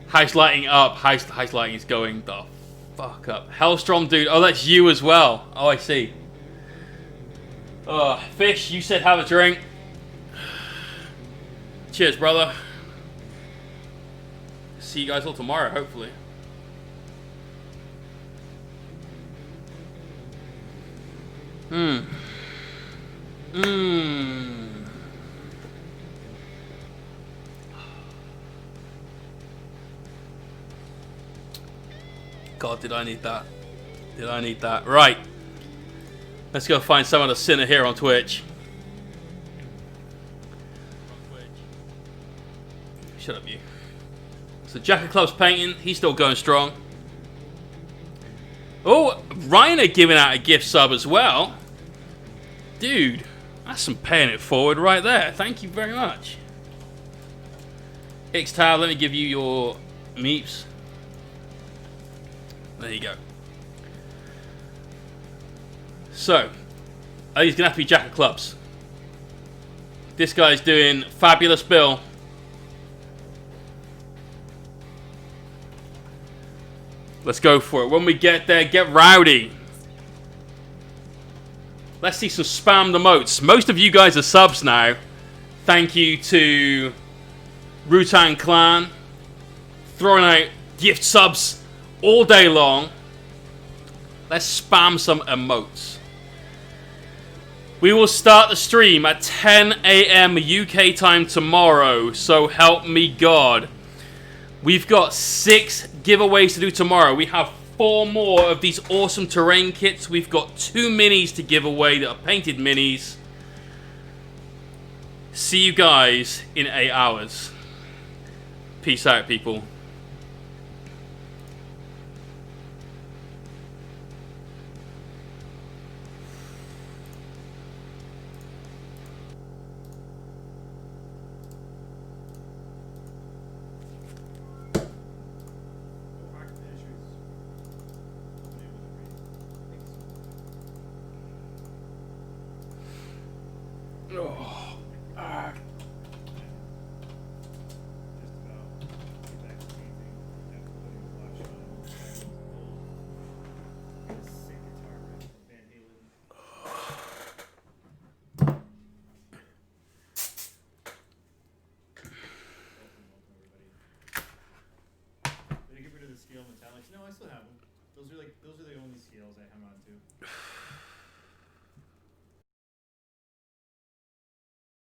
House lighting up. House lighting is going the fuck up. Hellstrom dude. Oh, that's you as well. Oh, I see. Fish, you said have a drink. Cheers, brother. See you guys all tomorrow, hopefully. God, did I need that? Did I need that? Right. Let's go find some of the sinner here on Twitch. Shut up, you. So Jack of Clubs painting. He's still going strong. Oh, Reiner giving out a gift sub as well. Dude, that's some paying it forward right there. Thank you very much. Xtal, let me give you your meeps. There you go. So, I think he's going to have to be Jack of Clubs. This guy's doing Fabulous Bill. Let's go for it. When we get there, get rowdy. Let's see some spam the moats. Most of you guys are subs now. Thank you to Rutan Clan, throwing out gift subs all day long. Let's spam some emotes. We will start the stream at 10 a.m. UK time tomorrow, so help me God. We've got 6 giveaways to do tomorrow. We have 4 more of these awesome terrain kits. We've got 2 minis to give away that are painted minis. See you guys in 8 hours. Peace out, people. Oh, ah. Scale metallics. No, I still have them. Those are the only scales I hang on to.